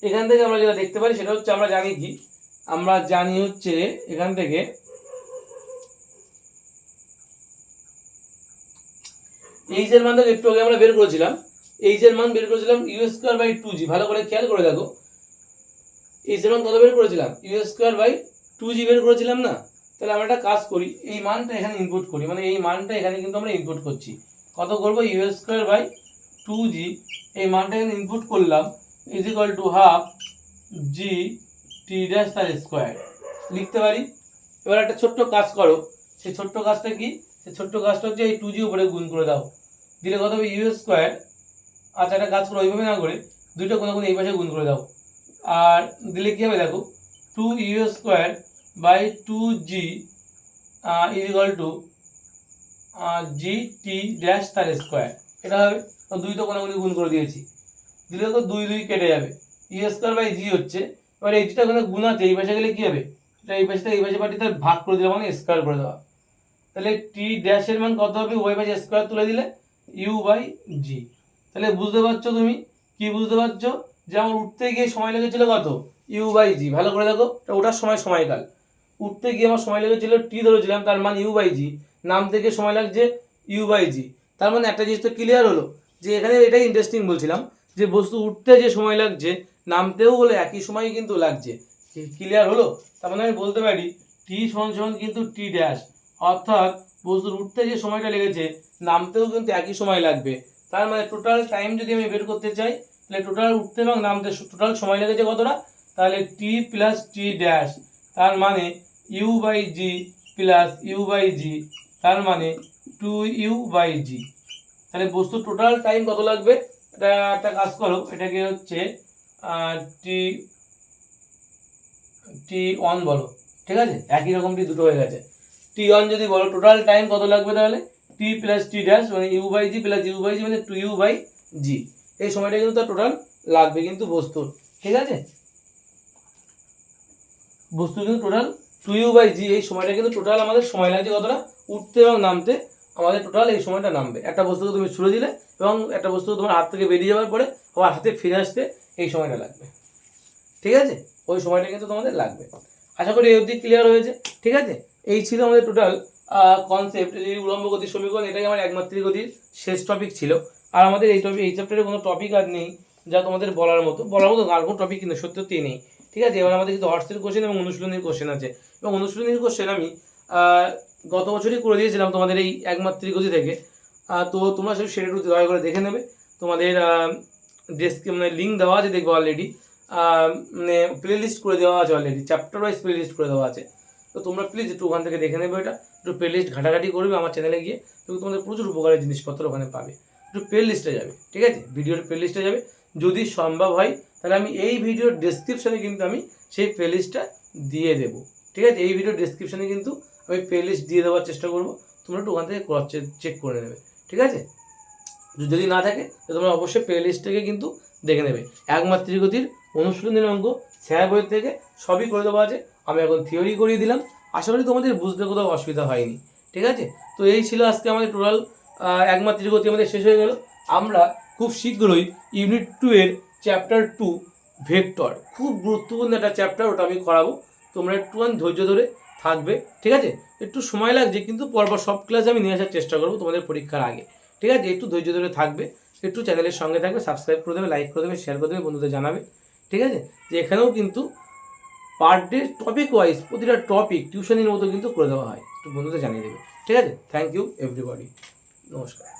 S1: এখান থেকে আমরা যেটা দেখতে পারি সেটা হচ্ছে আমরা জানি কি, আমরা জানি হচ্ছে এখান থেকে এইচ এর মানটা একটু আগে আমরা বের করেছিলাম, এইচ এর মান বের করেছিলাম ইউ স্কোয়ার বাই 2g, ভালো করে খেয়াল করে দেখো এইচ এর মান কত বের করেছিলাম, ইউ স্কোয়ার বাই 2g বের করেছিলাম না, তাহলে আমরা একটা কাজ করি, এই মানটা এখানে ইনপুট করি, মানে এই মানটা এখানে কিন্তু আমরা ইনপুট করছি, কত করবো ইউ স্কোয়ার বাই 2g, এই মানটা এখানে ইনপুট করলাম is equal to half G t dash তার স্কোয়ার লিখতে পারি। এবার একটা ছোট্ট কাজ করো, সেই ছোট্ট কাজটা কি, সেই ছোট্ট কাজটা হচ্ছে এই 2g উপরে গুণ করে দাও, দিলে কত হবে ইউ স্কোয়ার, আচ্ছা একটা কাজ করো ওইভাবে না করে দুইটা কোন এই পাশে গুণ করে দাও, আর দিলে কি হবে দেখো 2u square by 2g is equal to g t dash তার স্কোয়ার, এটা হবে, দুইটা কোনাগুলি গুণ করে দিয়েছি, দিলে তো 2 কেটে যাবে, ইউ স্কোয়ার বাই জি হচ্ছে, এবার এইটা ওখানে গুণ আছে এই পাশে গেলে কি হবে, এটা এই পাশে এই পাশে পাঠিয়ে তার ভাগ করে দিলে মানে স্কোয়ার করে দেওয়া, তাহলে টি ড্যাশের মান কত হবে, ওই পাশে স্কোয়ার তুলে দিলে ইউ বাই জি, তাহলে বুঝতে পারছো তুমি কি বুঝতে পারছো, যে আমার উঠতে গিয়ে সময় লেগেছিল কত ইউ বাই জি, ভালো করে দেখো ওঠার সময় সময়কাল, উঠতে গিয়ে আমার সময় লেগেছিল টি ধরেছিলাম তার মান ইউ বাই জি, নাম থেকে সময় লাগছে ইউ বাই জি, তার মানে একটা জিনিস তো ক্লিয়ার হলো, যে এখানে এটাই ইন্টারেস্টিং বলছিলাম, যে বস্তু উঠতে যে সময় লাগছে নামতেও হলে একই সময় কিন্তু লাগছে, ক্লিয়ার হলো। তার মানে আমি বলতে পারি টি সমান সমান কিন্তু টি ড্যাশ, অর্থাৎ বস্তুর উঠতে যে সময়টা লেগেছে নামতেও কিন্তু একই সময় লাগবে, তার মানে টোটাল টাইম যদি আমি বের করতে চাই তাহলে টোটাল উঠতে এবং নামতে টোটাল সময় লেগেছে কতটা, তাহলে টি প্লাস টি ড্যাশ, তার মানে U by G plus U by G, তার মানে 2u বাই জি, তাহলে বস্তুর টোটাল টাইম কত লাগবে, এটা একটা কাজ করো এটাকে হচ্ছে টি টি ওয়ান বলো, ঠিক আছে একই রকম টি দুটো হয়ে গেছে, টি ওয়ান যদি বলো টোটাল টাইম কত লাগবে, তাহলে টি প্লাস টি ড্যাশ মানে U by G plus U by G মানে 2u বাই জি, এই সময়টা কিন্তু তার টোটাল লাগবে কিন্তু বস্তুর, ঠিক আছে বস্তু কিন্তু টোটাল 2u বাই জি, এই সময়টা কিন্তু টোটাল আমাদের সময় লাগছে কতটা উঠতে এবং নামতে, আমাদের টোটাল এই সময়টা নামবে, একটা বস্তুকে তুমি ছুড়ে দিলে এবং একটা বস্তু তোমার হাত থেকে বেরিয়ে যাওয়ার পরে আবার হাতে ফিরে আসতে এই সময়টা লাগবে, ঠিক আছে ওই সময়টা কিন্তু তোমাদের লাগবে। আশা করি এই অবধি ক্লিয়ার হয়েছে, ঠিক আছে এই ছিল আমাদের টোটাল কনসেপ্ট, এই উলম্ব গতির সমীকরণ, এটাই আমার একমাত্রিক গতির শেষ টপিক ছিল, আর আমাদের এই চ্যাপ্টারে কোনো টপিক আর নেই যা তোমাদের বলার মতো আর কোনো টপিক কিন্তু সত্যি নেই, ঠিক আছে। এবার আমাদের কিন্তু অর্থের কোশ্চেন এবং অনুশীলনীর কোশ্চেন আছে, এবং অনুশীলনীর কোশ্চেন আমি গত বছরই করে দিয়েছিলাম তোমাদের এই একমাত্রিক গতি থেকে। তো তোমরা সেটা একটু দয়া করে দেখে নেবে। তোমাদের মানে লিঙ্ক দেওয়া আছে দেখবো অলরেডি, মানে প্লে লিস্ট করে দেওয়া আছে already, chapter wise playlist করে দেওয়া আছে। তো তোমরা প্লিজ একটু ওখান থেকে দেখে নেবে, এটা একটু প্লে লিস্ট ঘাটাঘাটি করবে আমার চ্যানেলে গিয়ে, তো তোমাদের প্রচুর উপকারের জিনিসপত্র ওখানে পাবে। একটু প্লে লিস্টে যাবে, ঠিক আছে, ভিডিওর প্লে লিস্টে যাবে। যদি সম্ভব হয় তাহলে আমি এই ভিডিওর ডেসক্রিপশনে কিন্তু আমি সেই প্লে লিস্টটা দিয়ে দেবো, ঠিক আছে। এই ভিডিওর ডেসক্রিপশনে কিন্তু আমি প্লে লিস্ট দিয়ে দেওয়ার চেষ্টা করবো, তোমরা একটু ওখান থেকে চেক করে নেবে, ঠিক আছে। যদি না থাকে তো তোমরা অবশ্যই প্লে লিস্ট থেকে কিন্তু দেখে নেবে। একমাত্রিক গতির অনুশীলনের অঙ্ক স্যার বইয়ের থেকে সবই করে দেওয়া আছে, আমি এখন থিওরি করিয়ে দিলাম। আশা করি তোমাদের বুঝতে কোথাও অসুবিধা হয়নি, ঠিক আছে। তো এই ছিল আজকে আমাদের টোটাল একমাত্রিক গতি আমাদের শেষ হয়ে গেল। আমরা খুব শীঘ্রই ইউনিট 2 এর চ্যাপ্টার 2 ভেক্টর, খুব গুরুত্বপূর্ণ একটা চ্যাপ্টার, ওটা আমি করাবো। তোমরা একটুখানি ধৈর্য ধরে থাকবে, ঠিক আছে। একটু সময় লাগছে, কিন্তু পরপর সব ক্লাসে আমি নিয়ে আসার চেষ্টা করবো তোমাদের পরীক্ষার আগে, ঠিক আছে। একটু ধৈর্য ধরে থাকবে, একটু চ্যানেলের সঙ্গে থাকবে, সাবস্ক্রাইব করে দেবে, লাইক করে দেবে, শেয়ার করে দেবে, বন্ধুদের জানাবে, ঠিক আছে। যে এখানেও কিন্তু পার ডে টপিক ওয়াইজ প্রতিটা টপিক টিউশনের মতো কিন্তু করে দেওয়া হয়, একটু বন্ধুদের জানিয়ে দেবে, ঠিক আছে। থ্যাংক ইউ এভরিবডি, নমস্কার।